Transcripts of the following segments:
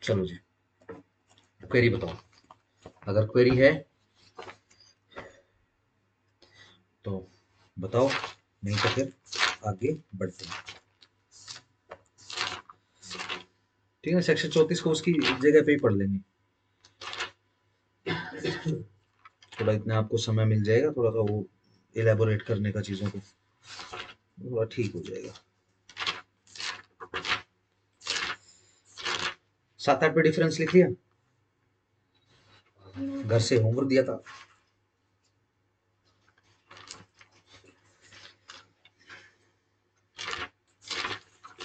चलो जी, क्वेरी बताओ। अगर क्वेरी है तो बताओ, नहीं तो फिर आगे बढ़ते हैं। ठीक है, सेक्शन 34 को उसकी जगह पे ही पढ़ लेंगे। थोड़ा इतना आपको समय मिल जाएगा, थोड़ा सा वो इलेबोरेट करने का, चीजों को थोड़ा ठीक हो जाएगा। 7-8 पे डिफरेंस लिख लिया, घर से होमवर्क दिया था।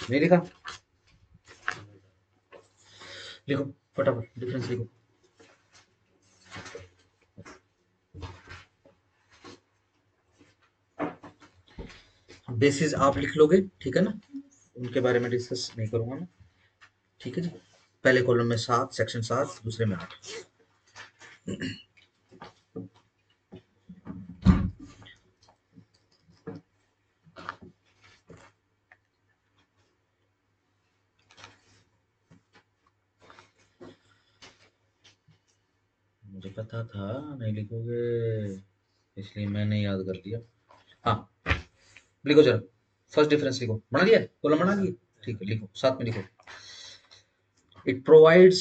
नहीं लिखा? लिखो फटाफट, डिफरेंस लिखो। बेसिस आप लिख लोगे, ठीक है ना, उनके बारे में डिस्कस नहीं करूंगा मैं। ठीक है जी। पहले कॉलम में 7, सेक्शन 7, दूसरे में 8। मुझे पता था नहीं लिखोगे, इसलिए मैंने याद कर दिया। हाँ, लिखो जरा। फर्स्ट डिफरेंस लिखो, बना दिया कॉलम, बना दिए? ठीक है, लिखो, साथ में लिखो। It provides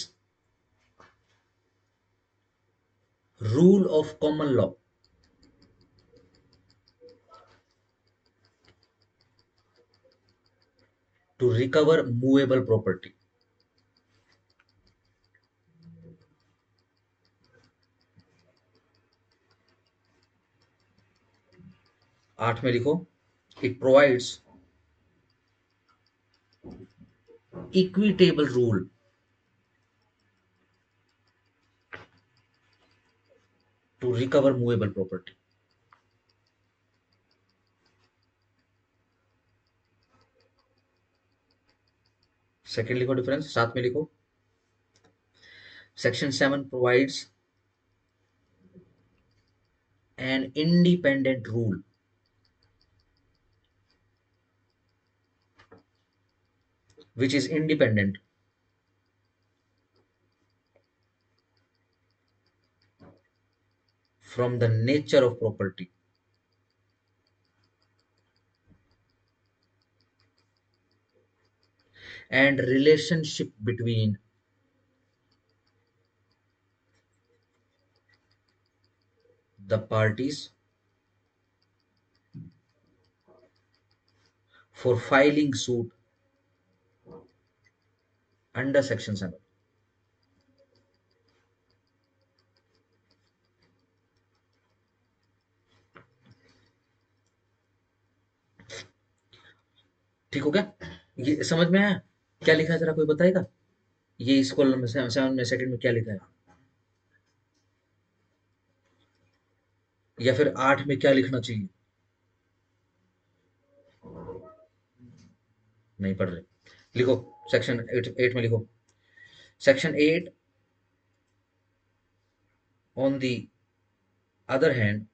rule of common law to recover movable property. 8 में लिखो, it provides equitable rule to recover movable property. Second लिखो डिफरेंस, साथ में लिखो। Section 7 provides an independent rule which is independent from the nature of property and relationship between the parties for filing suit under section 7। ठीक हो गया? ये समझ में आया? क्या लिखा है जरा कोई बताएगा? ये इस कॉलम में 7 में सेकंड में क्या लिखा है, या फिर 8 में क्या लिखना चाहिए? नहीं पढ़ रहे? लिखो, सेक्शन 8 में लिखो। Section 8 on the other hand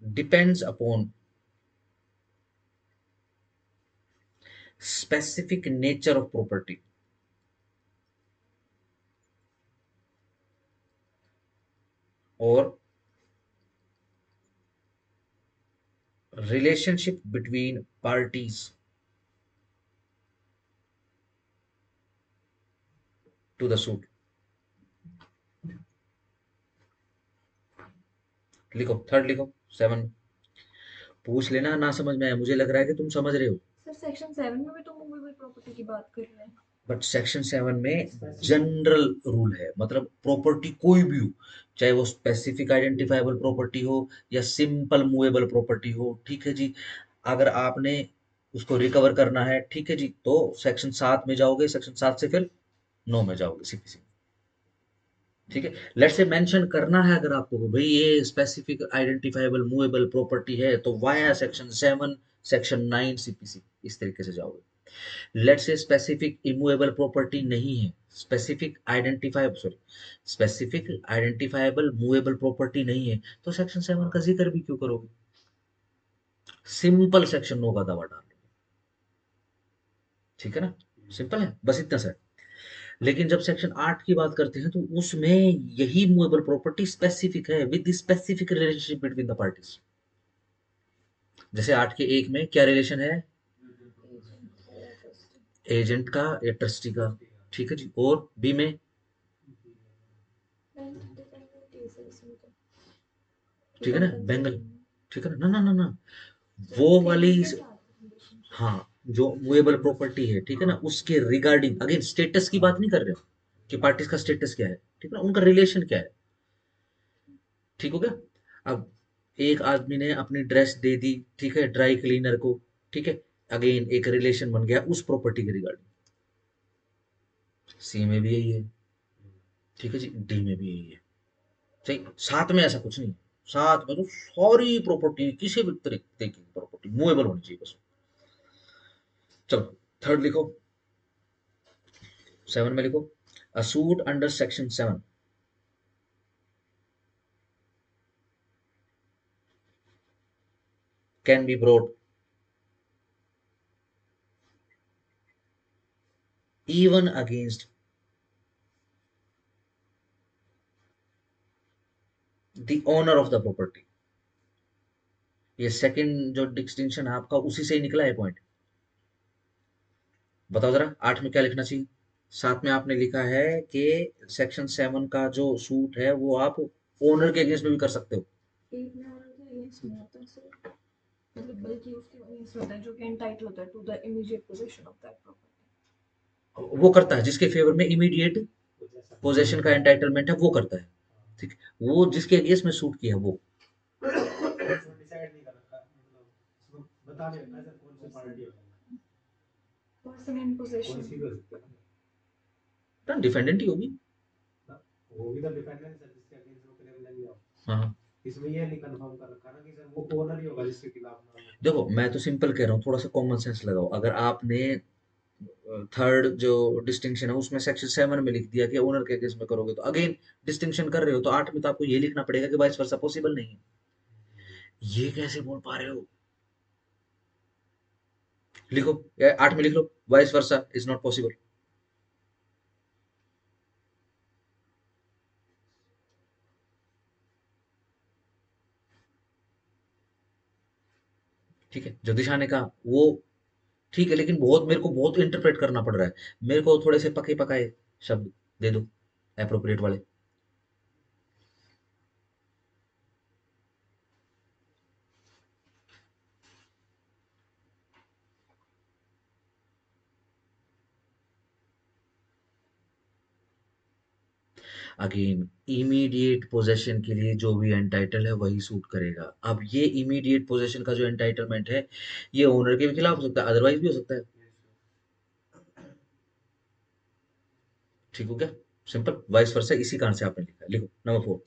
depends upon specific nature of property or relationship between parties to the suit। लिखो, थर्ड लिखो, 7। पूछ लेना, ना समझ में आया, मुझे लग रहा है कि तुम समझ रहे हो। सर सेक्शन 7 में भी तो मूवेबल प्रॉपर्टी की बात कर रहे हैं। बट सेक्शन 7 में जनरल रूल है, मतलब प्रॉपर्टी कोई भी हो, चाहे वो स्पेसिफिक आइडेंटिफाइबल प्रॉपर्टी हो या सिंपल मूवेबल प्रॉपर्टी हो, ठीक है जी। अगर आपने उसको रिकवर करना है, ठीक है जी, तो सेक्शन 7 में जाओगे, सेक्शन 7 से फिर 9 में जाओगे, सीपीसी। ठीक है, लेट से मेंशन करना है अगर आपको कि भाई ये स्पेसिफिक आइडेंटिफाइबल मूवेबल प्रॉपर्टी है, तो वाया सेक्शन 7, सेक्शन 9 सीपीसी, इस तरीके से जाओगे। लेट से स्पेसिफिक इमूवेबल प्रॉपर्टी नहीं है, specific identifiable, sorry, specific identifiable movable property नहीं है, तो सेक्शन 7 का जिक्र भी क्यों करोगे? सिंपल सेक्शन 9 का दावा डाल लो। ठीक है ना? सिंपल है, बस इतना सा है। लेकिन जब सेक्शन 8 की बात करते हैं तो उसमें यही मूवेबल प्रॉपर्टी स्पेसिफिक है with specific relationship between the parties. जैसे 8 के 1 में क्या रिलेशन है? एजेंट या ट्रस्टी। एजेंट का या ट्रस्टी का, ठीक है जी। और बी में बैंक डिपेंडेंट है इसमें तो, कि ठीक है ना, बेंगल, कंपनसेशन। ठीक है ना, ना ना ना ना, तो वो तीन वाली, डिफरेंट आ गए रिलेशनशिप। हाँ, जो मूवेबल प्रॉपर्टी है, ठीक है ना, उसके रिगार्डिंग अगेन स्टेटस की बात नहीं कर रहे हो कि पार्टीज का स्टेटस क्या है, ठीक है ना, उनका रिलेशन क्या है, ठीक हो गया। अब एक आदमी ने अपनी ड्रेस दे दी, ठीक है, ड्राई क्लीनर को, ठीक है, अगेन एक रिलेशन बन गया उस प्रॉपर्टी के रिगार्डिंग। सी में भी यही है, ठीक है जी, डी में भी यही है, सही। साथ में ऐसा कुछ नहीं है, साथ में तो सारी प्रॉपर्टी किसी भी तरीके की प्रॉपर्टी मूवेबल होनी चाहिए बस। चलो थर्ड लिखो, 7 में लिखो, अ suit under section 7 can be brought even against the owner of the property। ये सेकंड जो डिस्टिंक्शन है आपका उसी से ही निकला है पॉइंट। बताओ जरा 8 में क्या लिखना चाहिए? 7 में आपने लिखा है कि सेक्शन 7 का जो सूट है वो आप ओनर के अगेंस्ट में भी कर सकते हो। एट में और तो अगेंस्ट में होता है सर, मतलब बल्कि उसके अगेंस्ट होता है जो कि एंटाइटल होता है to the immediate position of that property. वो करता है जिसके फेवर में इमीडिएट पोजेशन का एंटाइटलमेंट है, वो करता है, ठीक है? वो जिसके अगेंस्ट में सूट किया वो। Person in position. डिफेंडेंट ही होगी। हाँ, देखो मैं तो सिंपल कह रहा हूँ, थोड़ा सा कॉमन सेंस लगाओ। अगर आपने थर्ड जो डिस्टिंक्शन है उसमें सेक्शन 7 में लिख दिया कि ओनर के केस में करोगे, तो अगेन डिस्टिंक्शन कर रहे हो, तो 8 में तो आपको ये लिखना पड़ेगा कि वाइस वर्सा पॉसिबल नहीं है। ये कैसे बोल पा रहे हो? लिखो, या 8 में लिख लो, vice versa is not possible. ठीक है, जो दिशा ने कहा वो ठीक है, लेकिन बहुत मेरे को बहुत इंटरप्रेट करना पड़ रहा है। मेरे को थोड़े से पके पकाए शब्द दे दो, एप्रोप्रिएट वाले। अगेन इमीडिएट पोजेशन के लिए जो भी एंटाइटल है वही सूट करेगा। अब ये इमीडिएट पोजेशन का जो एंटाइटलमेंट है ये ओनर के भी खिलाफ हो सकता है, अदरवाइज भी हो सकता है, ठीक हो गया। सिंपल वाइस वर्सा इसी कारण से आपने लिखा है। लिखो नंबर 4।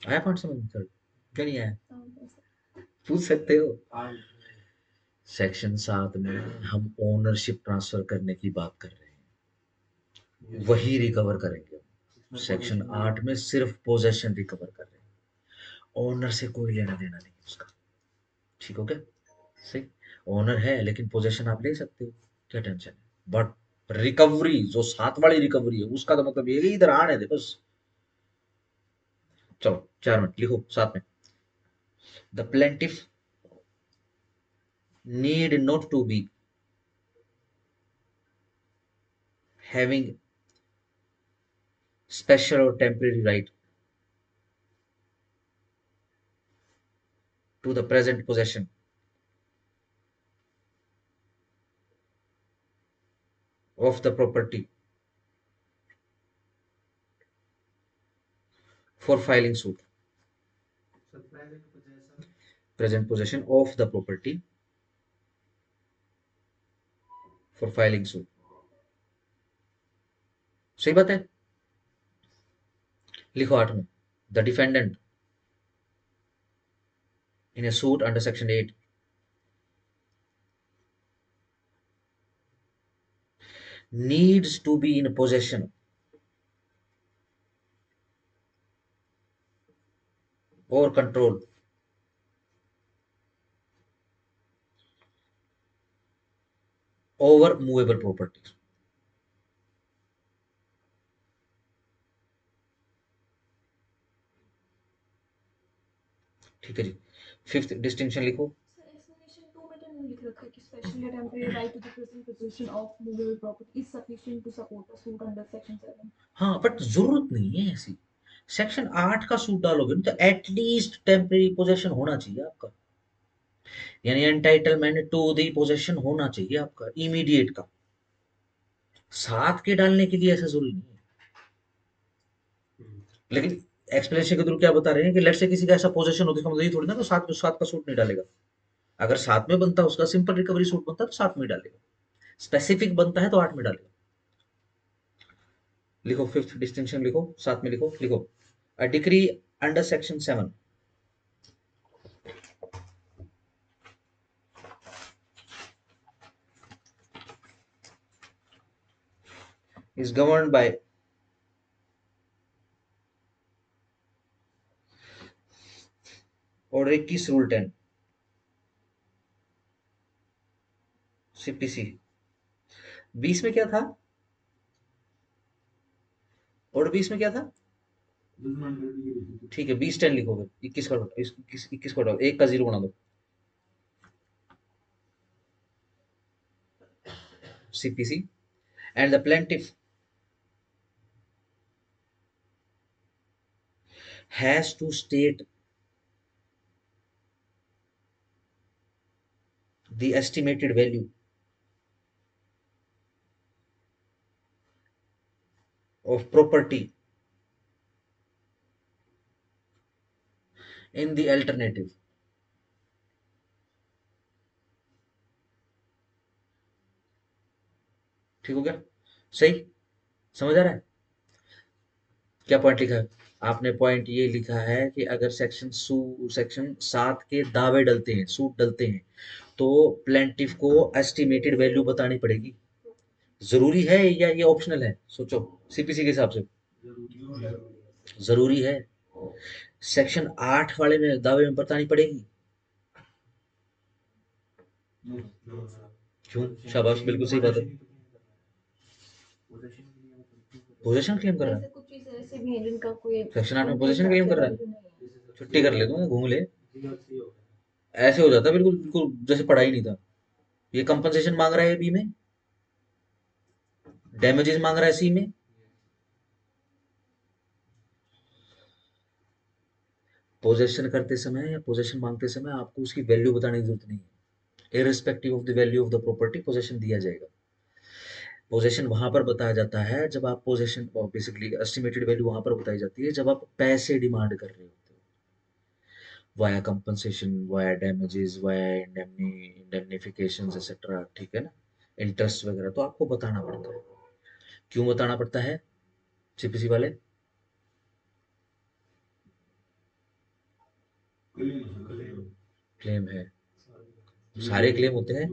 आया पॉइंट समझ में थर्ड? क्या नहीं आया? पूछ सकते हो। सेक्शन 7 में हम ओनरशिप ट्रांसफर करने की बात कर रहे हैं, वही रिकवर करेंगे। सेक्शन 8 में सिर्फ पोजेशन रिकवर कर रहे हैं, ओनर से कोई लेना देना नहीं है उसका, ठीक हो गया, सही। ओनर है लेकिन पोजेशन आप ले सकते हो, क्या टेंशन है। बट रिकवरी जो 7 वाली रिकवरी है उसका तो मतलब ये इधर आने दे बस। चलो 4 मिनट लिखो 7 में, the plaintiff need not to be having special or temporary right to the present possession of the property for filing suit। present possession of the property for filing suit, सही बात है। लिखो 8 में, the defendant in a suit under section 8 needs to be in possession or control over movable property. ठीक है जी। Fifth distinction लिखो। Sir explanation 2 में तो नहीं लिख रखा है कि specially temporary right to the present position of movable property is sufficient to support a suit under section 7। हाँ बट जरूरत नहीं है ऐसी। सेक्शन 8 का सूट डालोगे ना तो एटलीस्ट टेम्परेरी पोजेशन होना चाहिए आपका, यानी एंटाइटलमेंट टू दी पोजेशन होना चाहिए आपका इमीडिएट का। 7 के डालने के लिए ऐसा जरूरी नहीं है। लेकिन एक्सप्लेनेशन के थ्रू क्या बता रहे हैं कि लेट से किसी का ऐसा पोजीशन होता है, मतलब ये थोड़ी ना तो 7 का सूट नहीं डालेगा। अगर 7 में बनता है उसका सिंपल रिकवरी सूट बनता है तो 7 में डालेगा, स्पेसिफिक बनता है तो 8 में डालेगा। लिखो फिफ्थ डिस्टिंक्शन लिखो, साथ में लिखो लिखो। अ decree under section 7 is governed by और 21 रूल 10 सीपीसी। 20 में क्या था? और 20 में क्या था? ठीक है 20 10 लिखोगे, 21 का 21 का 1 का 0 बना दो। CPC and the plaintiff has to state the estimated value of property in the alternative। ठीक हो गया? सही समझ आ रहा है? क्या पॉइंट लिखा है आपने? पॉइंट ये लिखा है कि अगर सेक्शन 7 के दावे डलते हैं, सूट डलते हैं, तो प्लेंटिफ को एस्टिमेटेड वैल्यू बतानी पड़ेगी। जरूरी है या ये ऑप्शनल है? सोचो सीपीसी के हिसाब से जरूरी है। सेक्शन 8 वाले में दावे में बतानी पड़ेगी। क्यों? शाबाश, बिल्कुल सही बात है। पोजीशन क्लेम कर रहा ऐसे है? कुछ चीजें ऐसे भी हैं जिनका कोई सेक्शन 8 में उनके पोजीशन हिसाब क्लेम से कर रहा वैल्यू नहीं है? है। छुट्टी कर ले तू, घूम ले। ऐसे हो जाता है बिल्कुल बिल्कुल जैसे पढ़ा ही नहीं था। ये कंपनसेशन मांग रहा है बी में, डैमेजेस मांग रहा है सी में। पोजेशन करते समय या पोजेशन मांगते समय आपको उसकी वैल्यू बताने की जरूरत नहीं है। Irrespective of the value of the property possession दिया जाएगा। पोजेशन वहां पर बताया जाता है जब आप पोजेशन, बेसिकली एस्टिमेटेड वैल्यू वहां पर बताई जाती है जब आप पैसे डिमांड कर रहे होते हो, via compensation, via damages, via indemnifications etcetera. ठीक है ना? इंटरेस्ट वगैरह तो आपको बताना पड़ता है। क्यों बताना पड़ता है सीपीसी वाले? क्लेम है, सारे क्लेम होते हैं।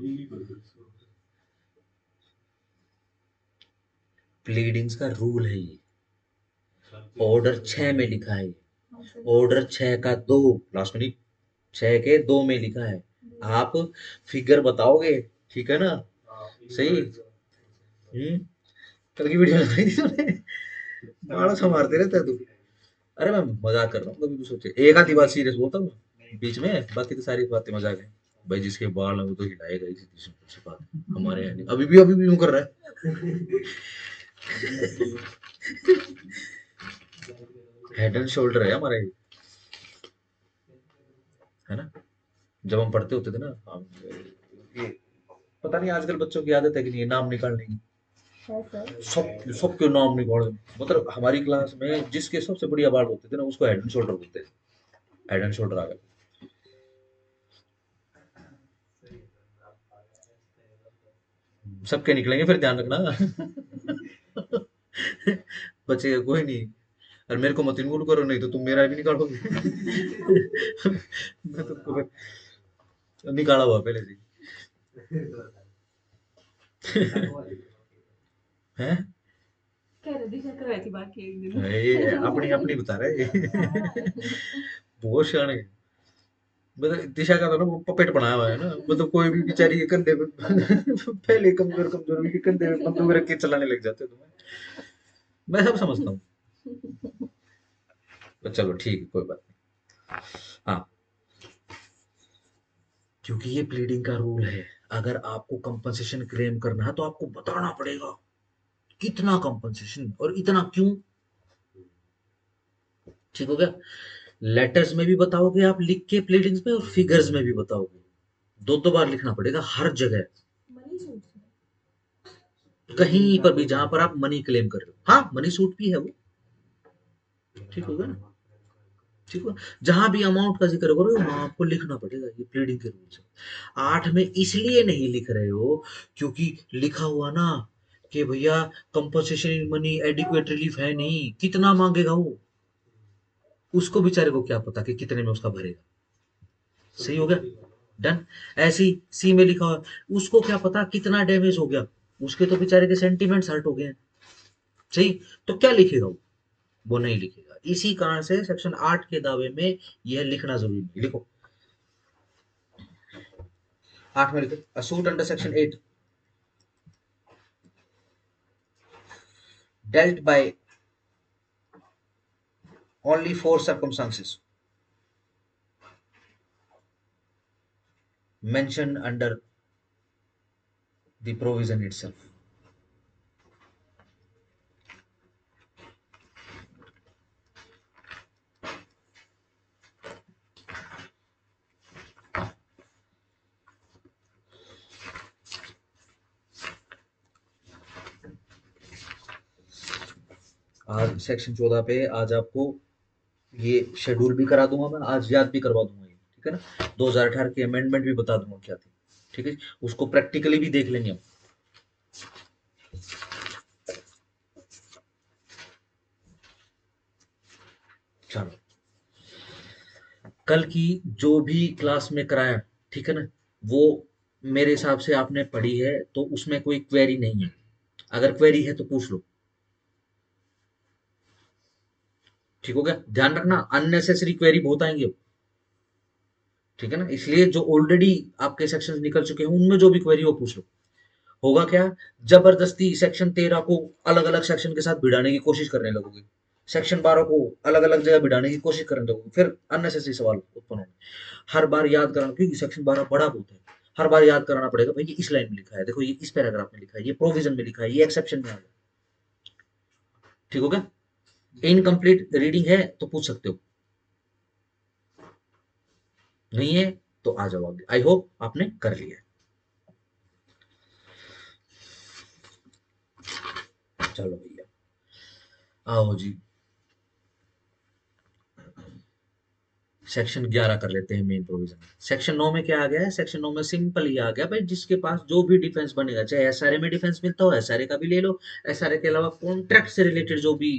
प्लीडिंग्स का रूल है ये, ऑर्डर 6 में लिखा है। ऑर्डर 6 का 2 लास्ट में नहीं, 6 के 2 में लिखा है। आप फिगर बताओगे, ठीक है ना? सही। कल की वीडियो लगाई थी तूने, बाड़ा सा मारते रहता है तू। अरे मैं मजाक कर रहा हूँ, कभी भी सोचे एक आधी बात सीरियस बोलता हूँ बीच में, बाकी तो सारी बातें मजाक है। भाई जिसके बाल है वो तो हिलाएगा ही, सीधी सी बात है। हमारे यहाँ नहीं, अभी भी यूं कर रहा है। हेड एंड शोल्डर है हमारा ये, है ना? जब हम पढ़ते होते थे ना ये, पता नहीं आजकल बच्चों की आदत है कि नहीं नाम निकालने की। है सर। सबके नाम निकाल, मतलब हमारी क्लास में जिसके सबसे बढ़िया बाल होते थे ना उसको हेड एंड शोल्डर बोलते थे। हेड एंड शोल्डर आ गया। सबके निकलेंगे फिर, ध्यान रखना। बचेगा कोई नहीं। और मेरे को मत इन्वॉल्व करो, नहीं तो तुम मेरा भी निकालोगे। मैं तुमको फिर निकाला हुआ पहले से है। कह रहे दिशा करवाई थी बाकी एक दिन। ये अपनी अपनी बता रहे हैं। बहुत शान है। मतलब दिशा का तो ना वो पपेट बनाया हुआ है ना, मतलब कोई भी बेचारी के कंधे पे पहले कमजोर कमजोर भी के कंधे पे बंदूक रख के चलाने लग जाते हो तुम्हें। मैं सब समझता हूँ। तो चलो ठीक है, कोई बात नहीं। हाँ, क्योंकि ये प्लीडिंग का रूल है। अगर आपको कंपनसेशन क्लेम करना है तो आपको बताना पड़ेगा कितना कंपनसेशन और इतना क्यों। ठीक हो गया। लेटर्स में भी बताओगे आप लिख के प्लीडिंग्स में, और फिगर्स में भी बताओगे। दो दो बार लिखना पड़ेगा हर जगह, मनी सूट्स में। कहीं पर भी जहां पर आप मनी क्लेम कर रहे हो। हाँ, मनी सूट भी है वो। ठीक हो गया ना। ठीक है। जहां भी अमाउंट का जिक्र करो वहां आपको लिखना पड़ेगा, ये प्लीडिंग के रूल्स है। 8 में इसलिए नहीं लिख रहे हो क्योंकि लिखा हुआ ना कि भैया compensation in money adequate relief है नहीं, कितना मांगेगा वो, उसको बेचारे को क्या पता कि कितने में उसका भरेगा। सही हो गया। डन। ऐसी सी में लिखा हुआ, उसको क्या पता कितना डैमेज हो गया, उसके तो बेचारे के सेंटीमेंट्स हर्ट हो गए हैं। सही। तो क्या लिखेगा वो नहीं लिखेगा। इसी कारण से सेक्शन 8 के दावे में यह लिखना जरूरी है। लिखो 8 में लिखो, a suit under section 8 dealt by only 4 circumstances mentioned under the provision itself. आज सेक्शन 14 पे आज आपको ये शेड्यूल भी करा दूंगा मैं, आज याद भी करवा दूंगा ये, ठीक है ना। 2018 की अमेंडमेंट भी बता दूंगा क्या थी। ठीक है, उसको प्रैक्टिकली भी देख लेंगे हम। चलो, कल की जो भी क्लास में कराया, ठीक है ना, वो मेरे हिसाब से आपने पढ़ी है तो उसमें कोई क्वेरी नहीं है। अगर क्वेरी है तो पूछ लो। ठीक हो गया। ध्यान रखना अननेसेसरी क्वेरी बहुत आएंगे अब। ठीक है ना, इसलिए जो ऑलरेडी आपके सेक्शन निकल चुके हैं उनमें जो भी क्वेरी हो पूछ लो। होगा क्या, जबरदस्ती सेक्शन 13 को अलग अलग सेक्शन के साथ भिड़ाने की कोशिश करने लगोगे, सेक्शन 12 को अलग अलग जगह भिड़ाने की कोशिश करने लगोगे, फिर अननेसेसरी सवाल उत्पन्न होंगे। हर बार याद कराना, क्योंकि सेक्शन 12 बड़ा बहुत है। हर बार याद कराना पड़ेगा, भाई ये इस लाइन में लिखा है, देखो ये इस पैराग्राफ में लिखा है, ये प्रोविजन में लिखा है, ये एक्सेप्शन में आ गया। ठीक हो गया। इनकम्प्लीट रीडिंग है तो पूछ सकते हो, नहीं है तो आ जाओ आगे। आई होप आपने कर लिया है। चलो भैया, आओ जी, सेक्शन 11 कर लेते हैं, मेन प्रोविजन। सेक्शन 9 में क्या आ गया है, सेक्शन 9 में सिंपल ये आ गया भाई, जिसके पास जो भी डिफेंस बनेगा, चाहे एसआरए में डिफेंस मिलता हो एसआरए का भी ले लो, एसआरए के अलावा कॉन्ट्रैक्ट से रिलेटेड जो भी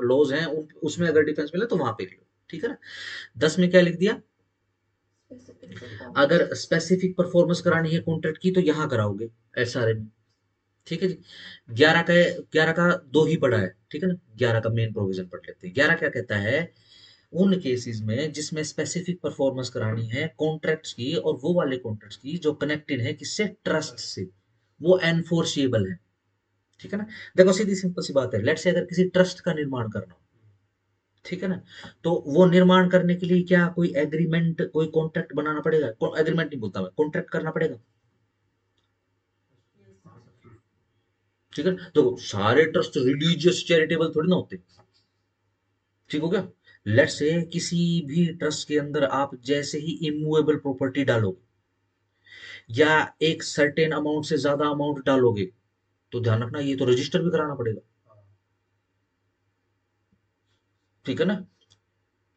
लॉज हैं उसमें अगर डिफेंस मिले तो वहां पे ले लो। ठीक है ना। 10 में क्या लिख दिया, स्पेसिफिक अगर परफॉर्मेंस। स्पेसिफिक परफॉर्मेंस करानी है कॉन्ट्रैक्ट की तो यहाँ कराओगे एसआरए में। ठीक है जी। 11 का दो ही पढ़ा है, ठीक है ना। 11 का मेन प्रोविजन पढ़ लेते हैं। 11 क्या कहता है, उन केसेस में जिसमें स्पेसिफिक परफॉर्मेंस करानी है कॉन्ट्रैक्ट्स की, और वो वाले कॉन्ट्रैक्ट्स की जो कनेक्टेड है किससे, ट्रस्ट से, वो एनफोर्सिएबल है। ठीक है ना। देखो सीधी सिंपल सी बात है, लेट से अगर किसी ट्रस्ट का निर्माण करना हो, ठीक है ना, तो वो निर्माण करने के लिए क्या कोई एग्रीमेंट, कोई कॉन्ट्रैक्ट बनाना पड़ेगा, एग्रीमेंट नहीं बोलता मैं, कॉन्ट्रैक्ट करना पड़ेगा। ठीक है, तो सारे ट्रस्ट रिलीजियस चैरिटेबल थोड़ी ना होते। ठीक हो गया। लेट से किसी भी ट्रस्ट के अंदर आप जैसे ही इमूवेबल प्रॉपर्टी डालोगे या एक सर्टेन अमाउंट से ज्यादा अमाउंट डालोगे, तो ध्यान रखना ये तो रजिस्टर भी कराना पड़ेगा। ठीक है ना।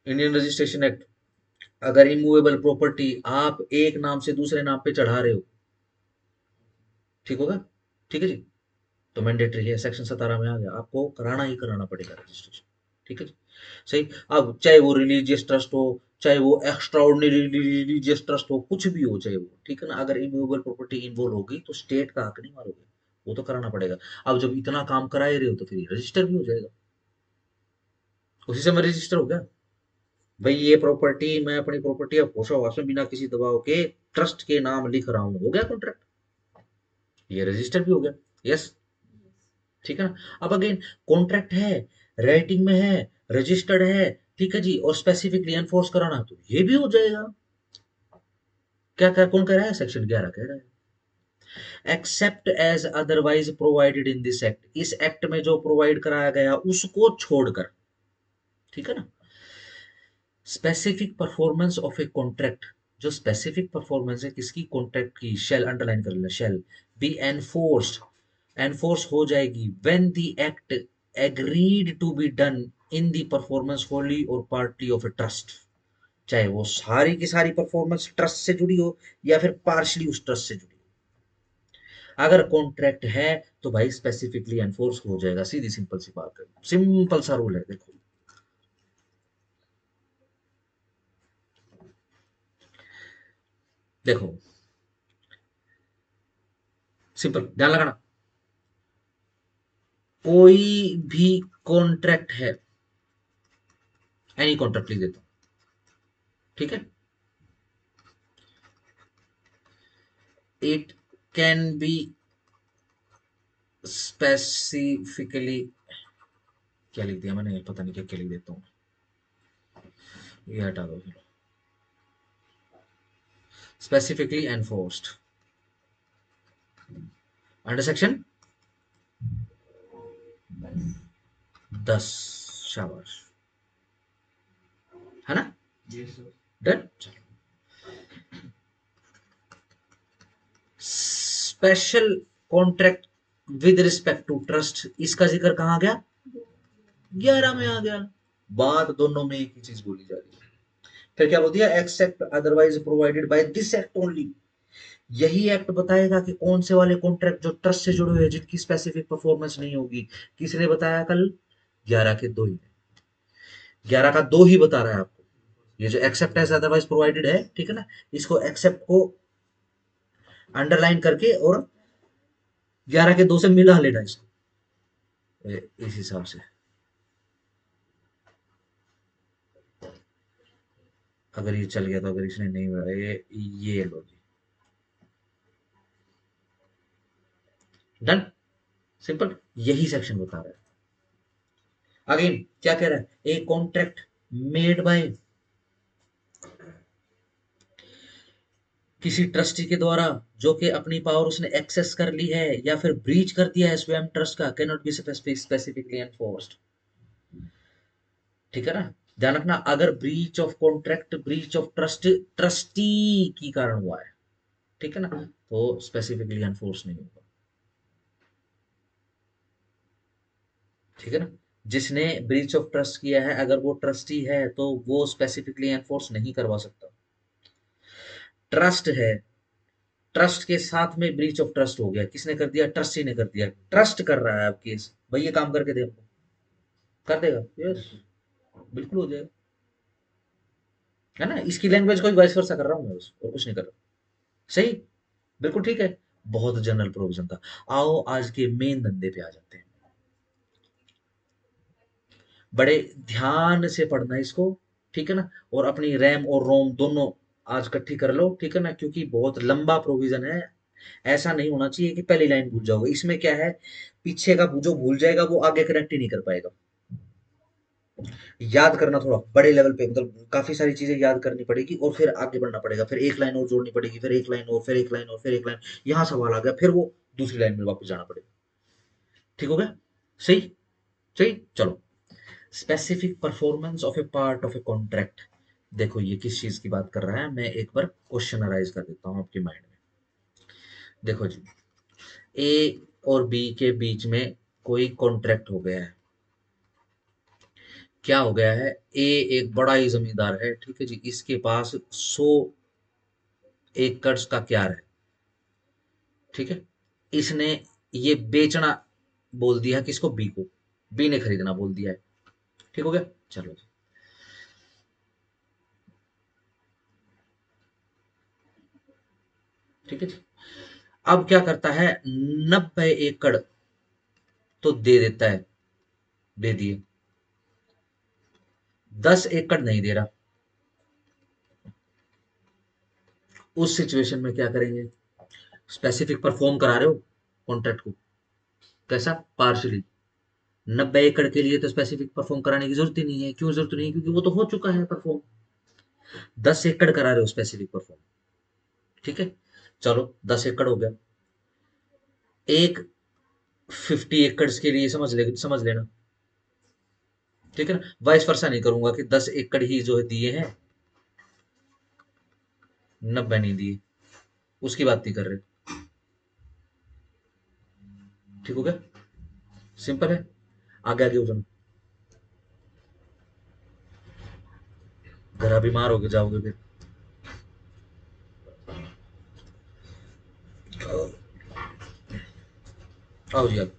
इंडियन रजिस्ट्रेशन एक्ट, अगर इमूवेबल प्रॉपर्टी आप एक नाम से दूसरे नाम पे चढ़ा रहे हो, ठीक होगा। ठीक है जी। तो मैंडेटरी है, सेक्शन 17 में आ गया, आपको कराना ही कराना पड़ेगा रजिस्ट्रेशन। ठीक है जी। सही। अब चाहे वो रिलीजियस ट्रस्ट हो, चाहे वो एक्स्ट्रा ऑर्डिनरी रिलीजियस ट्रस्ट हो, कुछ भी हो चाहे वो, ठीक है ना, अगर इमूवेबल प्रॉपर्टी इन्वॉल्व होगी तो स्टेट का हक नहीं मारोगे, वो तो कराना पड़ेगा। अब जब इतना काम करा ही रहे हो तो फिर रजिस्टर भी हो जाएगा, उसी समय रजिस्टर हो गया। भाई ये प्रॉपर्टी, मैं अपनी प्रॉपर्टी ऑफ होश में बिना किसी दबाव के ट्रस्ट के नाम लिख रहा हूँ, हो गया कॉन्ट्रैक्ट, ये रजिस्टर भी हो गया। यस, ठीक है ना। अब अगेन कॉन्ट्रैक्ट है, राइटिंग में है, रजिस्टर्ड है, ठीक है जी, और स्पेसिफिकली एनफोर्स कराना तो ये भी हो जाएगा। क्या क्या कौन कह रहा है, सेक्शन 11 कह रहा है except as otherwise provided in this act, इस एक्ट में जो प्रोवाइड कराया गया उसको छोड़कर, ठीक है ना। Specific performance of a contract, जो स्पेसिफिक परफॉर्मेंस है किसकी, कॉन्ट्रैक्ट की, शेल अंडरलाइन कर लेना, शेल बी एनफोर्स्ड, एनफोर्स हो जाएगी when the act agreed to be done in the performance wholly or partly of a trust, चाहे वो सारी की सारी परफॉर्मेंस ट्रस्ट से जुड़ी हो या फिर पार्शली उस ट्रस्ट से जुड़ी हो। अगर कॉन्ट्रैक्ट है तो भाई स्पेसिफिकली एनफोर्स हो जाएगा, सीधी सिंपल सी बात है, सिंपल सा रूल है। देखो देखो सिंपल ध्यान लगाना, कोई भी कॉन्ट्रैक्ट है, एनी कॉन्ट्रैक्ट लिख देता हूं, ठीक है, इट कैन बी स्पेसिफिकली, क्या लिख दिया मैंने, पता नहीं क्या क्या लिख देता हूँ, ये हटा दो, स्पेसिफिकली एनफोर्स्ड अंडर सेक्शन 10, शाबाश, है ना, done. Special contract with respect to trust, इसका जिक्र कहाँ गया, 11 में आ गया। बात दोनों में एक ही चीज बोली जा रही है। फिर क्या बोल दिया, except otherwise provided by this act only, यही एक्ट बताएगा कि कौन से वाले कॉन्ट्रैक्ट जो ट्रस्ट से जुड़े हुए हैं जिनकी स्पेसिफिक परफॉर्मेंस नहीं होगी। किसने बताया कल, 11 के 2 ही, 11 का 2 ही बता रहा है आपको, ये जो एक्सेप्ट एज अदरवाइज प्रोवाइडेड है, ठीक है ना, इसको एक्सेप्ट को अंडरलाइन करके और 11 के 2 से मिला लेना इसको, इस हिसाब से। अगर ये चल गया तो, अगर इसने नहीं मिला, ये लो जी, डन, सिंपल, यही सेक्शन बता रहा है। अगेन क्या कह रहा है, ए कॉन्ट्रैक्ट मेड बाय किसी ट्रस्टी के द्वारा, जो कि अपनी पावर उसने एक्सेस कर ली है या फिर ब्रीच कर दिया है स्वयं ट्रस्ट का, can not be specifically enforced, ठीक है ना। ध्यान रखना, अगर breach of contract, breach of trust trustee की कारण हुआ है, ठीक है ना, तो स्पेसिफिकली एनफोर्स नहीं होगा, ठीक है ना। जिसने ब्रीच ऑफ ट्रस्ट किया है अगर वो ट्रस्टी है तो वो स्पेसिफिकली एनफोर्स नहीं करवा सकता। ट्रस्ट है, ट्रस्ट के साथ में ब्रीच ऑफ ट्रस्ट हो गया, किसने कर दिया, ट्रस्टी ने कर दिया, ट्रस्ट कर रहा है आप केस, भाई ये काम करके दे हमको, कर देगा, यस, बिल्कुल हो जाएगा, है ना। इसकी लैंग्वेज को वाइस वर्सा कर रहा हूँ मैं बस, और कुछ नहीं कर रहा, सही, बिल्कुल ठीक है, बहुत जनरल प्रोविजन था। आओ आज के मेन धंधे पे आ जाते हैं, बड़े ध्यान से पढ़ना इसको, ठीक है ना, और अपनी रैम और रोम दोनों आज इकट्ठी कर लो, ठीक है ना, क्योंकि बहुत लंबा प्रोविजन है। ऐसा नहीं होना चाहिए कि पहली लाइन भूल जाओगे, इसमें क्या है, पीछे का जो भूल जाएगा वो आगे कनेक्ट ही नहीं कर पाएगा। याद करना थोड़ा बड़े लेवल पे, मतलब काफी सारी चीजें याद करनी पड़ेगी और फिर आगे बढ़ना पड़ेगा, फिर एक लाइन और जोड़नी पड़ेगी, फिर एक लाइन और, फिर एक लाइन और, फिर एक लाइन, यहाँ सवाल आ गया, फिर वो दूसरी लाइन में वापस जाना पड़ेगा, ठीक हो गया, सही, सही, चलो। Specific performance of A part of a contract, देखो ये किस चीज की बात कर रहा है, मैं एक बार क्वेश्चनराइज कर देता हूँ आपके माइंड में। देखो जी, ए और बी के बीच में कोई कॉन्ट्रैक्ट हो गया है, क्या हो गया है, ए एक बड़ा ही जमींदार है, ठीक है जी, इसके पास 100 एकड़ का क्यार है, ठीक है, इसने ये बेचना बोल दिया किसको, बी को, बी ने खरीदना बोल दिया है, ठीक हो गया, चलो जी, ठीक है जी। अब क्या करता है, 90 एकड़ तो दे देता है, दे दिए, 10 एकड़ नहीं दे रहा, उस सिचुएशन में क्या करेंगे, स्पेसिफिक परफॉर्म करा रहे हो कॉन्ट्रैक्ट को, कैसा, पार्शली। 90 एकड़ के लिए तो स्पेसिफिक परफॉर्म कराने की जरूरत ही नहीं है। क्यों जरूरत नहीं है? क्योंकि वो तो हो चुका है परफॉर्म। 10 एकड़ करा रहे हो स्पेसिफिक परफॉर्म, ठीक है, चलो 10 एकड़ हो गया। एक 50 एकड़ के लिए समझ लेना, ठीक है ना। वाइस वर्सा नहीं करूंगा कि 10 एकड़ ही जो है दिए हैं, 90 नहीं दिए, उसकी बात नहीं कर रहे। ठीक हो गया, सिंपल है। आगे आगे हो जाना, घर बीमार होके जाओगे फिर। आओ जी, आप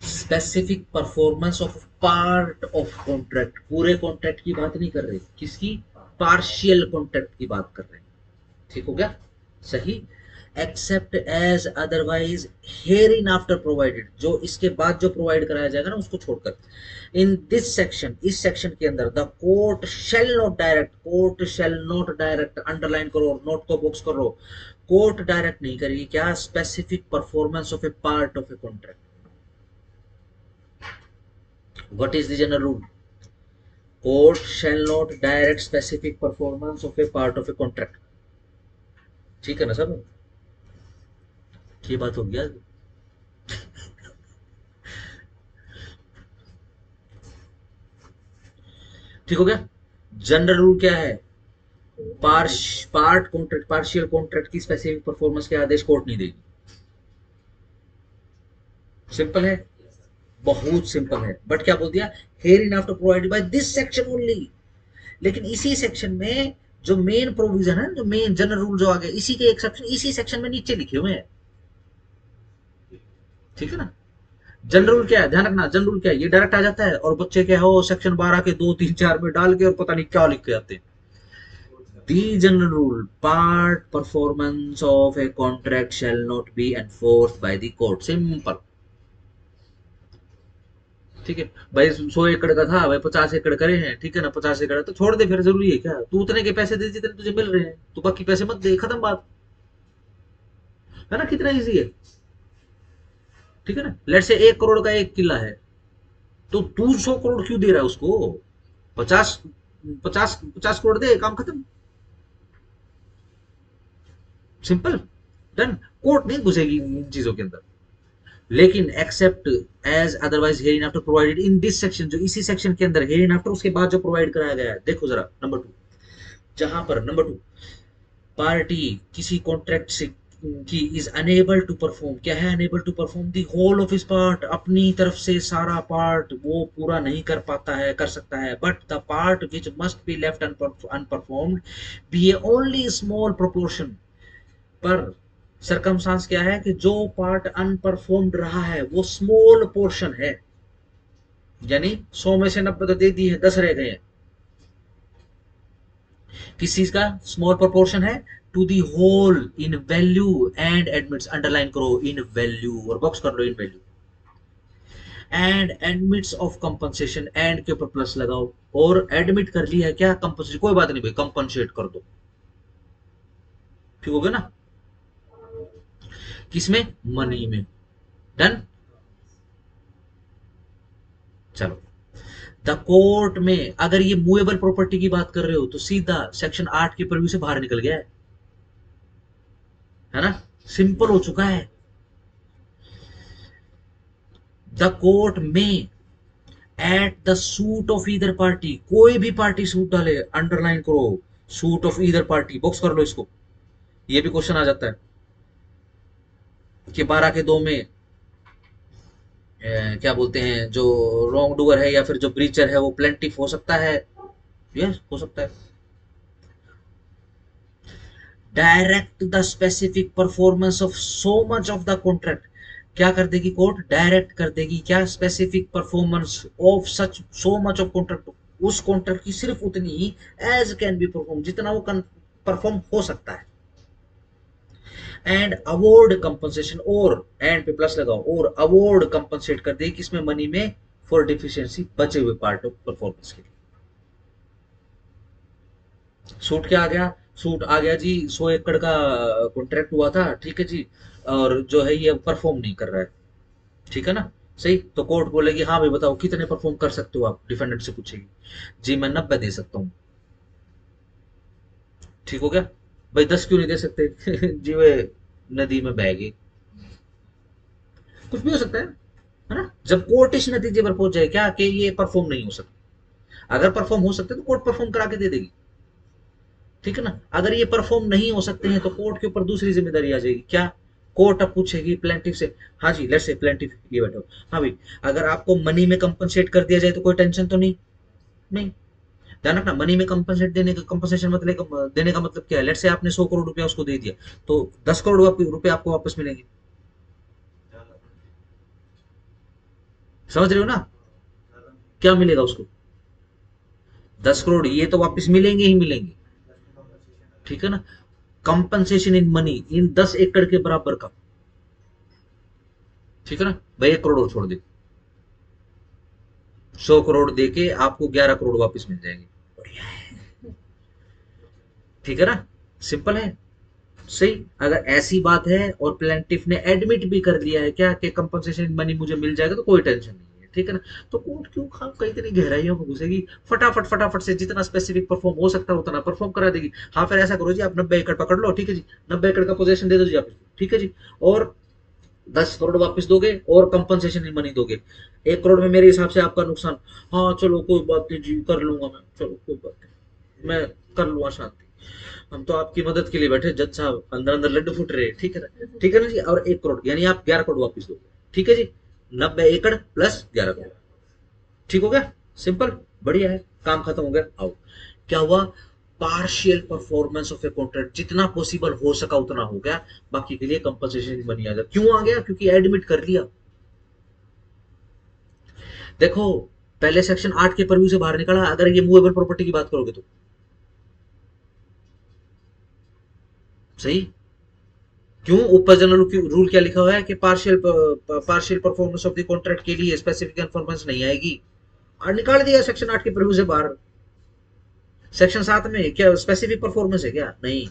specific performance of part of contract, पूरे कॉन्ट्रैक्ट की बात नहीं कर रहे, किसकी, पार्शियल कॉन्ट्रैक्ट की बात कर रहे हैं। ठीक हो गया, सही। Except as otherwise hereinafter provided, जो इसके बाद जो प्रोवाइड कराया जाएगा ना उसको छोड़कर। इन दिस सेक्शन, इस सेक्शन के अंदर the court shall not direct, court shall not direct, underline करो, नोट को बॉक्स करो, कोर्ट डायरेक्ट नहीं करेगी क्या, specific performance of A part of a contract. What is the general rule, court shall not direct specific performance of A part of a contract. ठीक है ना सब, ये बात हो गया। ठीक हो गया, जनरल रूल क्या है, पार्ट कॉन्ट्रैक्ट, पार्शियल कॉन्ट्रैक्ट की स्पेसिफिक परफॉर्मेंस के आदेश कोर्ट नहीं देगी। सिंपल है, बहुत सिंपल है। बट क्या बोल दिया, here in after provided by this section only. लेकिन इसी सेक्शन में जो मेन प्रोविजन है, जो मेन जनरल रूल जो आ गया, इसी के एक्सेप्शन इसी सेक्शन में नीचे लिखे हुए हैं। ठीक है ना। जनरल रूल क्या है, ध्यान रखना, जनरल रूल क्या है, ये डायरेक्ट आ जाता है और बच्चे क्या हो सेक्शन 12 के 2 3 4 में डाल के और पता नहीं क्या लिख के आते हैं। The general rule, part performance of a contract shall not be enforced by the court. Simple. ठीक है भाई, 100 एकड़ का था भाई, 50 एकड़ करे हैं, ठीक है ना, 50 एकड़ तो छोड़ दे फिर, जरूरी है क्या, तू उतने के पैसे दे जितने तुझे मिल रहे हैं, तू बाकी पैसे मत दे, खत्म बात, है ना, कितना इजी है। ठीक है ना, लेट से 1 करोड़ का 1 किला है, तो तू 100 करोड़ क्यों दे रहा है उसको, 50 50 करोड़ दे, काम खत्म, सिंपल, डन। कोर्ट नहीं घुसेगी इन चीजों के अंदर। लेकिन except as otherwise hereinafter provided in this section, जो इसी सेक्शन के अंदर हेयर इन आफ्टर उसके बाद जो प्रोवाइड कराया गया है, देखो जरा नंबर 2, जहां पर नंबर 2, पार्टी किसी कॉन्ट्रैक्ट से की इज अनेबल टू परफॉर्म, क्या है, unable to perform the whole of his part, अपनी तरफ से सारा पार्ट वो पूरा नहीं कर पाता है, कर सकता है, but the part which must be left unperformed be a only small proportion. पर सरकमस्टांस क्या है कि जो पार्ट अनपरफॉर्म्ड रहा है वो स्मॉल पोर्शन है, यानी 100 में से 90 तो दे दी है, 10 रह गए हैं, किस चीज का, स्मॉल प्रोपोर्शन है, to the whole in value and admits, underline करो इन वैल्यू और बॉक्स कर लो in value, and admits of compensation, and के ऊपर प्लस लगाओ, और एडमिट कर लिया क्या, कंपनसेशन, कोई बात नहीं भाई, कंपनसेट कर दो। ठीक हो गया ना, किसमें, मनी में, डन। चलो, द कोर्ट में अगर ये मूवेबल प्रॉपर्टी की बात कर रहे हो तो सीधा सेक्शन 8 के प्रव्यू से बाहर निकल गया है ना, सिंपल हो चुका है। द कोर्ट में at the suit of either party, कोई भी पार्टी सूट डाले, अंडरलाइन करो, suit of either party, box कर लो इसको। ये भी क्वेश्चन आ जाता है कि 12 के 2 में क्या बोलते हैं, जो रॉन्ग डूअर है या फिर जो ब्रीचर है वो प्लेंटिफ हो सकता है, यस हो सकता है। Direct the specific performance of so much of the contract, क्या कर देगी कोर्ट, डायरेक्ट कर देगी क्या, specific performance of such so much of contract, उस कॉन्ट्रैक्ट की सिर्फ उतनी ही, एज कैन बी परफॉर्म, जितना वो परफॉर्म हो सकता है, एंड अवॉर्ड कंपनसेशन, और एंड पे प्लस लगाओ, और अवॉर्ड कंपनसेट कर देगी किसमें, मनी में, फॉर डिफिशियंसी बचे हुए पार्ट ऑफ परफॉर्मेंस के लिए। सूट क्या आ गया? सूट आ गया जी 100 एकड़ का कॉन्ट्रैक्ट हुआ था, ठीक है जी, और जो है ये परफॉर्म नहीं कर रहा है, ठीक है ना? सही। तो कोर्ट बोलेगी हाँ भाई बताओ कितने परफॉर्म कर सकते हो आप, डिफेंडेंट से पूछेगी। जी मैं 90 दे सकता हूँ। ठीक हो गया? भाई 10 क्यों नहीं दे सकते? जी वे नदी में बह गए। कुछ भी हो सकता है ना? जब कोर्ट इस नतीजे पर पहुंच जाए क्या कि ये परफॉर्म नहीं हो सकता, अगर परफॉर्म हो सकते तो कोर्ट परफॉर्म करा के दे देगी, ठीक है ना? अगर ये परफॉर्म नहीं हो सकते हैं तो कोर्ट के ऊपर दूसरी जिम्मेदारी आ जाएगी, क्या? कोर्ट अब पूछेगी प्लेंटिफ से, हाँ जी लेट्स से प्लेंटिफ ये बैठो, हाँ भाई अगर आपको मनी में कंपनसेट कर दिया जाए तो कोई टेंशन तो नहीं? नहीं। ध्यान रखना, मनी में कंपनसेट देने का, कंपनसेशन मतलब देने का मतलब क्या है? लेट्स से आपने 100 करोड़ रुपया उसको दे दिया, तो 10 करोड़ रुपए आपको वापस मिलेंगे। समझ रहे हो ना? क्या मिलेगा उसको? 10 करोड़, ये तो वापस मिलेंगे ही मिलेंगे, ठीक है ना? कंपनसेशन इन मनी, इन 10 एकड़ के बराबर का, ठीक है ना? भाई 1 करोड़ और छोड़ दे, 100 करोड़ देके आपको 11 करोड़ वापस मिल जाएंगे। बढ़िया है, ठीक है ना? सिंपल है। सही। अगर ऐसी बात है और प्लेंटिफ ने एडमिट भी कर लिया है क्या कि कंपनसेशन मनी मुझे मिल जाएगा, तो कोई टेंशन नहीं है, ठीक है ना? तो कोर्ट क्यों खाम कई इतनी गहराइयों में घुसेगी? फटाफट फटाफट से जितना स्पेसिफिक परफॉर्म हो सकता है उतना परफॉर्म करा देगी। हाँ फिर ऐसा करो जी, आप 90 एकड़ पकड़ लो, ठीक है जी, 90 एकड़ का पोजेशन दे दो जी आप, ठीक है जी, और 10 करोड़ वापस दोगे और कंपनसेशन मनी दोगे। 1 करोड़ में मेरे हिसाब से आपका नुकसान, हाँ चलो कोई बात नहीं जी कर लूंगा मैं, चलो कोई बात नहीं मैं कर लूंगा शांति, हम तो आपकी मदद के लिए बैठे जज साहब, अंदर अंदर लड्डू फूट रहे हैं, ठीक है ना? ठीक है ना जी? और 1 करोड़ यानी आप 11 करोड़ वापस दोगे, ठीक है जी? 90 एकड़ प्लस 11 करोड़, ठीक हो गया? सिंपल। बढ़िया है, काम खत्म हो गया। आओ, क्या हुआ? Partial performance of a contract जितना पॉसिबल हो सका उतना हो गया, बाकी के लिए कंपनसेशन मनी आ गया। क्यों आ गया? क्योंकि एडमिट कर लिया। देखो, पहले सेक्शन 8 के परव्यू से बाहर निकला, अगर ये मूवेबल प्रॉपर्टी की बात करोगे तो। सही। क्यों? ऊपर जनरल रूल क्या लिखा हुआ है कि partial performance of the contract के लिए स्पेसिफिक इन्फॉर्मेशन नहीं आएगी, और निकाल दिया सेक्शन 8 के प्रभु से बाहर। सेक्शन 7 में क्या स्पेसिफिक परफॉर्मेंस है क्या? नहीं,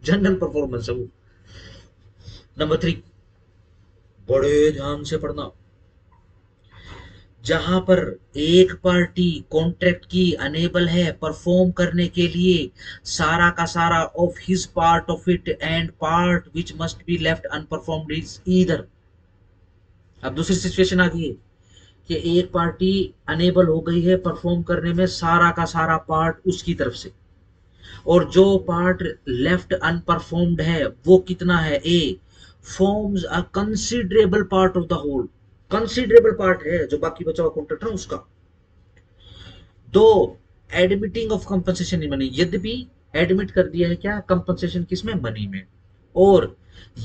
जनरल परफॉर्मेंस है वो। नंबर 3, बड़े ध्यान से पढ़ना। जहां पर एक पार्टी कॉन्ट्रैक्ट की अनेबल है परफॉर्म करने के लिए, सारा का सारा of his part of it and part which must be left unperformed is either. अब दूसरी सिचुएशन आ गई है कि एक पार्टी अनेबल हो गई है परफॉर्म करने में, सारा का सारा पार्ट उसकी तरफ से, और जो पार्ट लेफ्ट अनपरफॉर्म्ड है वो कितना है? A forms a considerable part of the whole, considerable part है जो बाकी बचा हुआ कॉन्ट्रैक्ट है उसका। दो, admitting of compensation in money, यद्यपि एडमिट कर दिया है क्या? कंपनसेशन किसमें? मनी में। और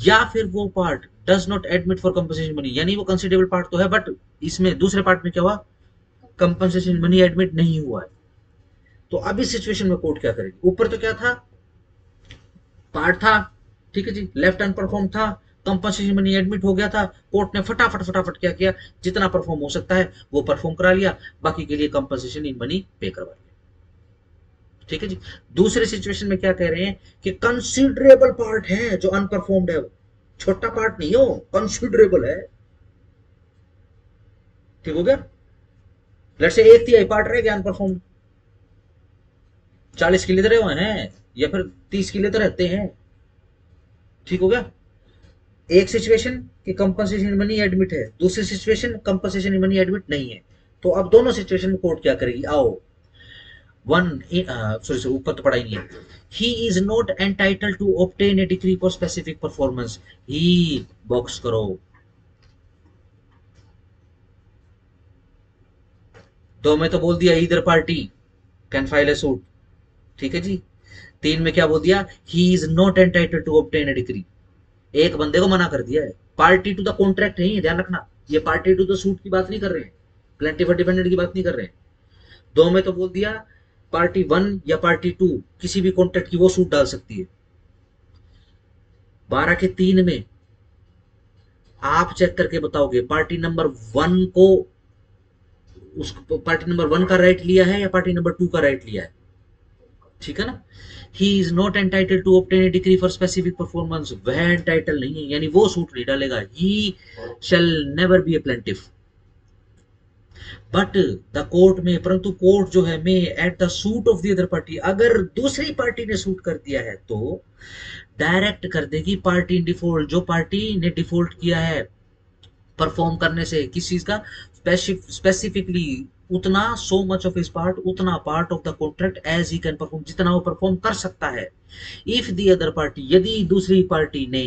या फिर वो part does not admit for compensation money, यानी वो कंसिडरेबल पार्ट तो है बट इसमें दूसरे पार्ट में क्या हुआ? कंपनसेशन मनी एडमिट नहीं हुआ है। तो अब इस सिचुएशन में कोर्ट क्या करेगी? ऊपर तो क्या था? पार्ट था, ठीक है जी, लेफ्ट अनपरफॉर्म था, कंपनसेशन मनी एडमिट हो गया था, कोर्ट ने फटाफट फटाफट क्या किया? जितना परफॉर्म हो सकता है वो परफॉर्म करा लिया, बाकी के लिए कंपनसेशन इन मनी पे करवा लिया, ठीक है जी। दूसरे सिचुएशन में क्या कह रहे हैं कि कंसिडरेबल पार्ट है जो अनपरफॉर्म्ड है, छोटा पार्ट नहीं हो, कंसिडरेबल है, ठीक हो गया? लेट्स से 1/3 पार्ट रह गया अनपरफॉर्म्ड, 40 किले तो रहे हुए हैं या फिर 30 किले तो रहते हैं, ठीक हो गया? एक सिचुएशन कि कंपनसेशन मनी एडमिट है, दूसरी सिचुएशन कंपनसेशन मनी एडमिट नहीं है। तो अब दोनों सिचुएशन में कोर्ट क्या करेगी? आओ, वन, सॉरी सॉरी ऊपर तो पढ़ा ही नहीं है। He is not entitle to obtain a degree for specific performance, ही बॉक्स करो। दो में तो बोल दिया इधर party can file a suit, ठीक है जी। 3 में क्या बोल दिया? He is not entitle to obtain a degree, एक बंदे को मना कर दिया है। पार्टी टू द कॉन्ट्रैक्ट नहीं, ध्यान रखना, ये पार्टी टू द सूट की बात नहीं कर रहे हैं, प्लेंटिफ और डिफेंडेंट की बात नहीं कर रहे हैं। दो में तो बोल दिया पार्टी 1 या पार्टी 2 किसी भी कॉन्ट्रैक्ट की वो सूट डाल सकती है। 12 के 3 में आप चेक करके बताओगे पार्टी नंबर 1 को उस पार्टी नंबर 1 का राइट लिया है या पार्टी नंबर 2 का राइट लिया है, ठीक है ना। He is not entitle to obtain a degree for specific performance, वह एंटाइटल नहीं है, यानी वो सूट नहीं डालेगा। He shall never be a plaintiff but the court में, परंतु कोर्ट जो है में at the suit of the other party, अगर दूसरी पार्टी ने सूट कर दिया है तो डायरेक्ट कर देगी पार्टी इन डिफॉल्ट, जो पार्टी ने डिफॉल्ट किया है परफॉर्म करने से किस चीज का, स्पेसिफिकली उतना, so much of his part, उतना part of the contract as he can perform, जितना वो परफॉर्म कर सकता है। इफ द अदर पार्टी, यदि दूसरी पार्टी ने,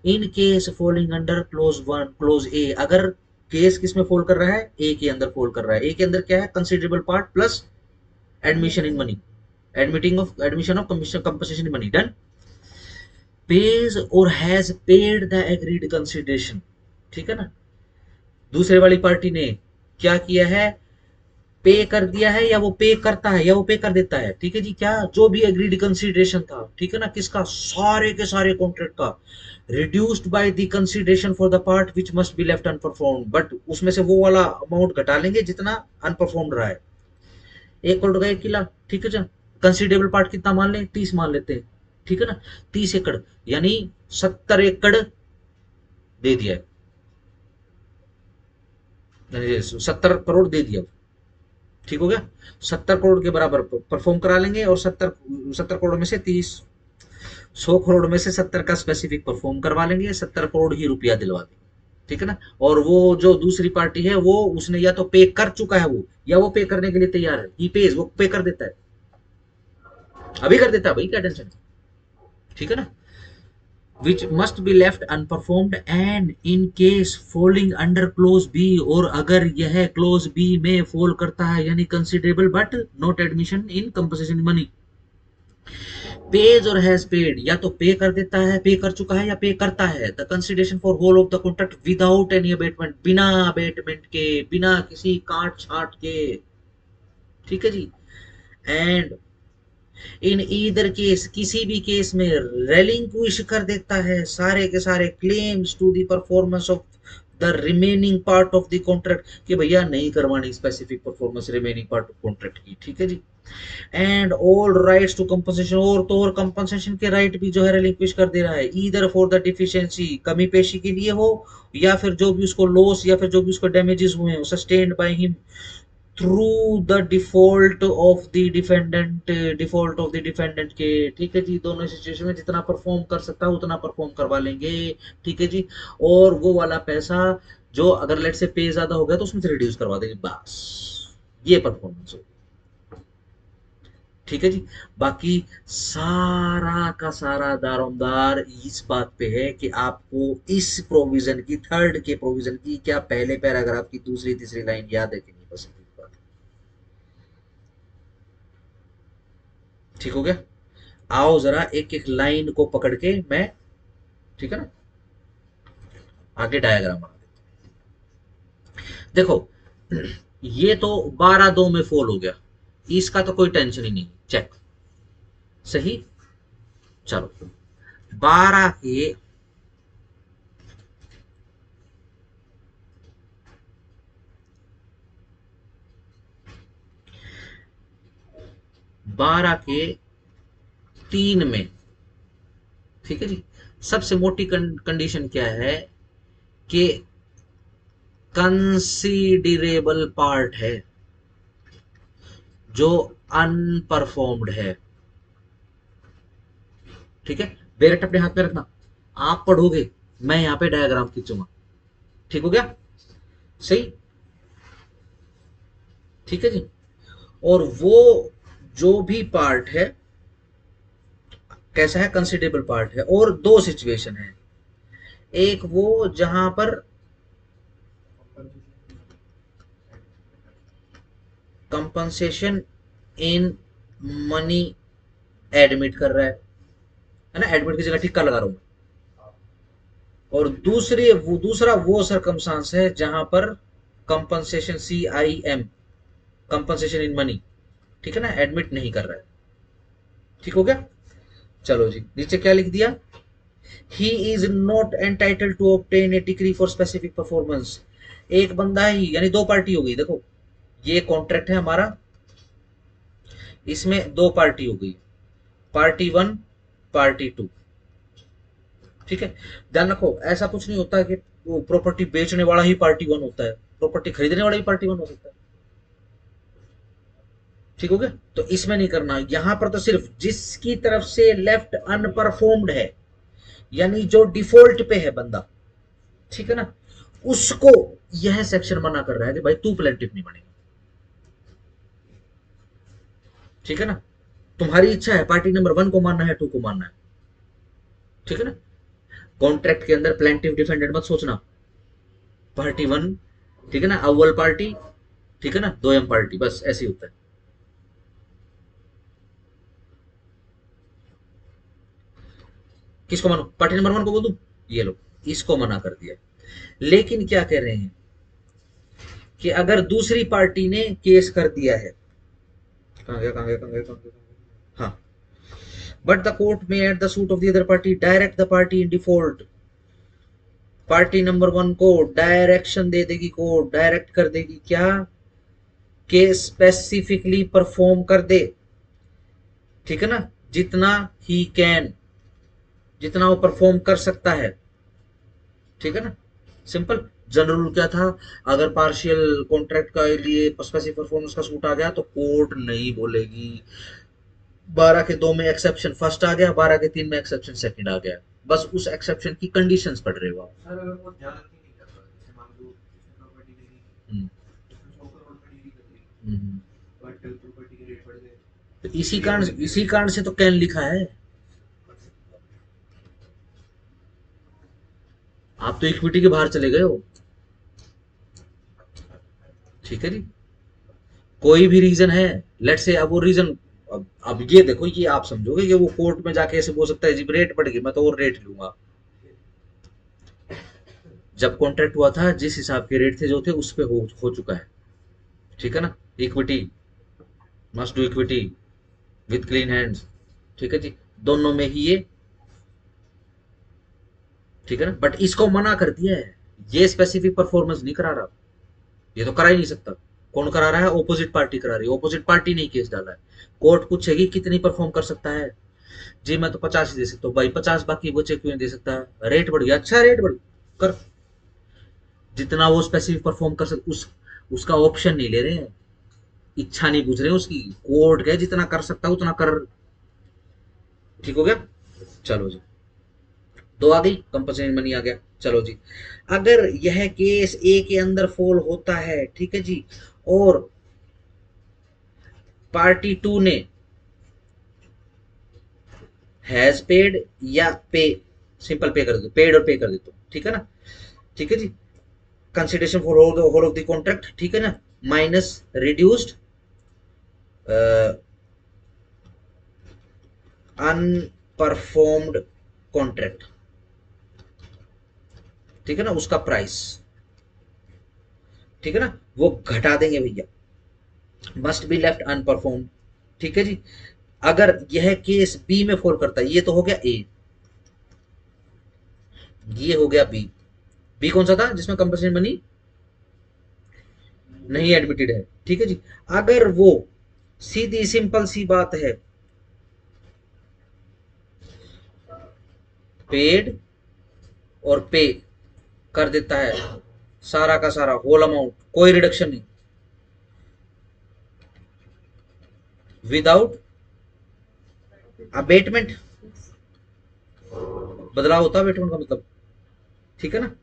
in case falling under clause 1 clause A, अगर केस किस में फॉल कर रहा है, ए के अंदर फॉल कर रहा है। ए के अंदर क्या है, considerable part plus admission in money, admission of compensation in money, done. Pays or has paid the agreed consideration, ठीक है ना। दूसरे वाली पार्टी ने क्या किया है, पे कर दिया है, या वो पे करता है, या वो पे कर देता है, ठीक है जी। क्या, जो भी एग्रीड कंसिडरेशन था, ठीक है ना, किसका, सारे के सारे कॉन्ट्रैक्ट का, reduced by the consideration for the part which must be left unperformed, but उसमें से वो वाला अमाउंट घटा लेंगे जितना अनपरफॉर्म्ड रहा है। 1 करोड़ का 1 किला, ठीक है जी। कंसिडरेबल पार्ट कितना मान लें, 30 मान लेते हैं, ठीक है ना। 30 एकड़ यानी 70 एकड़ दे दिया है, 70 करोड़ दे दिया, ठीक हो गया। 70 करोड़ के बराबर परफॉर्म करा लेंगे, और 70 करोड़ में से 30, 100 करोड़ में से 70 का स्पेसिफिक परफॉर्म करवा लेंगे, 70 करोड़ ही रुपया दिलवा देंगे, ठीक है ना। और वो जो दूसरी पार्टी है, वो उसने या तो पे कर चुका है वो, या वो पे करने के लिए तैयार है, ही पेज, वो पे कर देता है, अभी कर देता है भाई, क्या टेंशन, ठीक है ना। which must be left unperformed and in case falling under clause B, और अगर यह clause B में fall करता है, यानी considerable but not admission in compensation money, pays और has paid, या तो पे कर देता है, पे कर चुका है, या पे करता है, the consideration for whole of the contract without any abatement, बिना abatement के, बिना किसी काट छाट के, ठीक है जी। एंड इन ईदर केस, किसी भी केस में रेलिंक्विश कर देता है सारे के सारे claims to the performance of the remaining part of the contract, कि भैया नहीं करवानी specific performance remaining part of contract की, ठीक है जी। And all rights to compensation, और तो और कंपनसेशन के राइट भी जो है रिलिंक्विश कर दे रहा है, ईदर फॉर द डिफिशियंसी, कमी पेशी के लिए हो, या फिर जो भी उसको लॉस, या फिर जो भी उसको डैमेजेस हुए हैं, sustained by him through the default of the defendant, default of the defendant के, ठीक है जी। दोनों सिचुएशन में जितना परफॉर्म कर सकता है उतना परफॉर्म करवा लेंगे, ठीक है जी। और वो वाला पैसा जो अगर लेट से पे ज्यादा हो गया तो उसमें से रिड्यूस करवा देंगे, बस ये परफॉर्मेंस हो, ठीक है जी। बाकी सारा का सारा दारोमदार इस बात पे है कि आपको इस प्रोविजन की, थर्ड के प्रोविजन की, क्या पहले पैराग्राफ की दूसरी तीसरी लाइन याद है कि नहीं, बस ठीक हो गया। आओ जरा एक एक लाइन को पकड़ के मैं, ठीक है ना, आगे डायग्राम बना देता। देखो, ये तो 12-2 में फॉल हो गया, इसका तो कोई टेंशन ही नहीं, चेक, सही। चलो 12 के 3 में, ठीक है जी, सबसे मोटी कंडीशन क्या है कि कंसीडरेबल पार्ट है जो अनपरफॉर्म्ड है, ठीक है। बेरेट अपने हाथ में रखना, आप पढ़ोगे, मैं यहां पे डायग्राम खींचूंगा, ठीक हो गया, सही, ठीक है जी। और वो जो भी पार्ट है कैसा है, कंसिडरेबल पार्ट है, और दो सिचुएशन है, एक वो जहां पर कंपनसेशन इन मनी एडमिट कर रहा है ना, एडमिट की जगह टिक्का लगा रहा हूं, और दूसरा वो सरकमस्टांस है जहां पर compensation, CIM, compensation in money, ठीक है ना, एडमिट नहीं कर रहा है, ठीक हो गया। चलो जी, नीचे क्या लिख दिया, he is not entitle to obtain a degree for specific performance, एक बंदा ही, यानी दो पार्टी हो गई, देखो ये कॉन्ट्रैक्ट है हमारा, इसमें दो पार्टी हो गई, पार्टी वन, पार्टी टू। ठीक है, ध्यान रखो ऐसा कुछ नहीं होता है कि वो प्रॉपर्टी बेचने वाला ही पार्टी वन होता है, प्रॉपर्टी खरीदने वाला ही पार्टी वन हो सकता है। ठीक हो गया, तो इसमें नहीं करना, यहां पर तो सिर्फ जिसकी तरफ से लेफ्ट अनपरफॉर्म्ड है, यानी जो डिफॉल्ट पे है बंदा, ठीक है ना, उसको यह सेक्शन मना कर रहा है कि भाई तू प्लेंटिफ नहीं बनेगा। ठीक है ना, तुम्हारी इच्छा है पार्टी नंबर वन को मानना है, टू को मानना है। ठीक है ना, कॉन्ट्रैक्ट के अंदर प्लेंटिफ डिफेंडेंट मत सोचना, पार्टी वन, ठीक है ना, अव्वल पार्टी, ठीक है ना, दोयम पार्टी, बस ऐसे ही होता है। किसको मानो, पार्टी नंबर वन को बोल दूं, ये लो, इसको मना कर दिया। लेकिन क्या कह रहे हैं कि अगर दूसरी पार्टी ने केस कर दिया है, कहां गया कहां गया कहां गया कहां गया, हाँ, बट द कोर्ट में at the suit of the other party direct the party in default, party number one को डायरेक्शन दे देगी, कोर्ट डायरेक्ट कर देगी क्या, के स्पेसिफिकली परफॉर्म कर दे, ठीक है ना, जितना ही कैन, जितना वो परफॉर्म कर सकता है। ठीक है ना, सिंपल। जनरल रूल क्या था, अगर पार्शियल कॉन्ट्रैक्ट का लिए स्पेसिफिक परफॉर्मेंस का सूट आ गया तो कोर्ट नहीं बोलेगी, 12 के 2 में एक्सेप्शन फर्स्ट आ गया, 12 के 3 में एक्सेप्शन सेकंड आ गया, बस उस एक्सेप्शन की कंडीशंस पढ़ रहे हो आप। सर अगर वो जानती नहीं कर रहा, जैसे मान लो उसने प्रॉपर्टी देखी, हम्म, उसने 100 करोड़ का डील कर ली, हम्म। बट प्रॉपर्टी के रेट बढ़ गए, तो इसी कारण से तो कैन लिखा है, आप तो इक्विटी के बाहर चले गए हो। ठीक है जी, कोई भी रीजन है, लेट से, अब वो रीजन, अब ये देखो, ये आप समझोगे कि वो कोर्ट में जाके ऐसे बोल सकता है जी रेट बढ़ गई मैं तो और रेट लूंगा। जब कॉन्ट्रैक्ट हुआ था जिस हिसाब के रेट थे जो थे उस पे हो चुका है। ठीक है ना, equity, must do equity with clean hands. ठीक है जी, दोनों में ही ये, ठीक है ना, बट इसको मना कर दिया है, ये स्पेसिफिक परफॉर्मेंस नहीं करा रहा, ये तो करा ही नहीं सकता। कौन करा रहा है, ऑपोजिट पार्टी करा रही है, ऑपोजिट पार्टी ने केस डाला है। कोर्ट पूछेगी कितनी परफॉर्म कर सकता है, जी मैं तो 50 ही दे सकता हूँ भाई, 50 बाकी बचे क्यों नहीं दे सकता, रेट बढ़ गया, अच्छा रेट बढ़ कर, जितना वो स्पेसिफिक परफॉर्म कर सकता, उसका ऑप्शन नहीं ले रहे हैं, इच्छा नहीं पूछ रहे हैं उसकी, कोर्ट गए जितना कर सकता है उतना कर। ठीक हो गया, चलो जी, दो आ गई, कंपनसेशन मनी आ गया। चलो जी, अगर यह केस ए के अंदर फॉल होता है, ठीक है जी, और पार्टी टू ने हैज पेड या पे, सिंपल पे कर दो, पेड और पे कर देते हो, ठीक है ना, ठीक है जी, consideration for whole of the contract, ठीक है ना, माइनस रिड्यूस्ड अनपरफॉर्म्ड कॉन्ट्रैक्ट, ठीक है ना, उसका प्राइस, ठीक है ना, वो घटा देंगे भैया, मस्ट बी लेफ्ट अनपरफॉर्म। ठीक है जी, अगर यह केस बी में फॉल करता है, ये तो हो गया ए, ये हो गया बी, बी कौन सा था जिसमें कंपनसेशन मनी नहीं एडमिटेड है। ठीक है जी, अगर वो, सीधी सिंपल सी बात है, पेड और पे कर देता है, सारा का सारा होल अमाउंट, कोई रिडक्शन नहीं, विदाउट अबेटमेंट, बदलाव होता है अबेटमेंट का मतलब, ठीक है ना,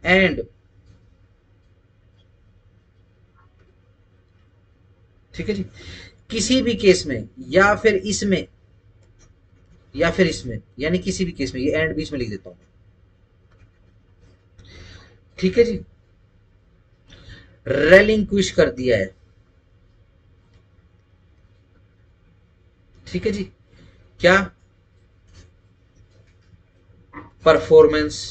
एंड, ठीक है जी, किसी भी केस में या फिर इसमें या फिर इसमें, यानी किसी भी केस में, ये एंड बीच में लिख देता हूं, ठीक है जी, रेलिंक्विश कर दिया है। ठीक है जी, क्या, परफॉर्मेंस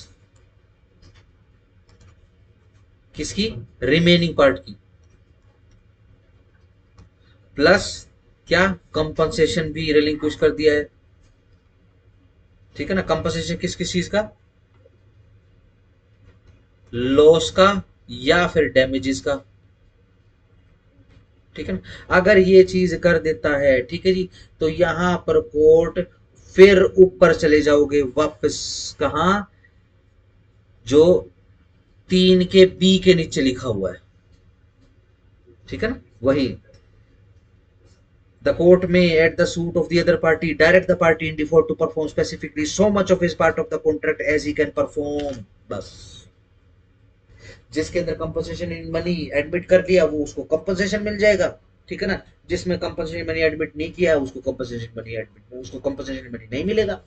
किसकी, रिमेनिंग पार्ट की, प्लस क्या, कंपनसेशन भी रिलिंक्विश कर दिया है। ठीक है ना, कंपनसेशन किस किस चीज का, लॉस का या फिर डैमेजेस का, ठीक है ना। अगर ये चीज कर देता है, ठीक है जी, तो यहां पर कोर्ट फिर ऊपर चले जाओगे वापस, कहा, जो 3 के बी के नीचे लिखा हुआ है, ठीक है ना, वही, the court may at the suit of the other party direct the party in default to perform specifically so much of his part of the contract as he can perform। बस, जिसके अंदर कंपनसेशन इन मनी एडमिट कर लिया वो उसको compensation मिल जाएगा, ठीक है ना। जिसमें कंपनसेशन मनी एडमिट नहीं किया उसको कंपनसेशन मनी नहीं मिलेगा।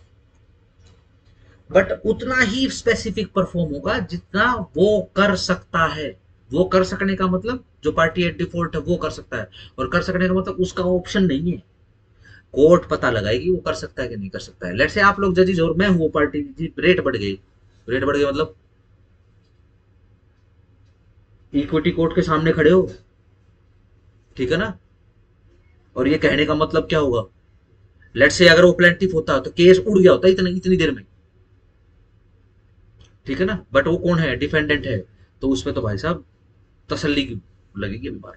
बट उतना ही स्पेसिफिक परफॉर्म होगा जितना वो कर सकता है। वो कर सकने का मतलब जो पार्टी एट डिफॉल्ट है वो कर सकता है, और कर सकने का मतलब उसका ऑप्शन नहीं है। कोर्ट पता लगाएगी वो कर सकता है कि नहीं कर सकता है। लेट्स से आप लोग जजेज और मैं हूँ पार्टी जी, रेट बढ़ गई, रेट बढ़ गई मतलब इक्विटी कोर्ट के सामने खड़े हो, ठीक है ना, और ये कहने का मतलब क्या होगा, लेट्स से अगर वो प्लेंटिफ होता तो केस उड़ गया होता इतनी इतनी देर में, ठीक है ना। बट वो कौन है, डिफेंडेंट है, तो उसमें तो भाई साहब तसल्ली की लगेगी अभी बात,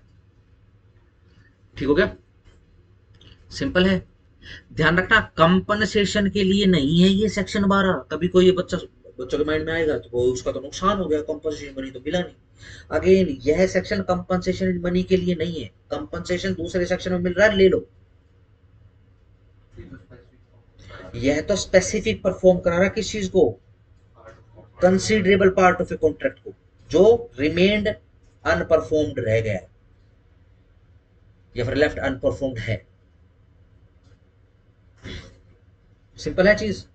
ठीक हो गया, सिंपल है। ध्यान रखना कंपनसेशन के लिए नहीं है ये सेक्शन 12। कभी कोई ये बच्चों के माइंड में आएगा तो वो उसका तो नुकसान हो गया, कंपनसेशन मनी तो मिला नहीं। अगेन यह सेक्शन कंपनसेशन मनी के लिए नहीं है, कंपनसेशन दूसरे सेक्शन में मिल रहा है, ले लो। यह तो स्पेसिफिक परफॉर्म करा रहा है किस चीज को, considerable part of a contract को, जो रिमेन्ड अनपरफॉर्म्ड रह गया है या फिर लेफ्ट अनपरफॉर्म्ड है। सिंपल है चीज,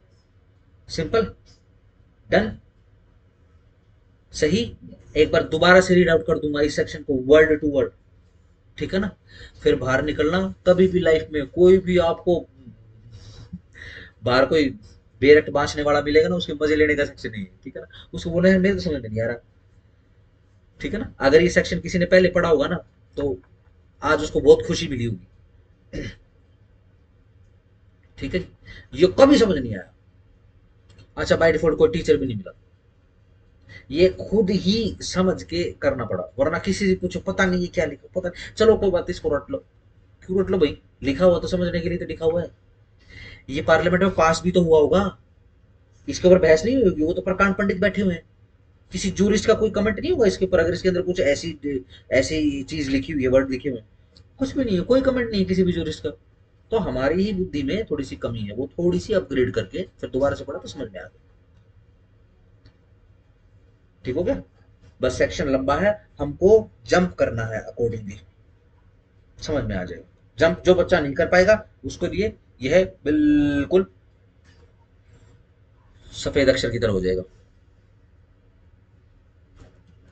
सिंपल, डन, सही। एक बार दोबारा से रीड आउट कर दूंगा इस सेक्शन को वर्ड टू वर्ड, ठीक है ना। फिर बाहर निकलना कभी भी लाइफ में कोई भी आपको बाहर कोई बेरट बांचने वाला मिलेगा ना, उसके मजे लेने का सेक्शन नहीं है, ठीक है ना। उसको बोले मेरे तो समझ में नहीं आ रहा, ठीक है ना। अगर ये सेक्शन किसी ने पहले पढ़ा होगा ना तो आज उसको बहुत खुशी मिली होगी, ठीक है। ये कभी समझ नहीं आया, अच्छा बाय डिफॉल्ट कोई टीचर भी नहीं मिला, ये खुद ही समझ के करना पड़ा, वरना किसी से पूछो पता नहीं ये क्या लिखा, पता नहीं, चलो कोई बात, इसको रट लो। क्यों रट लो भाई, लिखा हुआ तो समझने के लिए तो लिखा हुआ है। ये पार्लियामेंट में पास भी तो हुआ होगा, इसके ऊपर बहस नहीं होगी, वो तो प्रकांड पंडित बैठे हुए हैं। किसी जूरिस्ट का कोई कमेंट नहीं होगा इसके ऊपर, अगर इसके अंदर कुछ ऐसी ऐसी चीज लिखी हुई है, वर्ड लिखे हुए हैं, कुछ भी नहीं है, कोई कमेंट नहीं है किसी भी जूरिस्ट का। तो हमारी ही बुद्धि में थोड़ी सी कमी है, वो थोड़ी सी अपग्रेड करके फिर दोबारा से पढ़ा तो समझ में आ गया, ठीक हो गया। बस सेक्शन लंबा है, हमको जंप करना है अकॉर्डिंगली, समझ में आ जाएगा। जंप जो बच्चा नहीं कर पाएगा उसके लिए यह बिल्कुल सफेद अक्षर की तरह हो जाएगा।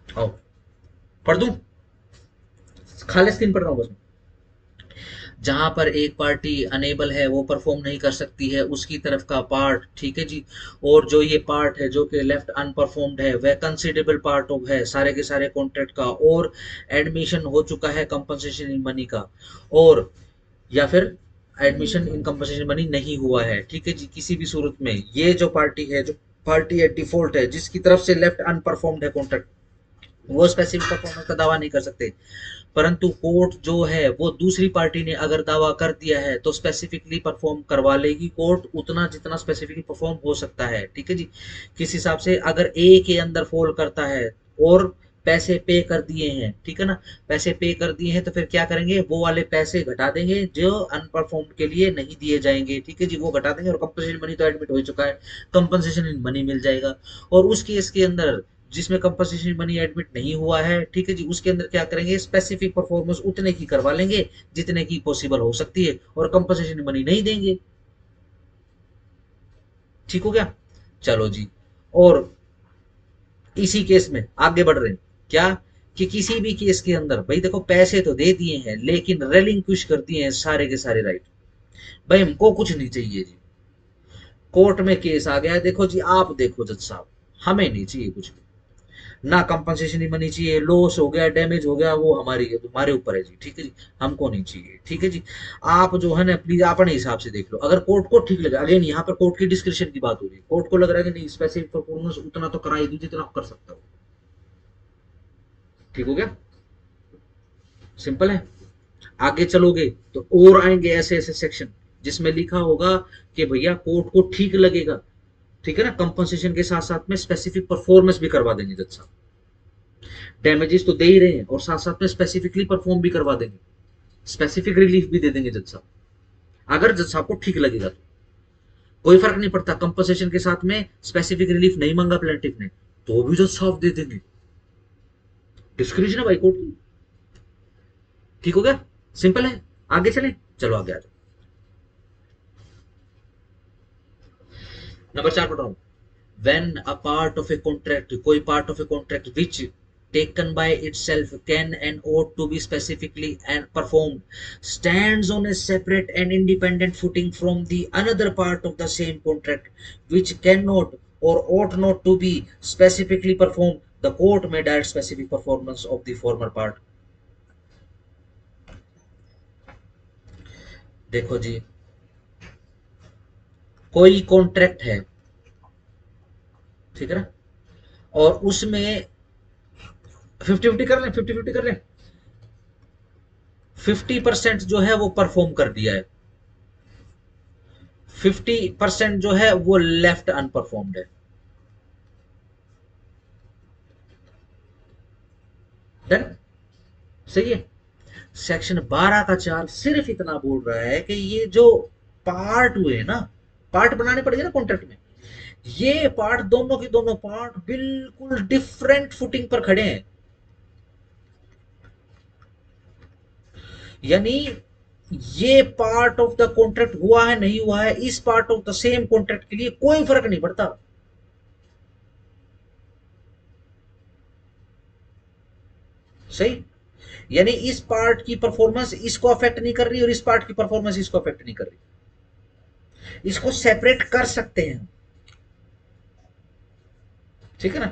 आओ पढ़ दूं, खाली स्क्रीन पढ़ रहा हूं बस। जहां पर एक पार्टी अनेबल है, वो परफॉर्म नहीं कर सकती है, उसकी तरफ का पार्ट, ठीक है जी, और जो ये पार्ट है जो कि लेफ्ट अनपरफॉर्म्ड है वह कंसिडरेबल पार्ट ऑफ है सारे के सारे कॉन्ट्रैक्ट का, और एडमिशन हो चुका है कंपनसेशन इन मनी का, और या फिर एडमिशन इन कंपनसेशन मनी नहीं हुआ है, ठीक है जी। किसी भी सूरत में ये जो पार्टी है, जो पार्टी है डिफॉल्ट है, जिसकी तरफ से लेफ्ट अनपरफॉर्म्ड है कॉन्ट्रैक्ट, वो स्पेसिफिक परफॉर्मेंस का दावा नहीं कर सकते। परंतु कोर्ट जो है वो दूसरी पार्टी ने अगर दावा कर दिया है तो स्पेसिफिकली परफॉर्म करवा लेगी कोर्ट, उतना जितना स्पेसिफिकली परफॉर्म हो सकता है, ठीक है जी। किस हिसाब से, अगर ए के अंदर फॉल करता है और पैसे पे कर दिए हैं, ठीक है ना, पैसे पे कर दिए हैं, तो फिर क्या करेंगे, वो वाले पैसे घटा देंगे जो अनपरफॉर्म के लिए नहीं दिए जाएंगे, ठीक है जी, वो घटा देंगे, और कंपनसेशन मनी तो एडमिट हो चुका है, कंपनसेशन इन मनी मिल जाएगा। और उस केस के अंदर जिसमें कंपनसेशन मनी एडमिट नहीं हुआ है, ठीक है जी, उसके अंदर क्या करेंगे, स्पेसिफिक परफॉर्मेंस उतने की करवा लेंगे जितने की पॉसिबल हो सकती है, और कंपनसेशन मनी नहीं देंगे, ठीक हो गया। चलो जी, और इसी केस में आगे बढ़ रहे हैं क्या, कि किसी भी केस के अंदर भाई देखो पैसे तो दे दिए हैं लेकिन रेलिंक्विश कर दिए हैं सारे के सारे राइट, भाई हमको कुछ नहीं चाहिए जी। कोर्ट में केस आ गया, देखो जी, आप देखो जज साहब, हमें नहीं चाहिए कुछ भी, ना कंपनसेशन ही मनी चाहिए, लॉस हो गया, डैमेज हो गया, वो हमारी हमारे ऊपर है जी, ठीक है जी, हमको नहीं चाहिए, ठीक है जी। आप जो है ना प्लीज अपने हिसाब से देख लो, अगर कोर्ट को ठीक लगे, अगेन यहाँ पर कोर्ट की डिस्क्रिप्शन की बात हो रही है, कोर्ट को लग रहा है कि नहीं स्पेसिफिक परफॉर्मेंस उतना तो करा ही दूं जितना आप कर सकता हो, ठीक हो गया, सिंपल है। आगे चलोगे तो और आएंगे ऐसे ऐसे सेक्शन जिसमें लिखा होगा कि भैया कोर्ट को ठीक लगेगा, ठीक है ना, कंपनसेशन के साथ साथ में स्पेसिफिक परफॉर्मेंस भी करवा देंगे जज साहब। डैमेजेस तो दे ही रहे हैं और साथ साथ में स्पेसिफिकली परफॉर्म भी करवा देंगे, स्पेसिफिक रिलीफ भी दे देंगे जज साहब, अगर जज साहब को ठीक लगेगा तो। कोई फर्क नहीं पड़ता, कंपनसेशन के साथ में स्पेसिफिक रिलीफ नहीं मांगा प्लेंटिफ ने तो भी जज साहब दे देंगे, डिस्क्रिप्शन है भाई कोर्ट की। ठीक हो गया, सिंपल है। आगे चले, चलो आगे आ जाओ। नंबर 4 पढ़ रहा हूं। When a part of a contract, कोई part of a contract which taken by itself can and ought to be specifically and performed stands on a separate and independent footing from the another part of the same contract which cannot or ought not to be specifically performed, the court may direct specific performance of the former part। देखो जी, कोई contract है, ठीक है ना, और उसमें 50-50 कर लें, 50-50 कर लें, 50% जो है वो परफॉर्म कर दिया है, 50% जो है वो लेफ्ट अनपरफॉर्म्ड है। डन, सही है। सेक्शन 12 का 4 सिर्फ इतना बोल रहा है कि ये जो पार्ट हुए ना, पार्ट बनाने पड़ेंगे ना कॉन्ट्रैक्ट में, ये पार्ट दोनों के दोनों पार्ट बिल्कुल डिफरेंट फुटिंग पर खड़े हैं, यानी ये पार्ट ऑफ द कॉन्ट्रैक्ट हुआ है नहीं हुआ है, इस part of the same contract के लिए कोई फर्क नहीं पड़ता। सही, यानी इस पार्ट की परफॉर्मेंस इसको अफेक्ट नहीं कर रही और इस पार्ट की परफॉर्मेंस इसको अफेक्ट नहीं कर रही, इसको सेपरेट कर सकते हैं, ठीक है ना।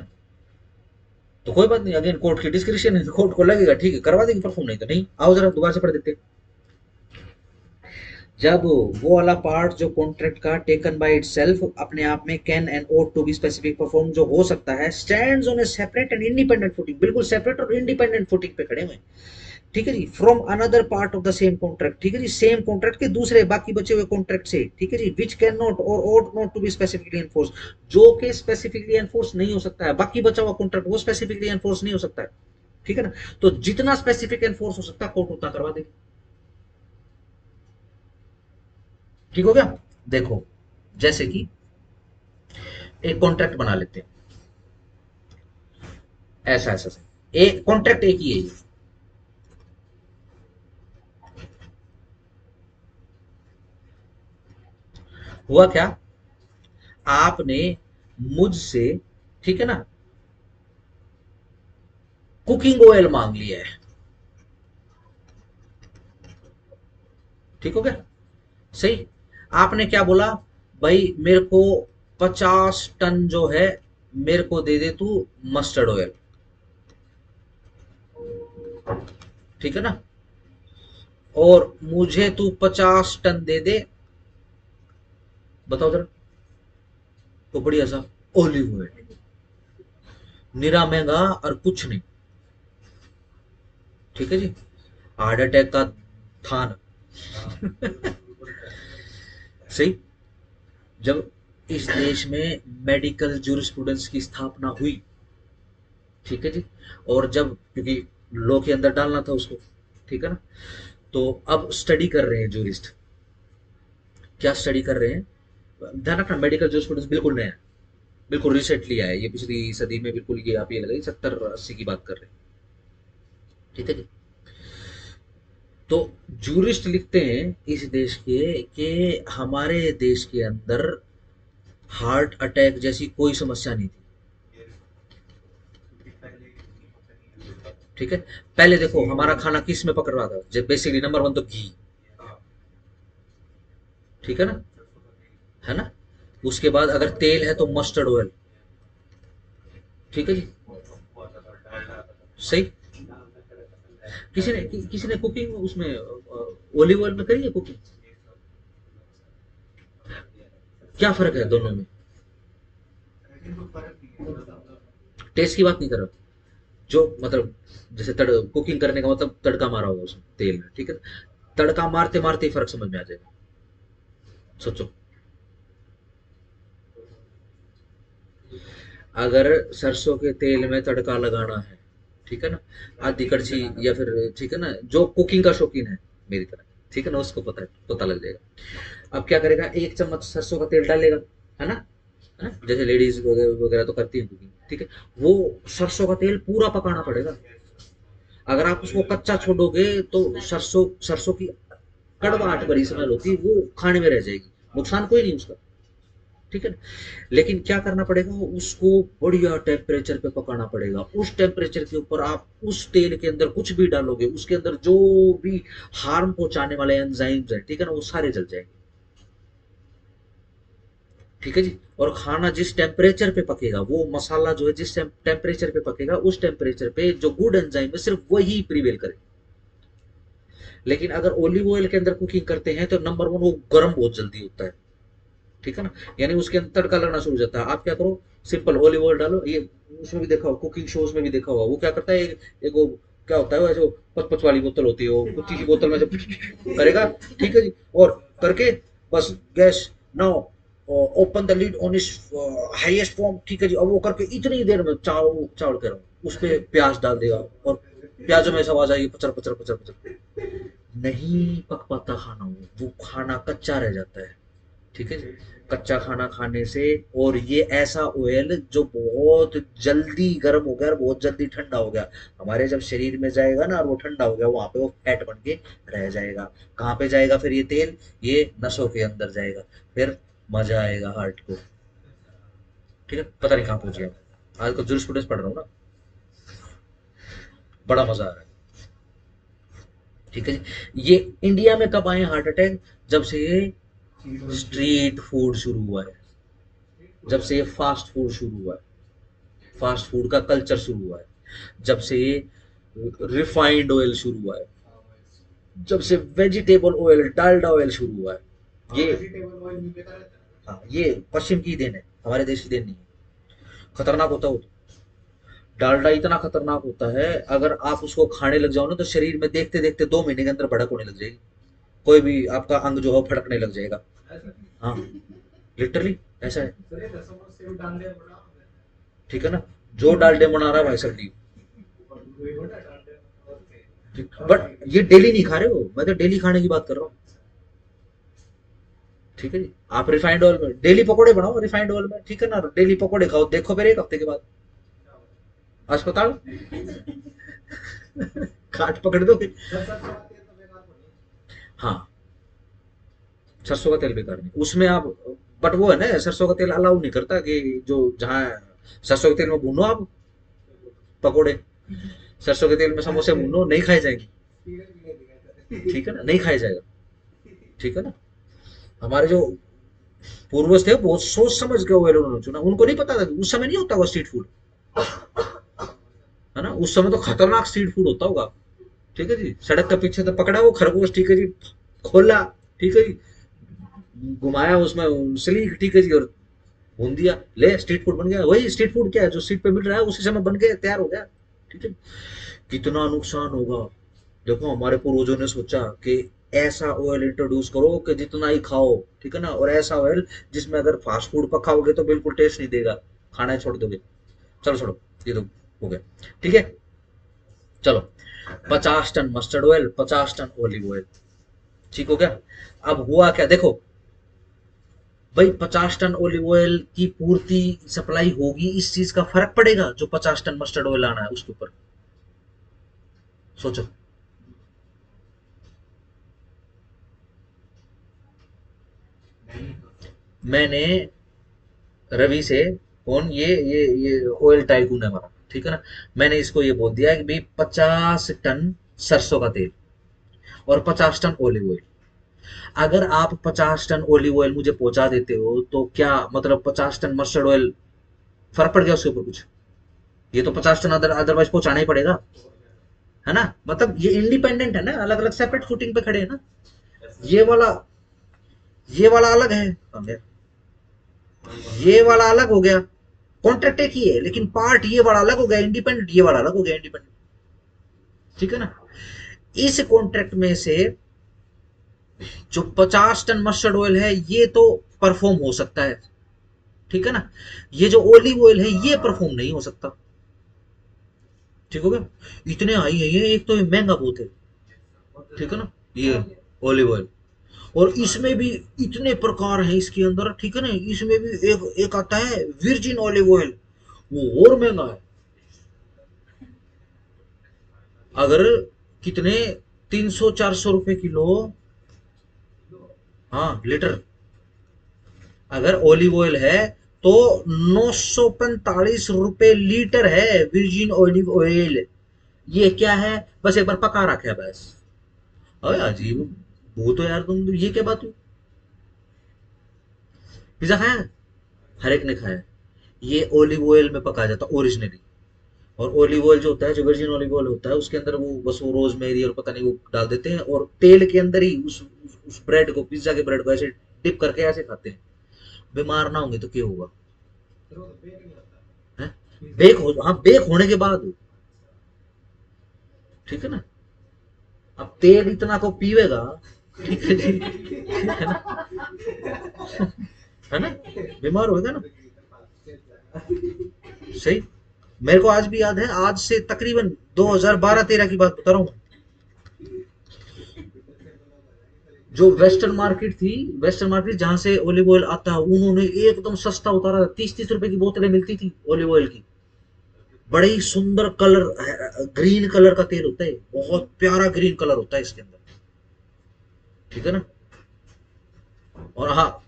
तो कोई बात नहीं, अगेन कोर्ट की डिस्क्रिप्शन है, कोर्ट को लगेगा ठीक है करवा देंगे परफॉर्म, नहीं तो नहीं। आओ जरा दोबारा से पढ़ देते। जब वो वाला पार्ट जो कॉन्ट्रैक्ट का टेकन बाय इटसेल्फ अपने आप में can and ought to be specific perform जो हो सकता है, stands on a separate and independent footing, बिल्कुल सेपरेट और इंडिपेंडेंट फुटिंग पे खड़े हुए, ठीक है जी, from another part of the same contract, ठीक है जी, सेम कॉन्ट्रैक्ट के दूसरे बाकी बचे हुए कॉन्ट्रैक्ट से, ठीक है जी, which can not or ought not to be specifically enforce, जो कि स्पेसिफिकली एनफोर्स नहीं हो सकता है, बाकी बचा हुआ कॉन्ट्रैक्ट वो स्पेसिफिकली एनफोर्स नहीं हो सकता है, ठीक है ना। तो जितना स्पेसिफिक एनफोर्स हो सकता है कोर्ट उतना करवा देगी। ठीक हो गया। देखो, जैसे कि एक कॉन्ट्रैक्ट बना लेते हैं, ऐसा ऐसा एक कॉन्ट्रैक्ट एक ही है ये। हुआ क्या, आपने मुझसे, ठीक है ना, कुकिंग ऑयल मांग लिया है, ठीक हो गया, सही। आपने क्या बोला, भाई मेरे को 50 टन जो है मेरे को दे दे तू मस्टर्ड ऑयल, ठीक है ना, और मुझे तू 50 टन दे दे, बताओ जरा, तो बढ़िया सा ऑलिव ऑयल, निरा महंगा और कुछ नहीं, ठीक है जी, हार्ट अटैक का थान। सही। जब इस देश में मेडिकल जूरिस्प्रूडेंस की स्थापना हुई, ठीक है जी, और जब क्योंकि लॉ के अंदर डालना था उसको, ठीक है ना, तो अब स्टडी कर रहे हैं जूरिस्ट, क्या स्टडी कर रहे हैं, ध्यान रखना मेडिकल जूरिस्प्रूडेंस बिल्कुल नया है, बिल्कुल रिसेंटली आया है, ये पिछली सदी में बिल्कुल, ये आप ये लगाइए 70-80 की बात कर रहे हैं, ठीक है जी। तो जूरिस्ट लिखते हैं इस देश के कि हमारे देश के अंदर हार्ट अटैक जैसी कोई समस्या नहीं थी, ठीक है। पहले देखो हमारा खाना किस में पकड़ रहा था, जब बेसिकली नंबर 1 तो घी, ठीक है ना, उसके बाद अगर तेल है तो मस्टर्ड ऑयल, ठीक है जी, सही। किसी ने कुकिंग उसमें ऑलिव ऑयल में करी है कुकिंग, क्या फर्क है दोनों में, टेस्ट की बात नहीं कर रहा, जो मतलब जैसे कुकिंग करने का मतलब तड़का मारा होगा उसमें तेल में, ठीक है। तड़का मारते मारते ही फर्क समझ में आ जाएगा। सोचो, अगर सरसों के तेल में तड़का लगाना है, ठीक है ना, आधी कड़छी या फिर, ठीक है ना, जो कुकिंग का शौकीन है मेरी तरह, ठीक है ना, उसको पता है, पता लग जाएगा। अब क्या करेगा, 1 चम्मच सरसों का तेल डालेगा, है ना, है ना, जैसे लेडीज वगैरह वगैरह तो करती है कुकिंग, ठीक है। वो सरसों का तेल पूरा पकाना पड़ेगा। अगर आप उसको कच्चा छोड़ोगे तो सरसों सरसों की कड़वाहट भरी स्मेल होती है, वो खाने में रह जाएगी, नुकसान कोई नहीं उसका, ठीक है ना। लेकिन क्या करना पड़ेगा, उसको बढ़िया टेम्परेचर पे पकाना पड़ेगा। उस टेम्परेचर के ऊपर आप उस तेल के अंदर कुछ भी डालोगे, उसके अंदर जो भी हार्म पहुंचाने वाले एंजाइम्स हैं, ठीक है ना, वो सारे जल जाएंगे, ठीक है जी। और खाना जिस टेम्परेचर पे पकेगा, वो मसाला जो है जिस टेम्परेचर पे पकेगा, उस टेम्परेचर पे जो गुड एंजाइम है सिर्फ वही प्रिवेल करे। लेकिन अगर ऑलिव ऑयल के अंदर कुकिंग करते हैं तो नंबर वन, वो गर्म बहुत जल्दी होता है, ठीक है ना, यानी उसके अंदर तड़का लगना शुरू हो जाता है। आप क्या करो, सिंपल ऑलिव ऑयल डालो, ये उसमें भी देखा होगा, कुकिंग शोज में भी देखा होगा, वो क्या करता है, एक वो क्या होता है, वो जो पच पच वाली बोतल होती है, वो कुत्ती की बोतल में जब करेगा, ठीक है जी, और करके बस gas now open the lead on इस हाईएस्ट फॉर्म, ठीक है जी। अब वो करके इतनी देर में चावल चावल कह रहा हूँ, उस पे प्याज डाल देगा, और प्याजों में ऐसा आवाज आएगी, पचर पचर पचर पचर, नहीं पक पाता खाना, वो खाना कच्चा रह जाता है, ठीक है जी। कच्चा खाना खाने से, और ये ऐसा ऑयल जो बहुत जल्दी गर्म हो गया और बहुत जल्दी ठंडा हो गया, हमारे जब शरीर में जाएगा ना और वो ठंडा हो गया, वहां पे वो फैट बन के रह जाएगा। कहाँ पे जाएगा फिर ये तेल, ये नसों के अंदर जाएगा, फिर मजा आएगा हार्ट को, ठीक है। पता नहीं कहाँ पहुंच गया, आज को जूरिस्प्रूडेंस पढ़ रहा हूँ ना, बड़ा मजा आ रहा है, ठीक है जी। ये इंडिया में कब आए हार्ट अटैक, जब से ये स्ट्रीट फूड शुरू हुआ है, जब से ये फास्ट फूड शुरू हुआ है, फास्ट फूड का कल्चर शुरू हुआ है, जब से ये रिफाइंड ऑयल शुरू हुआ है, जब से वेजिटेबल ऑयल डालडा ऑयल शुरू हुआ है, ये हाँ, ये पश्चिम की देन है, हमारे देश की देन नहीं है। खतरनाक होता है वो तो। डालडा इतना खतरनाक होता है, अगर आप उसको खाने लग जाओ ना तो शरीर में देखते देखते 2 महीने के अंदर भड़क होने लग जाएगी, कोई भी आपका अंग जो है फड़कने लग जाएगा। हाँ, लिटरली ऐसा है, ठीक है ना, जो डालडे बना रहा है भाई सब, बट ये डेली नहीं खा रहे हो, मैं तो डेली खाने की बात कर रहा हूँ, ठीक है जी। आप रिफाइंड ऑयल में डेली पकोड़े बनाओ, रिफाइंड ऑयल में, ठीक है ना, डेली पकोड़े खाओ, देखो फिर 1 हफ्ते के बाद अस्पताल खाट पकड़ दो। हाँ, सरसों का तेल बेकार नहीं उसमें आप, बट वो है ना, सरसों का तेल अलाउ नहीं करता कि जो जहाँ सरसों के तेल में भूनो आप पकोड़े, सरसों के तेल में समोसे भूनो, नहीं खाए जाएंगे, ठीक है ना, नहीं खाया जाएगा, ठीक है ना। हमारे जो पूर्वज थे बहुत सोच समझ के वो उन्होंने चुना, उनको नहीं पता था उस समय नहीं होता होगा स्ट्रीट फूड, है ना, उस समय तो खतरनाक स्ट्रीट फूड होता होगा, ठीक है जी। सड़क के पीछे तो पकड़ा वो खरगोश, ठीक है जी, खोला, ठीक है जी, घुमाया उसमें स्लीक, ठीक है जी, और भून दिया, ले स्ट्रीट फूड बन गया। वही स्ट्रीट फूड क्या है, जो स्ट्रीट पे मिल रहा है उसी समय बन के तैयार हो गया, ठीक है। कितना नुकसान होगा, देखो हमारे पूर्वजों ने सोचा कि ऐसा ऑयल इंट्रोड्यूस करो कि जितना ही खाओ, ठीक है ना, और ऐसा ऑयल जिसमें अगर फास्ट फूड पकाओगे तो बिल्कुल टेस्ट नहीं देगा, खाना ही छोड़ दोगे। चलो छोड़ो, ये तो हो गया, ठीक है। चलो, 50 ton mustard oil, 50 ton olive oil, ठीक हो गया। अब हुआ क्या देखो भाई, 50 टन ऑलिव ऑयल की पूर्ति सप्लाई होगी, इस चीज का फर्क पड़ेगा जो 50 टन मस्टर्ड ऑयल आना है उसके ऊपर, सोचो। मैंने रवि से, कौन ये ऑयल टाइकून है हमारा, ठीक है ना, मैंने इसको ये बोल दिया कि भाई 50 टन सरसों का तेल और 50 टन ऑलिव ऑयल, अगर आप 50 टन ऑलिव ऑयल मुझे पहुंचा देते हो तो क्या मतलब 50 टन मस्टर्ड ऑयल फर्क पड़ गया उसके ऊपर कुछ, ये तो 50 टन अदरवाइज पहुंचाना ही पड़ेगा, है ना, मतलब ये इंडिपेंडेंट है ना, अलग अलग सेपरेट फुटिंग पे खड़े हैं ना, ये वाला ये वाला अलग है, ये वाला अलग हो गया, कॉन्ट्रैक्ट एक ही है, लेकिन पार्ट ये वाला अलग हो गया इंडिपेंडेंट, ये वाला अलग हो गया इंडिपेंडेंट, ठीक है ना। इस कॉन्ट्रैक्ट में से जो 50 टन मस्टर्ड ऑयल है ये तो परफॉर्म हो सकता है, ठीक है ना। ये जो ओलिव ऑयल है ये परफॉर्म नहीं हो सकता, ठीक हो गया। इतने हाई है ये, एक तो ये महंगा बहुत है, ठीक है ना, ये ओलिव ऑयल। और इसमें भी इतने प्रकार हैं इसके अंदर, ठीक है ना। इसमें भी एक एक आता है वर्जिन ऑलिव ऑयल, वो और महंगा है। अगर कितने 300-400 रुपए किलो, हाँ लीटर। अगर ओलिव ऑयल है तो 945 रुपए लीटर है वर्जिन ऑलिव ऑयल। ये क्या है, बस एक बार पका रखा है बस। अरे अजीब, वो तो यार तुम ये क्या बात हुई। पिज्जा खाया है? हर एक ने खाया है। ये ओलिव ऑयल में पकाया जाता है ओरिजिनली। और ओलिव ऑयल जो होता है, जो वर्जिन ओलिव ऑयल होता है, उसके अंदर वो बस वो रोजमेरी और पता नहीं वो डाल देते हैं, और तेल के अंदर ही उस ब्रेड को, पिज्जा के ब्रेड को ऐसे डिप करके ऐसे खाते हैं। बीमार ना होंगे तो क्या होगा। फिर वो बेक नहीं होता। हैं? बेक हो, हाँ बेक होने के बाद, ठीक है ना। अब तेल इतना को पीवेगा, ठीक है जी, है ना, है ना, बीमार होगा ना। सही। मेरे को आज भी याद है, आज से तकरीबन 2012-13 की बात बता रहा हूँ। जो वेस्टर्न मार्केट थी, वेस्टर्न मार्केट जहां से ओलिव ऑयल आता है, उन्होंने एकदम सस्ता उतारा था। 30-30 रुपए की बोतलें मिलती थी ओलिव ऑयल की। बड़े ही सुंदर कलर, ग्रीन कलर का तेल होता है, बहुत प्यारा ग्रीन कलर होता है इसके अंदर, ठीक है ना। और हाँ,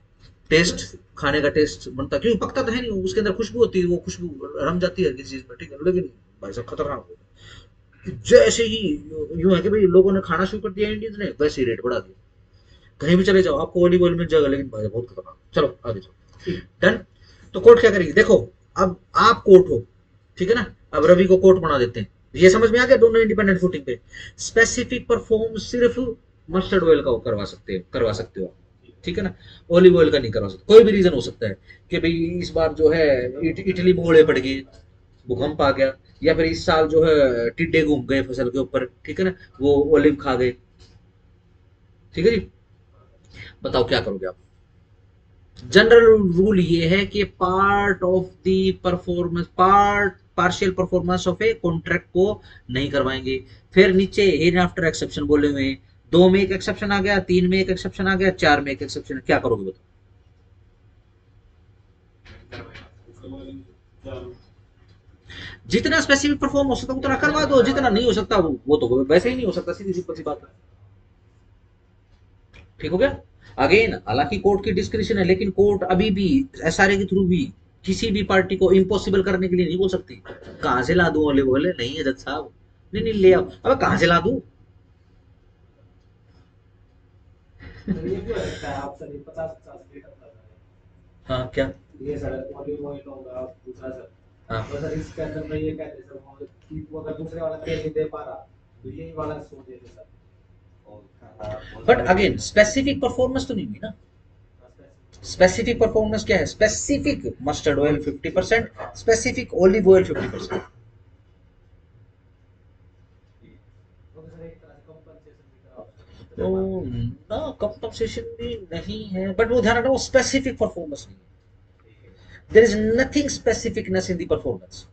टेस्ट, खाने का टेस्ट बनता, क्योंकि पकता तो है नहीं, उसके अंदर खुशबू होती है, वो खुशबू रम जाती है किसी चीज में, ठीक है। लेकिन भाई साहब खतरनाक होता है। जैसे ही यूं है कि भाई लोगों ने खाना शुरू कर दिया इंडियंस ने, वैसे ही रेट बढ़ा दिया। कहीं भी चले जाओ आपको ओलिव ऑयल मिल जाएगा, लेकिन भाई बहुत खतरनाक। चलो आगे चलो, डन। तो कोर्ट क्या करेगी, देखो। अब आप कोर्ट हो, ठीक है ना। अब रवि को कोर्ट बना देते हैं। ये समझ में आ गया, दोनों इंडिपेंडेंट फुटिंग पे। स्पेसिफिक परफॉर्म सिर्फ मस्टर्ड ऑयल का करवा सकते हो, ठीक है ना। ऑलिव ऑयल का नहीं करवा सकते। कोई भी रीजन हो सकता है कि भाई इस बार जो है इटली में ओले पड़ गए, भूकंप आ गया, या फिर इस साल जो है टिड्डे घूम गए फसल के ऊपर, ठीक है ना, वो ओलिव खा गए, ठीक है जी। बताओ क्या करोगे आप। जनरल रूल ये है कि part of the performance, partial performance of a contract को नहीं करवाएंगे। फिर नीचे इन आफ्टर एक्सेप्शन बोले हुए हैं। 2 में एक एक्सेप्शन आ गया, 3 में एक एक्सेप्शन आ गया, 4 में एक एक्सेप्शन, क्या करोगे बताओ। जितना स्पेसिफिक परफॉर्म हो सकता उतना करवा दो, जितना नहीं हो सकता वो तो वैसे ही नहीं हो सकता, सीधी सिंपल सी बात है, ठीक हो गया। अगेन हालांकि कोर्ट की डिस्क्रिप्शन है, लेकिन कोर्ट अभी भी एसआरए के थ्रू भी किसी भी पार्टी को इम्पॉसिबल करने के लिए नहीं बोल सकती। कहां से ला दूं ओले बोले, नहीं है जज साहब, नहीं नहीं ले आओ। अब कहां से ला दूं। तो ये क्यों लगता है आप सर, 50-50 लीटर कर रहे हैं? हाँ क्या। ये सर ओलिव ऑयल होगा दूसरा सर। हाँ तो सर इसके अंदर में ये कहते हैं सर कि वो अगर दूसरे वाला तेल नहीं दे पा रहा तो यही वाला सो देते sir. But again specific performance तो नहीं हुई ना। स्पेसिफिक परफॉर्मेंस क्या है, specific mustard oil 50%, specific olive oil 50%। तो ना कंपनसेशन भी नहीं है, बट वो ध्यान रखना वो स्पेसिफिक परफॉर्मेंस नहीं है। There is nothing specificness in the performance,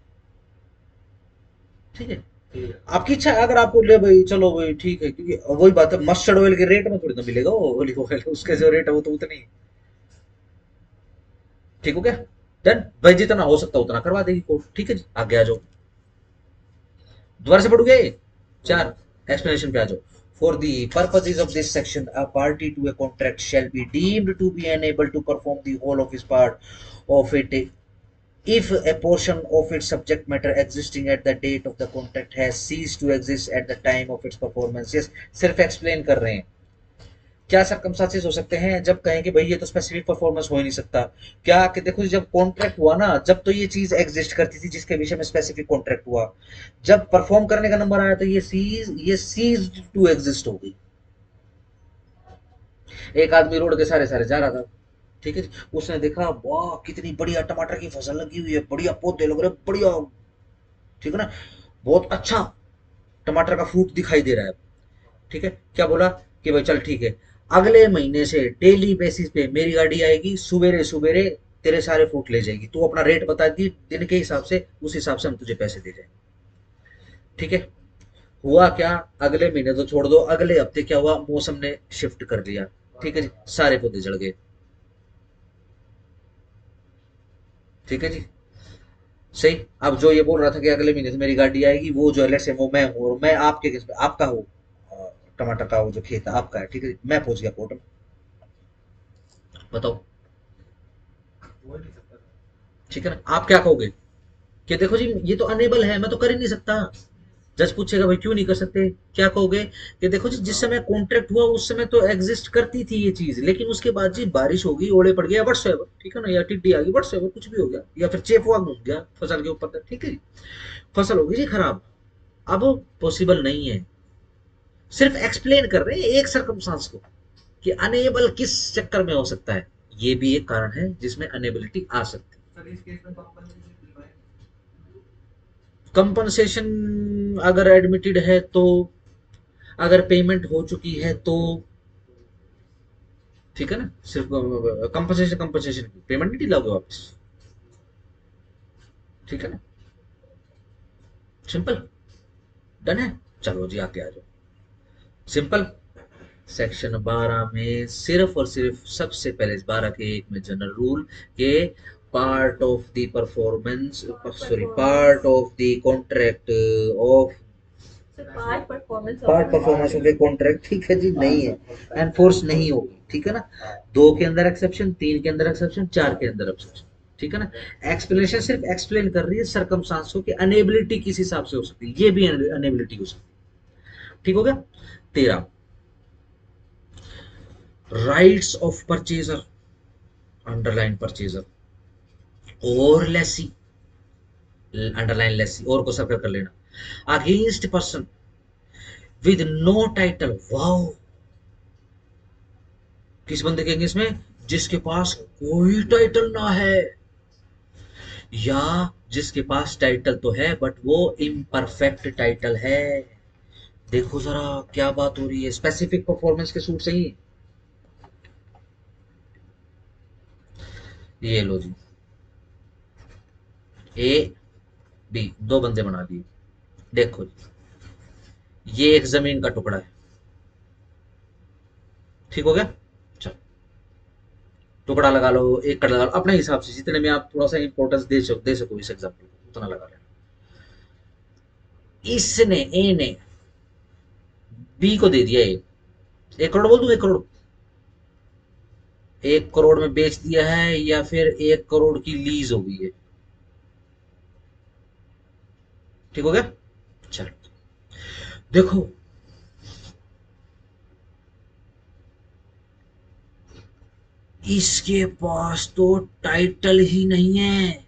ठीक है। आपकी इच्छा है, अगर आपको ले भाई चलो भाई ठीक है, क्योंकि वही बात है, मस्टर्ड ऑयल के रेट में थोड़ी ना मिलेगा वो ओलिव ऑयल, उसके जो रेट है वो तो उतनी ही, ठीक हो गया। डन भाई, जितना हो सकता उतना करवा देगी कोर्ट, ठीक है जी। आगे आ जाओ, दोबारा से पढ़ोगे 4 एक्सप्लेनेशन पे आ जाओ। For the purposes of this section, a party to a contract shall be deemed to be unable to perform the whole of his part of it if a portion of its subject matter existing at the date of the contract has ceased to exist at the time of its performance। yes, सिर्फ explain कर रहे हैं क्या circumstances हो सकते हैं जब कहें कि भाई ये तो स्पेसिफिक परफॉर्मेंस हो ही नहीं सकता। क्या कि देखो जब कॉन्ट्रैक्ट हुआ ना, जब तो ये चीज एग्जिस्ट करती थी जिसके विषय में स्पेसिफिक कॉन्ट्रैक्ट हुआ। जब परफॉर्म करने का नंबर आया तो ये सीज टू एग्जिस्ट हो गई। एक आदमी रोड के सारे सारे जा रहा था, ठीक है जी। उसने देखा वाह कितनी बढ़िया टमाटर की फसल लगी हुई है, बढ़िया पौधे लग रहे हैं, बढ़िया, ठीक है ना, बहुत अच्छा टमाटर का फ्रूट दिखाई दे रहा है। ठीक है, क्या बोला कि भाई चल ठीक है, अगले महीने से डेली बेसिस पे मेरी गाड़ी आएगी, सवेरे सवेरे तेरे सारे फ्रूट ले जाएगी, तू अपना रेट बता दी दिन के हिसाब से, उस हिसाब से हम तुझे पैसे दे जाएंगे। ठीक है, हुआ क्या, अगले महीने तो छोड़ दो, अगले हफ्ते क्या हुआ, मौसम ने शिफ्ट कर दिया। ठीक है जी, सारे पौधे जल गए। ठीक है जी, सही। अब जो ये बोल रहा था कि अगले महीने से मेरी गाड़ी आएगी, वो जो है लेट्स से वो मैं हूँ, और मैं आपके किस पे, आपका हूँ, टमाटर का वो जो खेत है आपका है, ठीक है, मैं पहुंच गया कोर्ट में, बताओ। बोल नहीं सकता था। ठीक है ना, आप क्या कहोगे कि देखो जी ये तो अनेबल है, मैं तो कर ही नहीं सकता। जज पूछेगा भाई क्यों नहीं कर सकते, क्या कहोगे कि देखो जी जिस समय कॉन्ट्रैक्ट हुआ उस समय तो एग्जिस्ट करती थी ये चीज, लेकिन उसके बाद जी बारिश होगी, ओले पड़ गए, या व्हाट्सएवर, ठीक है ना, या टिड्डी आ गई, व्हाट्सएवर कुछ भी हो गया, या फिर चेपुआ घूम गया फसल के ऊपर तक, ठीक है जी, फसल होगी जी खराब। अब पॉसिबल नहीं है, सिर्फ एक्सप्लेन कर रहे हैं एक सरकमस्टांस को कि अनेबल किस चक्कर में हो सकता है, ये भी एक कारण है जिसमें अनेबिलिटी आ सकती है। सर इस केस में कंपनसेशन दिलवाए। कंपनसेशन अगर एडमिटेड है तो, अगर पेमेंट हो चुकी है तो, ठीक है ना, सिर्फ कंपनसेशन, कंपनसेशन पेमेंट नहीं दिलाओगे वापस, ठीक है ना, सिंपल, डन है। चलो जी आगे आ जाओ, सिंपल। सेक्शन 12 में सिर्फ और सिर्फ सबसे पहले 12 के एक में जनरल रूल के part of the performance, sorry part of the contract of, part performance of a contract, ठीक है जी, नहीं है, एनफोर्स नहीं होगी, ठीक है ना, 2 के अंदर एक्सेप्शन, 3 के अंदर एक्सेप्शन, 4 के अंदर एक्सेप्शन, ठीक है ना। एक्सप्लेनेशन सिर्फ एक्सप्लेन कर रही है सरकमस्टांस को कि अनेबिलिटी किस हिसाब से हो सकती है, ये भी अनेबिलिटी हो सकती है, ठीक हो गया। 13, rights of purchaser, underline purchaser और लेसी, अंडरलाइन लेसी और को सर्कल कर लेना, against person with no title, wow, किस बंदे के अगेंस्ट में, जिसके पास कोई टाइटल ना है, या जिसके पास टाइटल तो है बट वो इम्परफेक्ट टाइटल है। देखो जरा क्या बात हो रही है, स्पेसिफिक परफॉर्मेंस के सूट सही, ये लो जी, ए बी, 2 बंदे बना दिए, देखो जी ये एक जमीन का टुकड़ा है, ठीक हो गया, चलो टुकड़ा लगा लो, एक कट लगा लो अपने हिसाब से, जितने में आप थोड़ा सा इंपॉर्टेंस दे सको इस एग्जाम्पल को उतना लगा लेना। इसने, ए ने बी को दे दिया, 1 करोड़ बोल दूं, 1 करोड़, 1 करोड़ में बेच दिया है, या फिर 1 करोड़ की लीज हो गई है, ठीक हो गया। चलो देखो, इसके पास तो टाइटल ही नहीं है,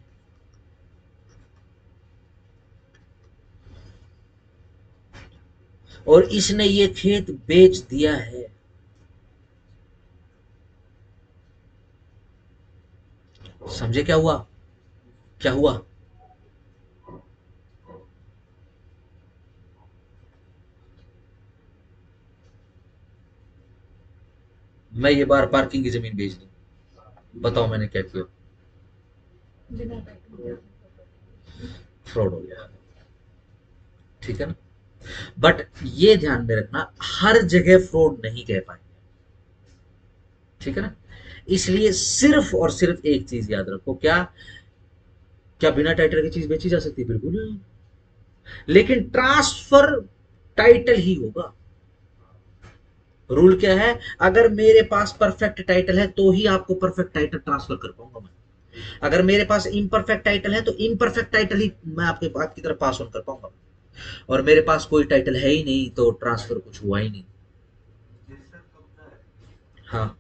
और इसने ये खेत बेच दिया है, समझे क्या हुआ, क्या हुआ, मैं ये बार पार्किंग की जमीन बेच दी, बताओ मैंने क्या किया, बिना टाइटल फ्रॉड हो गया, ठीक है ना। बट ये ध्यान में रखना हर जगह फ्रॉड नहीं कह पाएंगे, ठीक है ना, इसलिए सिर्फ और सिर्फ एक चीज याद रखो, क्या, क्या बिना टाइटल की चीज बेची जा सकती है, बिल्कुल नहीं, लेकिन ट्रांसफर टाइटल ही होगा। रूल क्या है, अगर मेरे पास परफेक्ट टाइटल है तो ही आपको परफेक्ट टाइटल ट्रांसफर कर पाऊंगा मैं, अगर मेरे पास इम्परफेक्ट टाइटल है तो इम्परफेक्ट टाइटल ही मैं आपकी तरफ पास ऑन कर पाऊंगा, और मेरे पास कोई टाइटल है ही नहीं तो ट्रांसफर कुछ हुआ ही नहीं। रजिस्टर कब्जा है। हाँ,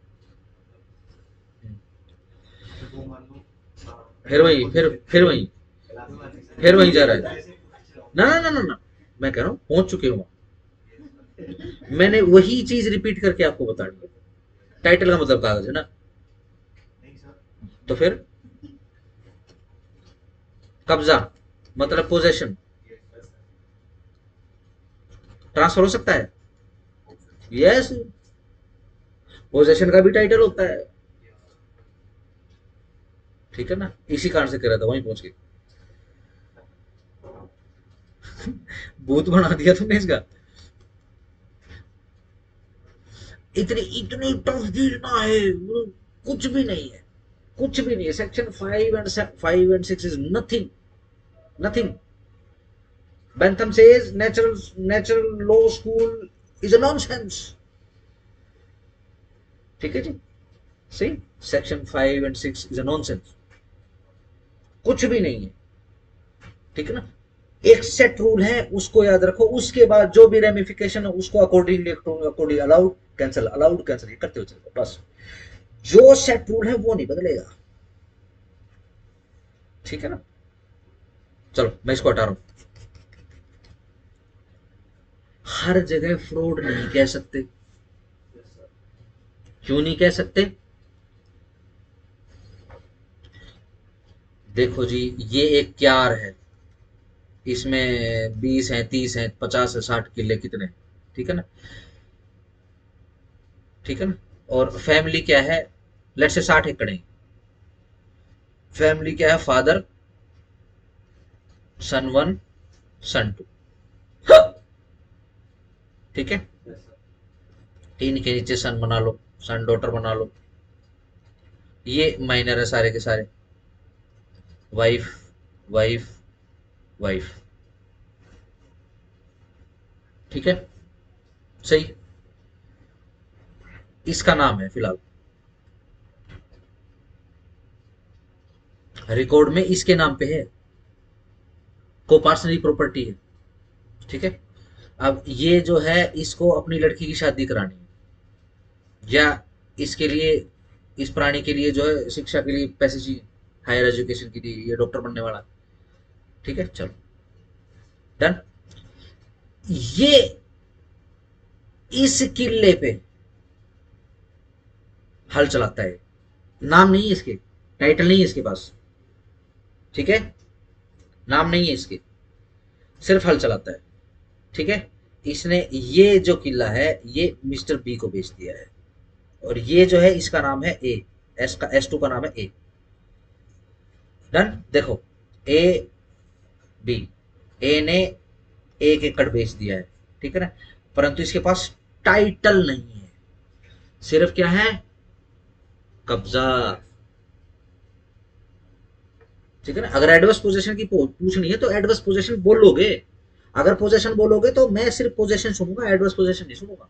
मतलब वो मान लो फिर वही, फिर वही जा रहा है, ना ना ना ना ना, मैं कह रहा हूँ पहुंच चुके हो, मैंने वही चीज रिपीट करके आपको बता दी, टाइटल का मतलब कागज है ना, नहीं तो फिर कब्जा मतलब पोजेशन ट्रांसफर हो सकता है। यस, पोजेशन का भी टाइटल होता है, ठीक है ना। इसी कारण से कह रहा था, वहीं पहुंच गए। भूत बना दिया तुमने इसका। इतनी इतनी टफ चीज ना है, कुछ भी नहीं है, कुछ भी नहीं है। Section 5 and 6 is nothing, nothing. Bentham says natural law school is a nonsense, ठीक है जी। C, section 5 and 6 is a nonsense, कुछ भी नहीं है, ठीक है ना। एक सेट रूल है, उसको याद रखो, उसके बाद जो भी रेमिफिकेशन है उसको according allowed cancel, allowed cancel, ये करते हुए चलो बस। जो सेट रूल है वो नहीं बदलेगा, ठीक है ना। चलो मैं इसको हटा रहा हूं। हर जगह फ्रॉड नहीं कह सकते। क्यों नहीं कह सकते? देखो जी, ये एक क्यार है, इसमें 20 हैं, 30 हैं, 50 है, 60 किले कितने, ठीक है ना, ठीक है ना। और फैमिली क्या है, लेट से 60 एकड़ है। फैमिली क्या है, फादर, सन 1, सन 2, ठीक है। तीन के नीचे सन बना लो, सन डॉटर बना लो। ये माइनर है सारे के सारे, वाइफ, वाइफ, वाइफ, ठीक है, सही। इसका नाम है फिलहाल, रिकॉर्ड में इसके नाम पे है, कोपार्सनरी प्रॉपर्टी है, ठीक है। अब ये जो है, इसको अपनी लड़की की शादी करानी है, या इसके लिए, इस प्राणी के लिए जो है शिक्षा के लिए पैसे चाहिए, हायर एजुकेशन के लिए, ये डॉक्टर बनने वाला, ठीक है। चलो डन। ये इस किले पे हल चलाता है, नाम नहीं है इसके, टाइटल नहीं है इसके पास, ठीक है, नाम नहीं है इसके, सिर्फ हल चलाता है, ठीक है। इसने ये जो किला है ये मिस्टर बी को बेच दिया है, और ये जो है इसका नाम है ए, S2 का नाम है ए। डन। देखो, ए बी, ए ने 1 एकड़ बेच दिया है, ठीक है ना, परंतु इसके पास टाइटल नहीं है, सिर्फ क्या है, कब्जा, ठीक है ना। अगर एडवर्स पोजीशन की पूछनी है तो एडवर्स पोजीशन बोलोगे, अगर पोजीशन बोलोगे तो मैं सिर्फ पोजीशन सुनूंगा, एडवर्स पोजीशन नहीं सुनूंगा,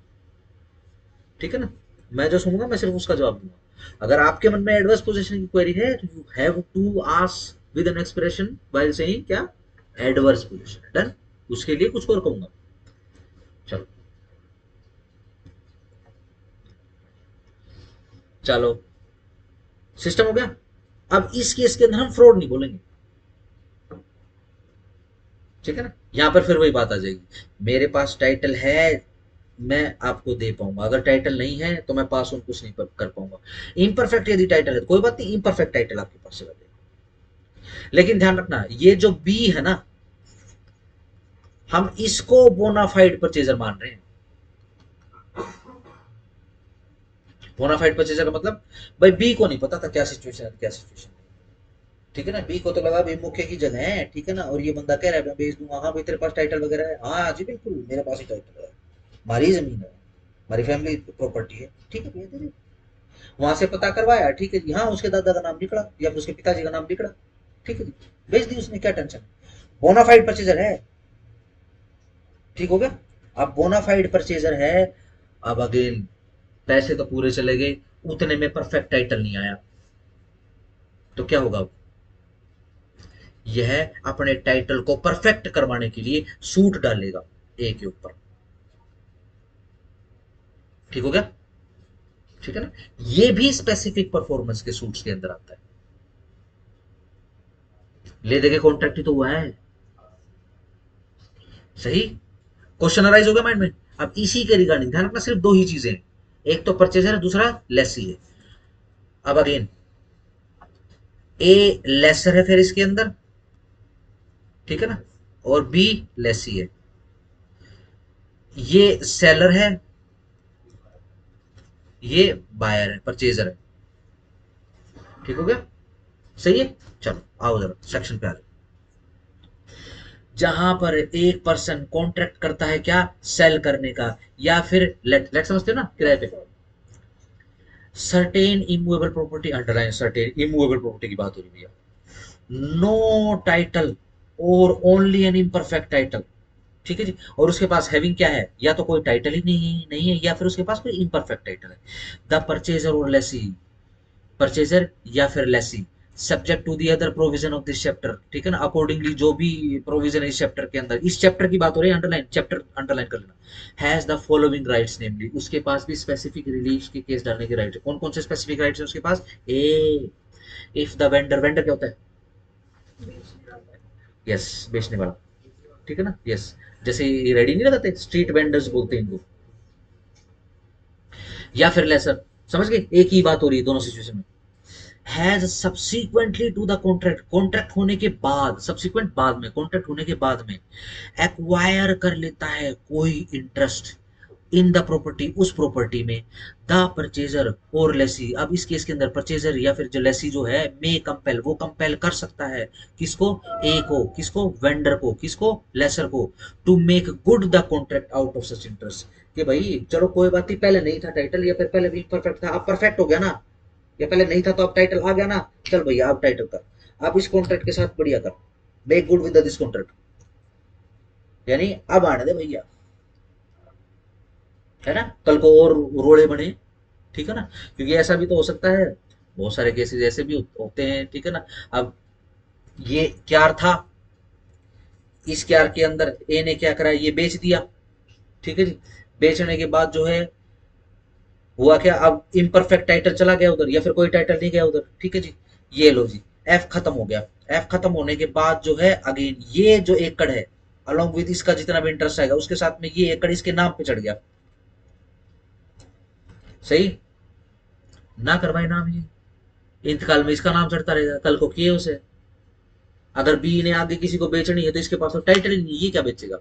ठीक है ना। मैं जो सुनूंगा मैं सिर्फ उसका जवाब दूंगा। अगर आपके मन में एडवर्स पोजीशन की क्वेरी है तो you have to ask with an expression while saying क्या, एडवर्स पोजीशन। डन। उसके लिए कुछ और कहूंगा। चलो चलो, सिस्टम हो गया। अब इस केस के अंदर हम फ्रॉड नहीं बोलेंगे, ठीक है ना। यहां पर फिर वही बात आ जाएगी, मेरे पास टाइटल है, मैं आपको दे पाऊंगा, अगर टाइटल नहीं है तो मैं पास ऑन कुछ नहीं कर पाऊंगा। इम्परफेक्ट यदि टाइटल है तो कोई बात नहीं, इम्परफेक्ट टाइटल आपके पास चला जाएगा। लेकिन ध्यान रखना, ये जो बी है ना, हम इसको बोनाफाइड परचेजर मान रहे हैं। बोनाफाइड परचेजर का मतलब, भाई बी को नहीं पता था क्या सिचुएशन है, क्या सिचुएशन, ठीक है ना। बी को तो लगा भाई मुख्य की जगह है, ठीक है ना, और ये बंदा कह रहा है मैं बेच दूंगा। हाँ भाई तेरे पास टाइटल वगैरह है, हाँ जी बिल्कुल मेरे पास ही टाइटल है, हमारी जमीन है, हमारी फैमिली प्रॉपर्टी है, ठीक है भैया दे दे। वहां से पता करवाया, ठीक है जी, हाँ उसके दादा का नाम निकला या फिर उसके पिताजी का नाम निकला, ठीक है जी, बेच दी उसने, क्या टेंशन। बोनाफाइड परचेजर है, ठीक हो गया। अब बोनाफाइड परचेजर है, अब अगेन पैसे तो पूरे चले गए, उतने में परफेक्ट टाइटल नहीं आया, तो क्या होगा, यह अपने टाइटल को परफेक्ट करवाने के लिए सूट डालेगा ए के ऊपर, ठीक हो गया, ठीक है ना। ये भी स्पेसिफिक परफॉर्मेंस के सूट्स के अंदर आता है। ले देके कॉन्ट्रैक्ट ही तो हुआ है, सही। क्वेश्चन अराइज हो गया माइंड में। अब इसी के रिगार्डिंग ध्यान रखना, सिर्फ दो ही चीजें, एक तो परचेजर है, दूसरा लेसी है। अब अगेन ए लेसर है फिर इसके अंदर, ठीक है ना, और बी लेसी है। ये सेलर है, ये बायर है, परचेजर है। ठीक हो गया, सही है। चलो आओ जरा सेक्शन पे आ जाओ। जहां पर एक पर्सन कॉन्ट्रैक्ट करता है क्या, सेल करने का, या फिर लेट लेट समझते हो ना, किराए पे। Certain immovable property, underline certain immovable property की बात हो रही है भैया। नो टाइटल और ओनली एन इम्परफेक्ट टाइटल, ठीक है जी। और उसके पास हैविंग क्या है, या तो कोई टाइटल ही नहीं है, या फिर उसके पास कोई इम्परफेक्ट टाइटल है। द परचेजर और लेसी, परचेजर या फिर lessee, subject to the other provision of this chapter, ठीक है ना, अकॉर्डिंगली जो भी प्रोविजन है इस चैप्टर के अंदर, इस चैप्टर की बात हो रही है, अंडरलाइन चैप्टर अंडरलाइन कर लेना। हैज द फॉलोइंग राइट्स, नेमली उसके पास भी स्पेसिफिक रिलीफ के केस डालने के राइट है। कौन कौन से स्पेसिफिक राइट्स है उसके पास, ए इफ द वेंडर, वेंडर क्या होता है, बेचने वाला। यस बेचने वाला, ठीक है ना, यस। जैसे रेडी नहीं लगाते, स्ट्रीट वेंडर्स बोलते हैं इनको। या फिर लेसर, समझ गए, एक ही बात हो रही है दोनों सिचुएशन में। Has subsequently to the contract, contract होने के बाद, सब्सिक्वेंट बाद में, कॉन्ट्रैक्ट होने के बाद में एक्वायर कर लेता है कोई इंटरेस्ट इन द प्रॉपर्टी, उस प्रॉपर्टी में, द परचेजर और लेसी। अब इस केस के अंदर परचेजर या फिर जो लेसी जो है, मे कंपेल, वो कंपेल कर सकता है किसको, ए को, किसको, वेंडर को, किसको, लेसर को, to make good the contract out of such interest. कि भाई चलो कोई बात नहीं, पहले नहीं था टाइटल, या फिर पहले भी परफेक्ट था, अब परफेक्ट हो गया ना, या पहले नहीं था तो अब टाइटल आ गया ना, चल भैया अब टाइटल कर, अब इस कॉन्ट्रैक्ट के साथ बढ़िया कर, make good with this contract, यानी अब आने दे भैया, है ना, कल को और रोड़े बने, ठीक है ना। क्योंकि ऐसा भी तो हो सकता है, बहुत सारे केसेस ऐसे भी होते हैं, ठीक है ना। अब ये क्यार था, इस क्यार के अंदर ए ने क्या करा, ये बेच दिया, ठीक है जी। बेचने के बाद जो है हुआ क्या, अब इम्परफेक्ट टाइटल चला गया उधर, या फिर कोई टाइटल नहीं गया उधर, ठीक है जी। ये लो जी, एफ खत्म हो गया। एफ खत्म होने के बाद जो है अगेन ये जो एकड़ है, अलॉन्ग विद इसका जितना भी इंटरेस्ट आएगा उसके साथ में ये एकड़ इसके नाम पे चढ़ गया, सही ना करवाए नाम, ये इंतकाल में इसका नाम चढ़ता रहेगा, कल को किए उसे, अगर बी ने आगे किसी को बेचनी है तो इसके पास तो टाइटल ही नहीं, ये क्या बेचेगा,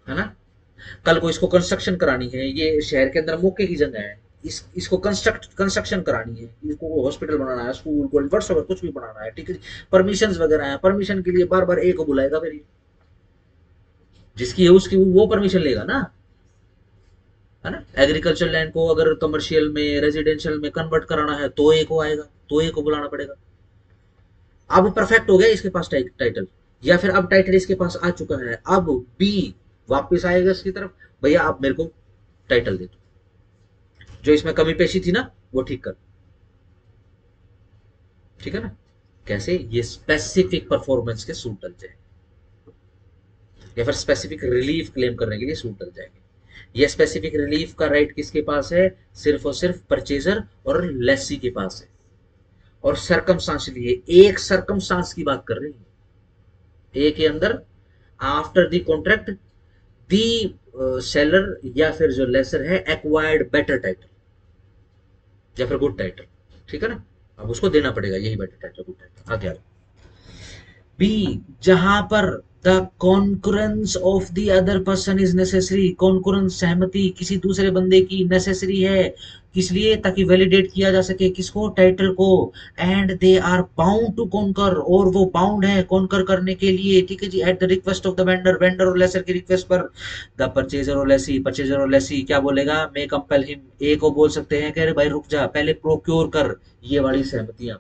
है ना। कल को इसको कंस्ट्रक्शन करानी है, ये शहर के अंदर मौके की जगह है, इसको कंस्ट्रक्शन करानी है, इसको हॉस्पिटल बनाना है, स्कूल कॉलेज व्हाट्सएवर कुछ भी बनाना है, ठीक है। परमिशन वगैरह है, परमिशन के लिए बार बार ए को बुलाएगा, फिर जिसकी है उसकी वो परमिशन लेगा ना, है ना। एग्रीकल्चर लैंड को अगर कमर्शियल में, रेजिडेंशियल में कन्वर्ट कराना है तो ए को आएगा, तो ए को बुलाना पड़ेगा। अब परफेक्ट हो गया इसके पास टाइटल, या फिर अब टाइटल इसके पास आ चुका है, अब बी वापस आएगा इसकी तरफ, भैया आप मेरे को टाइटल दे दो, जो इसमें कमी पेशी थी ना वो ठीक कर, ठीक है ना। कैसे, ये स्पेसिफिक परफॉर्मेंस के सूट डल जाए, या फिर स्पेसिफिक रिलीफ क्लेम करने के लिए सूट डल जाएंगे। ये स्पेसिफिक रिलीफ का राइट किसके पास है, सिर्फ और सिर्फ परचेजर और लेसी के पास है। और सरकमस्टांशियली, ये एक सरकमस्टांस की बात कर रहे हैं, ए के अंदर after the contract the seller या फिर जो लेसर है एक्वायर्ड बेटर टाइटल या फिर गुड टाइटल, ठीक है ना। अब उसको देना पड़ेगा यही बेटर टाइटल, गुड टाइटल, आगे आगे। बी, जहां पर the concurrence of the other person is necessary, concurrence सहमति किसी दूसरे बंदे की नेसेसरी है, किस लिए, ताकि वैलिडेट किया जा सके किसको, टाइटल को। And they are bound to concur, और वो बाउंड है कॉन्कर करने के लिए, ठीक है जी, at the request of the vendor, vendor और लेसर की रिक्वेस्ट पर। द परचेजर और लेसी, परचेजर और लेसी क्या बोलेगा, मे कंपेल हिम, ए को बोल सकते हैं कि अरे भाई रुक जा, पहले प्रोक्योर कर ये वाली सहमतियां,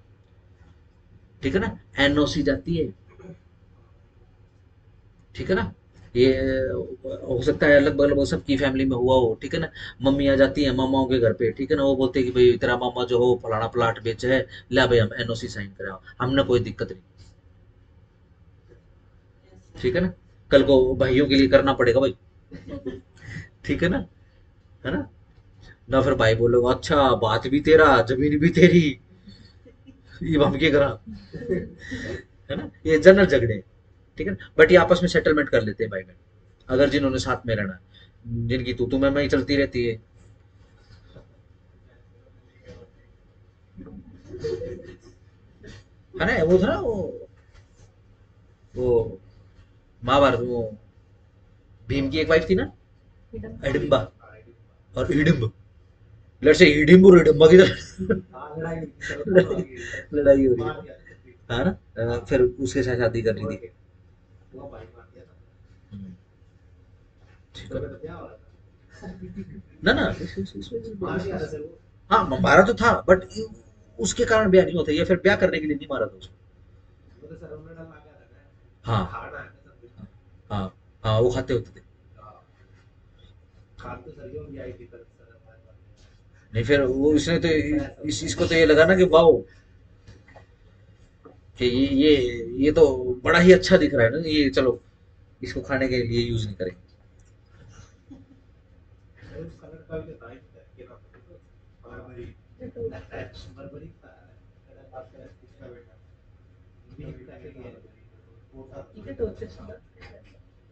ठीक है ना। एनओसी जाती है, ठीक है ना। ये हो सकता है लगभग लगभग सबकी फैमिली में हुआ हो, ठीक है ना। मम्मी आ जाती है मामाओं के घर पे, ठीक है ना, वो बोलते हैं कि भाई तेरा मामा जो हो फलाना प्लाट बेचा है, ला भाई हम एनओसी साइन कराओ, हमने कोई दिक्कत नहीं, ठीक है ना। कल को भाइयों के लिए करना पड़ेगा भाई, ठीक है ना, है ना। ना फिर भाई बोलोगे अच्छा बात भी तेरा जमीन भी तेरी, ये हम क्या करा, है ना, ये जनरल झगड़े, ठीक है ना। बट ये आपस में सेटलमेंट कर लेते हैं भाई बहन, अगर जिन्होंने साथ में रहना है, जिनकी तू मैं ही चलती रहती है। है ना, वो था ना वो महाभारत, वो भीम की एक वाइफ थी ना, हिडिंबा और हिडिंब, लड़ से हिडिंब और हिडिंबा की तरह हाँ लड़ाई हुई थी सर, वो आ गई लड़ाई हो रही मार है। दिया था फिर। हाँ ना, फिर उसके साथ शादी कर ली थी। वो भाई मार दिया था हम्म, ठीक तो है। मेरा क्या हो रहा था ना ना मार दिया था सर वो हाँ, मारा तो था बट उसके कारण ब्याह नहीं होता, या फिर ब्याह करने के लिए नहीं मारा था उसको। वो तो सर उन्होंने लगा था ना हाँ खाना है ना सब कुछ हाँ हाँ, वो खाते होते थे। हाँ, खान तो सर जो भी आई थी सर हमारे पास नहीं फिर वो इसने तो इसको तो ये लगा ना कि वाओ, कि ये तो बड़ा ही अच्छा दिख रहा है ना ये, चलो इसको खाने के लिए यूज नहीं करेंगे। सर उस कलर का भी तो था कि ना बर्बरी बर्बरी था मेरा बात कर इसका बेटा भी करके गया वो था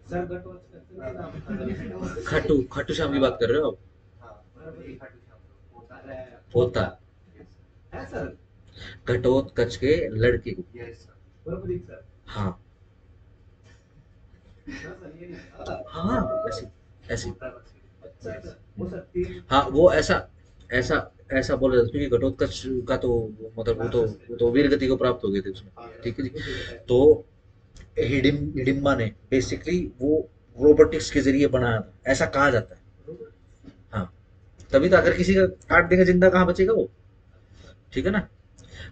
सर गटोच करते हैं नाम था खाटू खाटू श्याम की बात कर रहे हो आप? हाँ बर्बरी खाटू श्याम होता है पोता, है सर घटोत्कच के लड़के को। यस सर बर्बरी सर हाँ हाँ सर ये नहीं हाँ, ऐसी ऐसी। अच्छा सर वो सर तीन हाँ वो ऐसा ऐसा ऐसा बोला जाता है, क्योंकि घटोत्कच का तो मतलब वो तो वीर गति को प्राप्त हो गए थे उसमें, ठीक है जी। तो हिडिंबा ने बेसिकली वो रोबोटिक्स के जरिए बनाया था, ऐसा कहा जाता है। हाँ, तभी तो अगर किसी का काट देगा जिंदा कहाँ बचेगा वो, ठीक है ना।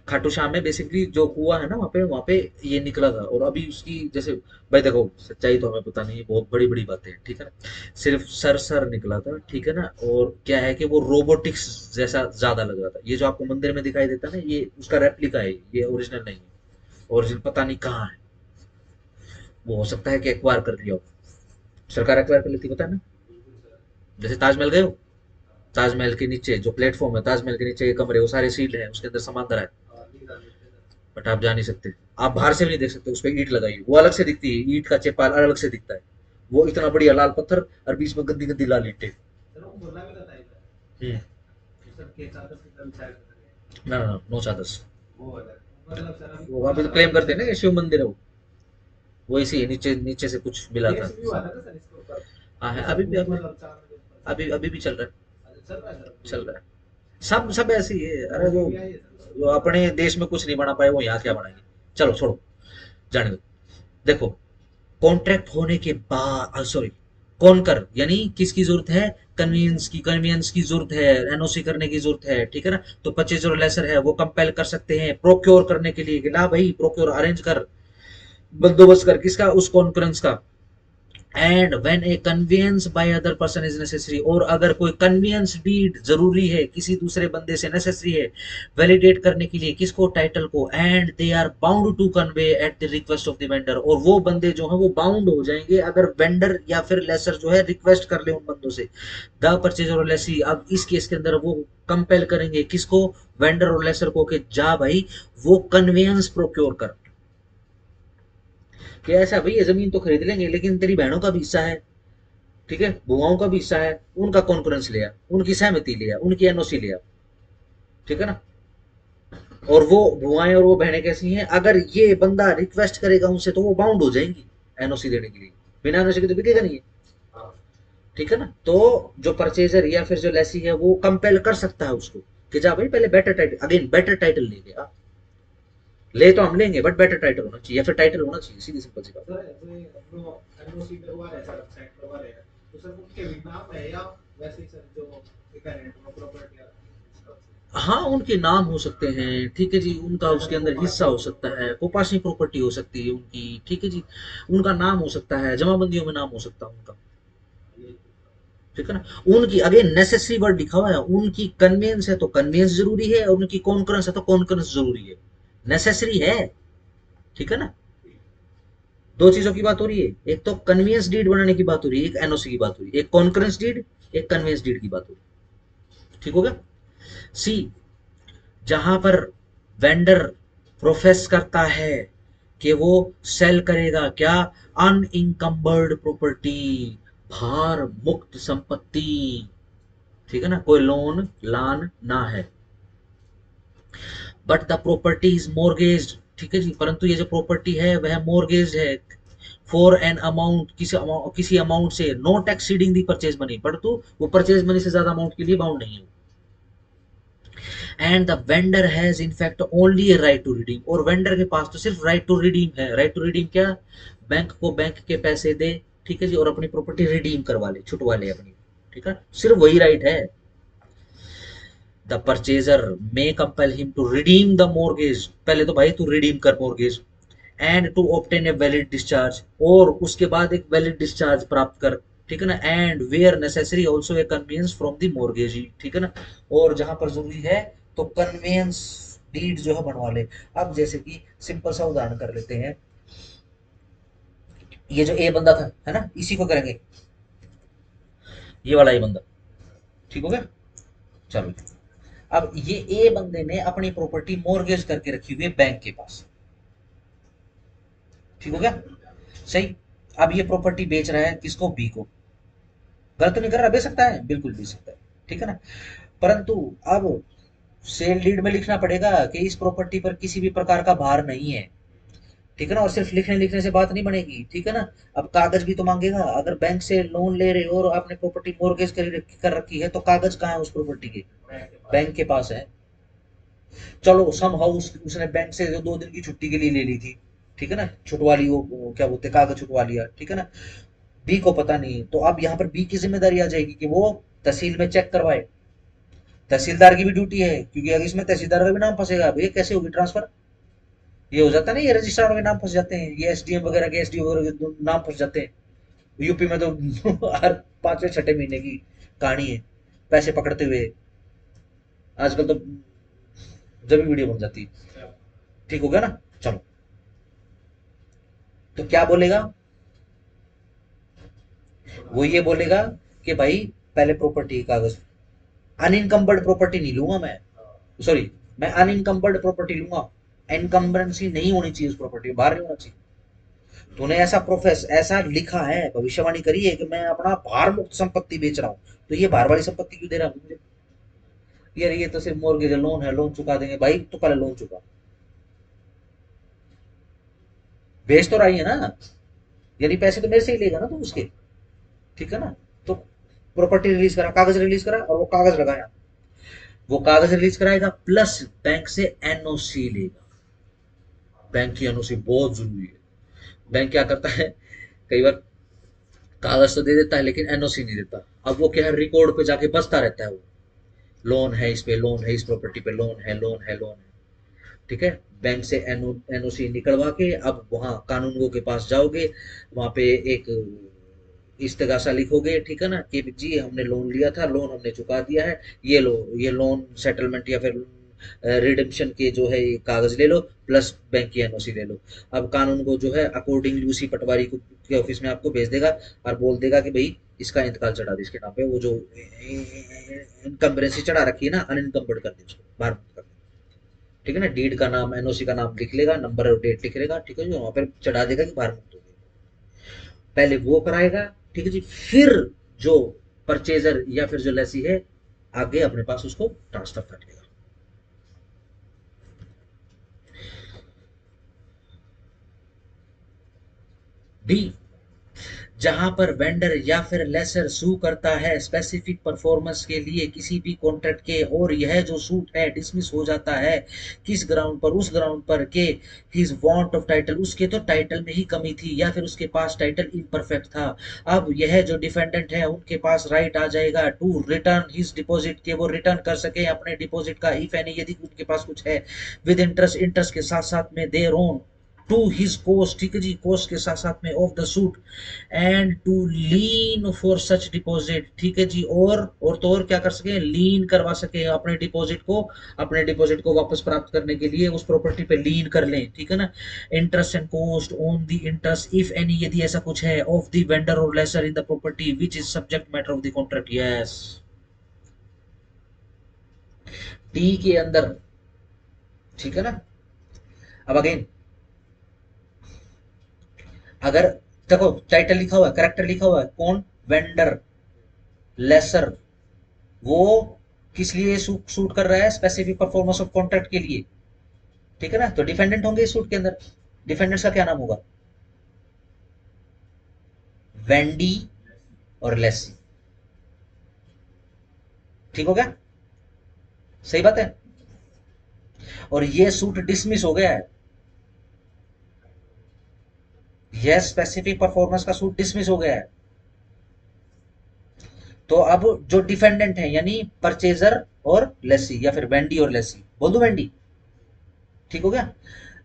खाटू श्याम में बेसिकली जो हुआ है ना, वहाँ पे ये निकला था, और अभी उसकी जैसे, भाई देखो सच्चाई तो हमें पता नहीं है, बहुत बड़ी बड़ी बातें हैं, ठीक है ना। सिर्फ सर निकला था, ठीक है ना, और क्या है कि वो रोबोटिक्स जैसा ज्यादा लग रहा था। ये जो आपको मंदिर में दिखाई देता है ना, ये उसका रेप्लिका है, ये ओरिजिनल नहीं है। ओरिजिनल पता नहीं कहाँ है, वो हो सकता है कि एक्वायर कर लिया हो, सरकार एक्वायर कर लेती, पता है ना। जैसे ताजमहल गए हो, ताजमहल के नीचे जो प्लेटफॉर्म है, ताजमहल के नीचे के कमरे, वो सारे सील्ड है, उसके अंदर सामान धरा है, बट आप जा नहीं सकते। आप बाहर से भी नहीं देख सकते, उस पर ईंट लगाई है, वो अलग से दिखती है, ईंट का चेपाल अलग से दिखता है, वो इतना बढ़िया लाल पत्थर और बीच में गंदी गंदी लाल ईंटें। सर वो बोलना भी था इधर हम्म, सर के साथ सिस्टम शायद ना ना नो चादस, वो अलग मतलब सर अभी वो अभी तो क्लेम करते हैं ना कि शिव मंदिर है वो इसी है, नीचे नीचे से कुछ मिला था। केस भी हुआ था ना सर इसके ऊपर हाँ है, ऐसा अभी भी ऊपर और चार के ऊपर अभी भी चल रहा है, अच्छा, चल रहा है सर चल रहा है। सब सब ऐसे ही है, अरे वो जो भी आई है सर जो अपने देश में कुछ नहीं बना पाए, वो यहाँ क्या बनाएंगे। चलो छोड़ो, जाने दो। देखो, कॉन्ट्रैक्ट होने के बाद, सॉरी, कॉन्कर यानी किसकी जरूरत है, कन्वीनियंस की जरूरत है, एनओसी करने की जरूरत है, ठीक है ना। तो परचेज और लेसर है, वो कंपेल कर सकते हैं प्रोक्योर करने के लिए, कि ला भाई प्रोक्योर अरेंज कर, बंदोबस्त कर किसका, उस कॉन्करेंस का। And when A convenience by other person is necessary, और अगर कोई कन्वीनियंस डीड जरूरी है, किसी दूसरे बंदे से नेसेसरी है वैलिडेट करने के लिए, किसको, टाइटल को, and they are bound to convey at the request of the vendor, और वो बंदे जो है वो बाउंड हो जाएंगे अगर वेंडर या फिर लेसर जो है रिक्वेस्ट कर ले उन बंदों से। द परचेजर और लेसी, अब इस केस के अंदर वो कंपेल करेंगे किसको, वेंडर और लेसर को, कि जा भाई वो कन्वेंस प्रोक्योर कर, कि ऐसा भाई ये जमीन तो खरीद लेंगे लेकिन तेरी बहनों का भी हिस्सा है, ठीक है, बुआओं का भी हिस्सा है, उनका कॉन्फ्रेंस लिया, उनकी सहमति लिया, उनकी एनओसी लिया, ठीक है ना। और वो बुआएं और वो बहनें कैसी हैं, अगर ये बंदा रिक्वेस्ट करेगा उनसे तो वो बाउंड हो जाएंगी एनओसी देने के लिए, बिना एनओसी के तो बिकेगा नहीं है, ठीक है ना। तो जो परचेजर या फिर जो लेसी है वो कंपेल कर सकता है उसको, कि जा भाई पहले better title, again better title लेंगे आप, ले तो हम लेंगे बट बेटर टाइटल होना चाहिए, या फिर टाइटल होना चाहिए, सीधी सिंपल सी बात। सर ऐसे अपनो एनओसी करवा रहे हैं सर साइट करवा रहे हैं तो सर उनके भी नाम है या वैसे ही सर जो रिक्वायरमेंट में प्रॉपर्टी हाँ, उनके नाम हो सकते हैं, ठीक है जी, उनका उसके अंदर हिस्सा हो सकता है, कोपासी प्रॉपर्टी हो सकती है उनकी, ठीक है जी, उनका नाम हो सकता है, जमाबंदियों में नाम हो सकता है उनका, ठीक है ना। उनकी अगेन नेसेसरी वर्ड लिखा हुआ है, उनकी कन्वेंस है तो कन्वेंस जरूरी है, और उनकी कॉन्करेंस है तो कॉन्करेंस जरूरी है, नेसेसरी है, ठीक है ना। दो चीजों की बात हो रही है, एक तो कन्वेंस डीड बनाने की बात हो रही है, एक एनओसी की बात हो रही है, एक कॉन्करेंस डीड, एक कन्वेंस डीड की बात हो रही है, ठीक हो गया। सी, जहां पर वेंडर प्रोफेस करता है कि वो सेल करेगा क्या, अनइंकम्बर्ड प्रॉपर्टी, भार मुक्त संपत्ति, ठीक है ना, कोई लोन लान ना है, बट द प्रॉपर्टी इज मॉर्गेज्ड, ठीक है जी, परंतु ये जो प्रॉपर्टी है वह मोर्गेज है फॉर एन अमाउंट, किसी अमाउंट से not exceeding the purchase money, परंतु वो परचेज मनी से ज्यादा अमाउंट के लिए बाउंड नहीं है। And the vendor has in fact only a right to redeem, और वेंडर के पास तो सिर्फ राइट टू रिडीम है। राइट टू रिडीम क्या, बैंक को बैंक के पैसे दे, ठीक है जी, और अपनी प्रॉपर्टी रिडीम करवा ले, छुटवा ले अपनी, ठीक है, सिर्फ वही राइट है। The purchaser may compel him to redeem the mortgage, पहले तो भाई तू रिडीम कर mortgage, and to obtain a valid discharge, और उसके बाद एक वैलिड डिस्चार्ज प्राप्त कर, ठीक है ना, and where necessary also a convenience from the mortgagee, ठीक है ना, और जहां पर जरूरी है तो कन्वीनियंस डीड जो है बनवा ले। अब जैसे कि सिंपल सा उदाहरण कर लेते हैं, ये जो ए बंदा था है ना, इसी को करेंगे, ये वाला ए बंदा, ठीक हो गया, चलो। अब ये ए बंदे ने अपनी प्रॉपर्टी मोर्गेज करके रखी हुई है बैंक के पास, ठीक हो गया, सही। अब ये प्रॉपर्टी बेच रहा है किसको, बी को, गलत तो नहीं कर रहा, बेच सकता है, बिल्कुल बेच सकता है, ठीक है ना, परंतु अब सेल डीड में लिखना पड़ेगा कि इस प्रॉपर्टी पर किसी भी प्रकार का भार नहीं है, ठीक है ना, और सिर्फ लिखने लिखने से बात नहीं बनेगी, ठीक है ना, अब कागज भी तो मांगेगा। अगर बैंक से लोन ले रहे हो और आपने प्रॉपर्टी मोर्गेज कर रखी है तो कागज कहाँ है उस प्रॉपर्टी के, बैंक के पास है। चलो सम हाउस उसने बैंक से जो 2 दिन की छुट्टी के लिए ले ली थी, ठीक है ना, छुटवा ली, वो क्या बोलते कागज छुटवा लिया, ठीक है ना, बी को पता नहीं, तो अब यहाँ पर बी की जिम्मेदारी आ जाएगी कि वो तहसील में चेक करवाए। तहसीलदार की भी ड्यूटी है, क्योंकि अगर इसमें तहसीलदार का भी नाम फंसेगा, भैया कैसे होगी ट्रांसफर, ये हो जाता है ना, ये रजिस्ट्रार के नाम फंस जाते हैं, ये एसडीएम वगैरह के एसडीओ वगैरह के नाम फंस जाते हैं। यूपी में तो हर 5वें 6ठे महीने की कहानी है, पैसे पकड़ते हुए आजकल तो जब भी वीडियो बन जाती है, ठीक हो गया ना, चलो। तो क्या बोलेगा, वो ये बोलेगा कि भाई पहले प्रॉपर्टी कागज, अनइनकम्बर्ड प्रॉपर्टी नहीं लूंगा मैं, सॉरी, मैं अनइनकम्बर्ड प्रॉपर्टी लूंगा, इनकम्बरेंसी नहीं होनी चाहिए उस प्रॉपर्टी में, बाहर नहीं होना चाहिए। तूने ऐसा ऐसा लिखा है, भविष्यवाणी करी है कि मैं अपना भार मुक्त संपत्ति बेच रहा हूं, तो ये भार वाली संपत्ति क्यों दे रहा हूं मुझे, यार ये तो सिर्फ मोर्गेज लोन है, लोन चुका देंगे, भाई तो पहले लोन चुका, बेच तो रही है ना, यानी पैसे तो मेरे से ही लेगा ना तू उसके, ठीक है ना, तो प्रॉपर्टी रिलीज करा, कागज रिलीज करा, और वो कागज लगाया, वो कागज रिलीज कराएगा प्लस बैंक से एनओसी लेगा। बैंक की एनओसी बहुत जरूरी है। बैंक क्या करता है, कई बार कागज तो दे देता है लेकिन एनओसी नहीं देता। अब वो क्या है, रिकॉर्ड पे जाके बसता रहता है, वो लोन है इस पे, लोन है इस प्रॉपर्टी पे, लोन है, लोन है, लोन है, ठीक है। बैंक से एनओसी निकलवा के अब वहां कानूनगो के पास जाओगे, वहां पे एक इस्तगासा लिखोगे, ठीक है ना, कि जी हमने लोन लिया था, लोन हमने चुका दिया है, ये लो, ये लोन सेटलमेंट या फिर रिडेम्पशन के जो है ये कागज ले लो, प्लस बैंक की एनओसी ले लो। अब कानून को जो है अकॉर्डिंगली उसी पटवारी को के ऑफिस में आपको भेज देगा और बोल देगा कि भाई इसका इंतकाल चढ़ा दे इसके नाम पे, वो जो इनकम्बरेंसी चढ़ा रखी है ना, अनइनकम्बर्ड कर दे उसको, बाहर कर दे, ठीक है ना, डीड का नाम एनओसी का नाम लिख लेगा, नंबर और डेट लिख लेगा, ठीक है जी, वहां पर चढ़ा देगा कि बाहर मुक्त हो गया। पहले वो कराएगा, ठीक है जी, फिर जो परचेजर या फिर जो लेसी है आगे अपने पास उसको ट्रांसफर कर लेगा। डी, जहां पर वेंडर या फिर लेसर सू करता है स्पेसिफिक परफॉर्मेंस के लिए किसी भी कॉन्ट्रैक्ट के, और यह जो सूट है डिसमिस हो जाता है, किस ग्राउंड पर, उस ग्राउंड पर के हिज वांट ऑफ टाइटल, उसके तो टाइटल में ही कमी थी या फिर उसके पास टाइटल इम्परफेक्ट था। अब यह जो डिफेंडेंट है उनके पास राइट आ जाएगा टू रिटर्न हिज डिपॉजिट, के वो रिटर्न कर सके अपने डिपॉजिट का, इफ एनी, यदि उनके पास कुछ है, विद इंटरेस्ट, इंटरेस्ट के साथ साथ में, their own to his cost, ठीक है जी, कोस्ट के साथ साथ में, of the suit, and to lien for such deposit, ठीक है जी, और तो और क्या कर सके, लीन करवा सके अपने डिपॉजिट को, अपने डिपॉजिट को वापस प्राप्त करने के लिए उस प्रॉपर्टी पे लीन कर लें, ठीक है ना, interest and cost on the interest, if any, यदि ऐसा कुछ है, ऑफ द वेंडर और lessor in the property which is subject matter of the contract, yes. D के अंदर, ठीक है ना। अब अगेन अगर देखो टाइटल लिखा हुआ है, करेक्टर लिखा हुआ है, कौन, वेंडर, लेसर, वो किस लिए सूट कर रहा है, स्पेसिफिक परफॉर्मेंस ऑफ कॉन्ट्रैक्ट के लिए, ठीक है ना। तो डिफेंडेंट होंगे इस सूट के अंदर, डिफेंडेंट्स का क्या नाम होगा, वेंडी और लेसी। ठीक हो गया, सही बात है। और ये सूट डिसमिस हो गया है, यह स्पेसिफिक परफॉर्मेंस का सूट डिसमिस हो गया है। तो अब जो डिफेंडेंट है यानी परचेजर और लेसी, या फिर वेंडी और लेसी, बोल दो वेंडी, ठीक हो गया।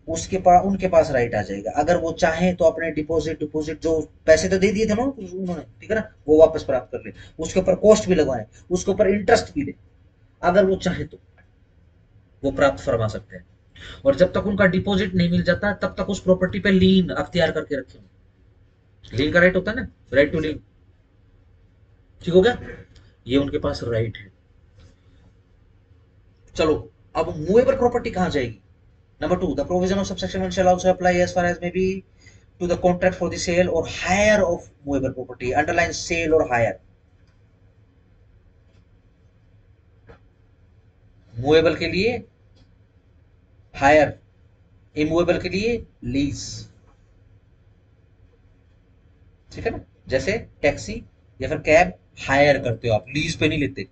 उसके पास, उनके पास राइट आ जाएगा, अगर वो चाहे तो अपने डिपॉजिट डिपॉजिट जो पैसे तो दे दिए थे ना उन्होंने, ठीक है ना, वो वापस प्राप्त कर ले, उसके ऊपर कॉस्ट भी लगवाए, उसके ऊपर इंटरेस्ट भी ले, अगर वो चाहे तो वो प्राप्त फरमा सकते हैं। और जब तक उनका डिपॉजिट नहीं मिल जाता तब तक उस प्रॉपर्टी पे लीन अख्तियार करके रखे, लीन का राइट होता है ना, राइट टू लीन। ठीक हो गया, ये उनके पास राइट है। चलो, अब मूवेबल प्रॉपर्टी कहां जाएगी। Number 2, the provision of subsection 1 shall also apply as far as may be to the contract for the sale or hire of movable property, underline sale or hire। Movable के लिए higher, immovable के लिए lease, ठीक है ना। जैसे taxi या फिर कैब हायर करते हो आप, लीज पे नहीं लेते।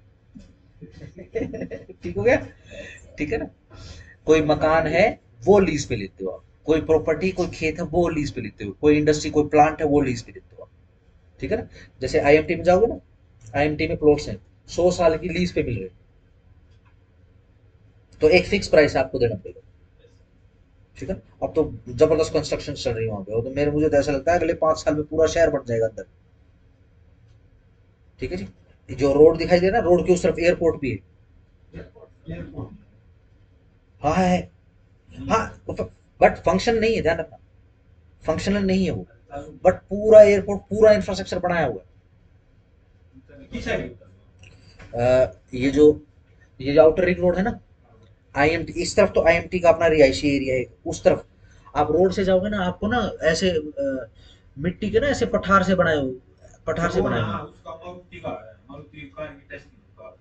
ठीक हो गया, ठीक है ना। कोई मकान है वो लीज पे लेते हो आप, कोई प्रॉपर्टी कोई खेत है वो लीज पे लेते हो, कोई इंडस्ट्री कोई प्लांट है वो लीज पे लेते हो आप, ठीक है ना। जैसे आईएमटी में जाओगे ना, आईएमटी में प्लॉट्स हैं 100 साल की लीज पे मिल रहे हैं, तो एक फिक्स प्राइस आपको देना पड़ेगा, ठीक है। अब तो जबरदस्त कंस्ट्रक्शन चल रही है वहां पे, तो मेरे मुझे तो ऐसा लगता है अगले 5 साल में पूरा शहर बन जाएगा अंदर, ठीक है जी। जो रोड दिखाई दे रहा है, रोड के उस तरफ एयरपोर्ट भी है। हाँ है, हाँ, बट फंक्शन नहीं है, ध्यान रखना, फंक्शनल नहीं है वो, बट पूरा एयरपोर्ट पूरा इंफ्रास्ट्रक्चर बनाया हुआ है। ये जो आउटर रिंग रोड है ना, आईएमटी इस तरफ, तो आईएमटी का अपना रिहायशी एरिया है, उस तरफ आप रोड से जाओगे ना, आपको ना ऐसे मिट्टी के ना ऐसे पठार से बनाए हुए, पठार से बनाए हुए।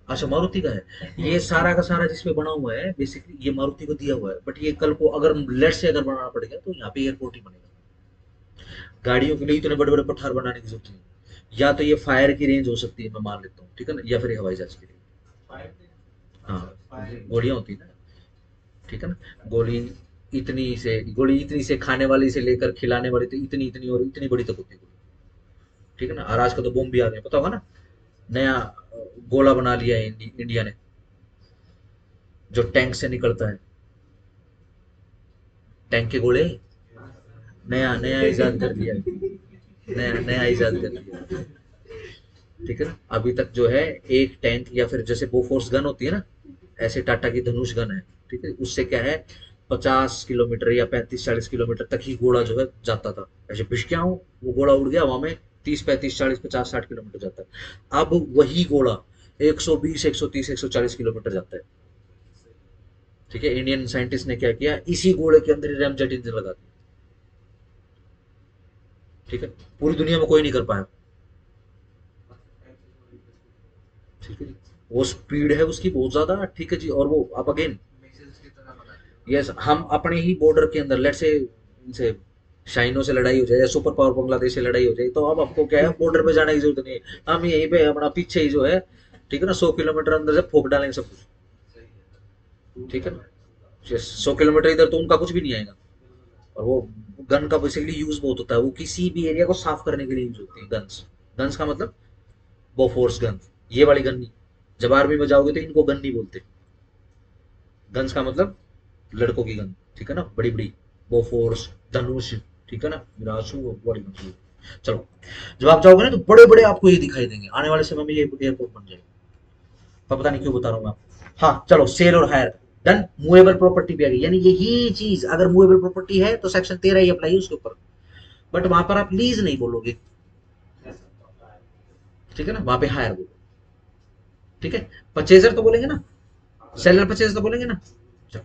अच्छा, मारुति का है ये सारा का सारा, जिसपे बना हुआ है बेसिकली ये मारुति को दिया हुआ है, बट ये कल को अगर लेट से अगर बनाना पड़ेगा तो यहाँ पे एयरपोर्ट ही बनेगा। गाड़ियों के लिए इतने बड़े बड़े पठार बनाने की जरूरत नहीं, या तो ये फायर की रेंज हो सकती है, मैं मान लेता हूँ, ठीक है ना, या फिर हवाई जहाज के लिए। हाँ, गोलियां होती है ना, ठीक है ना, गोली इतनी से खाने वाली से लेकर खिलाने वाली, तो इतनी इतनी और इतनी बड़ी तक होती है गोली, ठीक है ना। और आज का तो बम भी आ गए, पता होगा ना, नया गोला बना लिया है इंडिया ने, जो टैंक से निकलता है, टैंक के गोले, नया नया इजाद कर दिया है, नया नया इजाद कर दिया, ठीक है ना। अभी तक जो है एक टैंक, या फिर जैसे बोफोर्स गन होती है ना, ऐसे टाटा की धनुष गन है, ठीक है, उससे क्या है 50 किलोमीटर या 35-40 किलोमीटर तक ही घोड़ा जो है जाता था, ऐसे भिष्क्या हो वो घोड़ा उड़ गया वहां में, 30-35-40-50-60 किलोमीटर जाता है। अब वही घोड़ा 120-130-140 किलोमीटर जाता है, ठीक है। इंडियन साइंटिस्ट ने क्या किया, इसी घोड़े के अंदर रैमजेट इंजन लगा दिया, ठीक है, पूरी दुनिया में कोई नहीं कर पाया, ठीक है जी। वो स्पीड है उसकी बहुत ज्यादा, ठीक है जी। और वो अब अगेन, यस, हम अपने ही बॉर्डर के अंदर लेट से इनसे शाइनों से लड़ाई हो जाए या सुपर पावर बांग्लादेश से लड़ाई हो जाए, तो अब हमको क्या है, बॉर्डर पे जाने की जरूरत नहीं है, हम यहीं पे अपना पीछे ही जो है, ठीक है ना, 100 किलोमीटर अंदर से फोक डालेंगे सब कुछ, ठीक है ना। 100 किलोमीटर इधर तो उनका कुछ भी नहीं आएगा। और वो गन का बेसिकली यूज बहुत होता है, वो किसी भी एरिया को साफ करने के लिए यूज होती है गन्स। गन्स का मतलब बोफोर्स गन, ये वाली गन नहीं। जब आर्मी में जाओगे तो इनको गन नहीं बोलते, गन्स का मतलब लड़कों की गन, ठीक है ना, बड़ी बड़ी बोफोर्स, धनुष, ठीक है ना, मिरासू, बड़ी गन। चलो, जब आप जाओगे ना तो बड़े बड़े आपको ये दिखाई देंगे, आने वाले समय में ये एयरपोर्ट बन जाएगा, पर पता नहीं क्यों बता रहा हूँ मैं आपको। हाँ चलो, सेल और हायर डन। मूवेबल प्रॉपर्टी भी आ गई, यानी यही चीज अगर मूवेबल प्रॉपर्टी है तो सेक्शन 13 ही अप्लाई है उसके ऊपर, बट वहां पर आप लीज नहीं बोलोगे, ठीक है ना, वहां पे हायर बोलो, ठीक है। परचेजर तो बोलेंगे ना, सेलर परचेज तो बोलेंगे ना, चलो,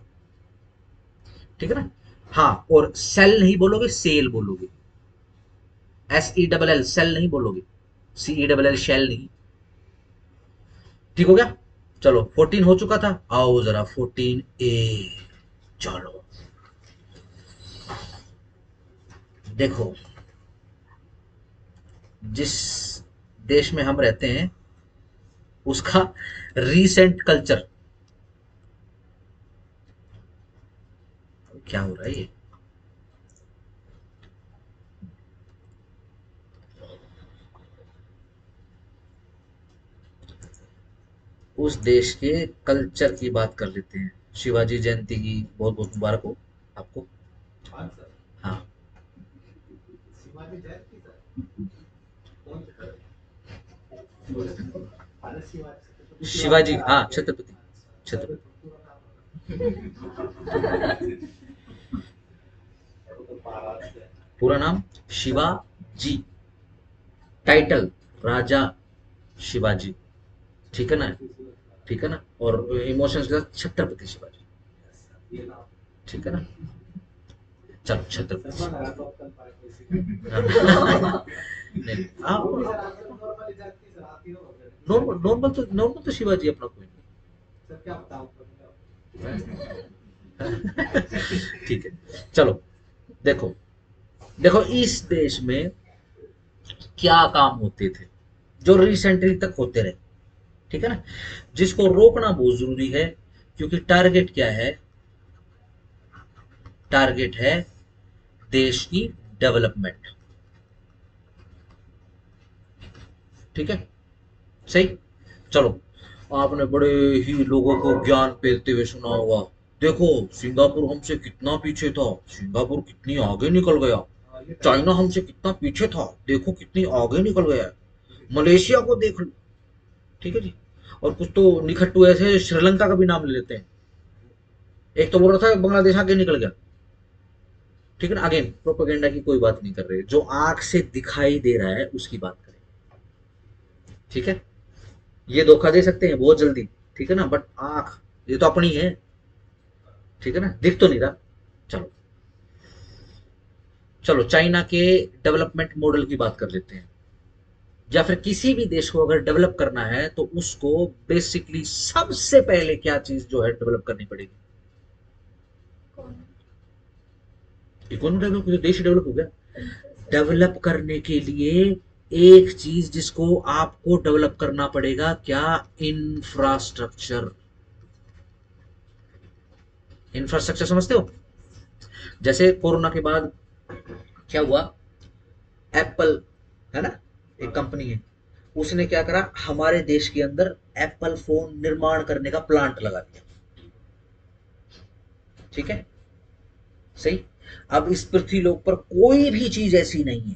ठीक है ना। हाँ, और सेल नहीं बोलोगे, सेल बोलोगे, SELL, सेल नहीं बोलोगे, CELL शेल नहीं, ठीक हो गया। चलो 14 हो चुका था, आओ जरा 14A, चलो देखो, जिस देश में हम रहते हैं उसका रीसेंट कल्चर, क्या हो रहा है ये? उस देश के कल्चर की बात कर लेते हैं। शिवाजी जयंती की बहुत बहुत मुबारक हो आपको। हाँ सर, हाँ, शिवाजी जयंती सर, कौन से सर? अरे शिवाजी, शिवाजी, हाँ, छत्रपति, सर छत्रपति। पूरा नाम वो तो महाराज है। पूरा नाम शिवाजी, टाइटल राजा शिवाजी, ठीक है ना? ठीक है ना? और इमोशंस के साथ छत्रपति शिवाजी, ये नाम ठीक है ना? चलो छत्रपति सर शिवाजी। लगा तो कल पाए कोई नहीं, हाँ, सर आपको नॉर्मली जाती सर आती हो नॉर्मल नॉर्मल तो शिवाजी अपना कोई सर क्या बताऊं नहीं। ठीक है, चलो देखो, देखो इस देश में क्या काम होते थे जो रिसेंटली तक होते रहे, ठीक है ना? जिसको रोकना बहुत जरूरी है, क्योंकि टारगेट क्या है? टारगेट है देश की डेवलपमेंट, ठीक है? सही। चलो, आपने बड़े ही लोगों को ज्ञान पेलते हुए सुना होगा, देखो सिंगापुर हमसे कितना पीछे था, सिंगापुर कितनी आगे निकल गया, चाइना हमसे कितना पीछे था, देखो कितनी आगे निकल गया है, मलेशिया को देख लो, ठीक है जी। और कुछ तो निखट्टू ऐसे श्रीलंका का भी नाम ले लेते हैं। एक तो बोल रहा था बांग्लादेश आगे निकल गया, ठीक है ना? अगेन प्रोपेगेंडा की कोई बात नहीं कर रहे, जो आंख से दिखाई दे रहा है उसकी बात करें, ठीक है? ये धोखा दे सकते हैं बहुत जल्दी, ठीक है ना? बट आंख ये तो अपनी है, ठीक है ना? दिख तो नहीं रहा। चलो, चलो चाइना के डेवलपमेंट मॉडल की बात कर लेते हैं। या फिर किसी भी देश को अगर डेवलप करना है तो उसको बेसिकली सबसे पहले क्या चीज जो है डेवलप करनी पड़ेगी? इकोनॉमी डेवलप, देश डेवलप हो गया। डेवलप करने के लिए एक चीज जिसको आपको डेवलप करना पड़ेगा, क्या? इंफ्रास्ट्रक्चर। इंफ्रास्ट्रक्चर समझते हो? जैसे कोरोना के बाद क्या हुआ, एप्पल है ना, एक कंपनी है, उसने क्या करा, हमारे देश के अंदर एप्पल फोन निर्माण करने का प्लांट लगा दिया, ठीक है? सही। अब इस पृथ्वी लोक पर कोई भी चीज ऐसी नहीं है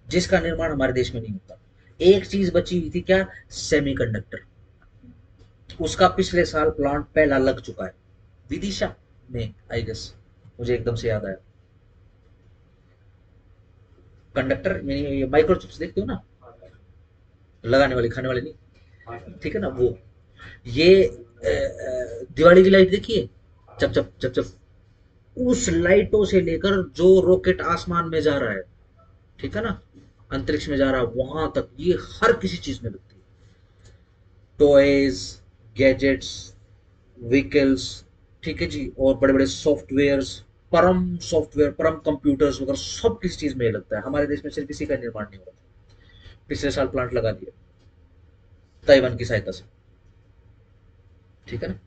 जिसका निर्माण हमारे देश में नहीं होता। एक चीज बची हुई थी, क्या? सेमीकंडक्टर। उसका पिछले साल प्लांट पहला लग चुका है, विदिशा में, आई गेस, मुझे एकदम से याद आया। कंडक्टर यानी माइक्रोचिप्स देखते हो ना, लगाने वाली, खाने वाली नहीं, ठीक है ना? वो ये दिवाली की लाइट देखिए, चप चप चप चप, उस लाइटों से लेकर जो रॉकेट आसमान में जा रहा है, ठीक है ना, अंतरिक्ष में जा रहा है, वहां तक ये हर किसी चीज में लगती है। टॉयज, गैजेट्स, व्हीकल्स, ठीक है जी, और बड़े बड़े सॉफ्टवेयर, परम कंप्यूटर्स वगैरह सब किस चीज में लगता है। हमारे देश में सिर्फ इसी का निर्माण नहीं हो रहा। पिछले साल प्लांट लगा दिया ताइवान की सहायता से, ठीक है ना?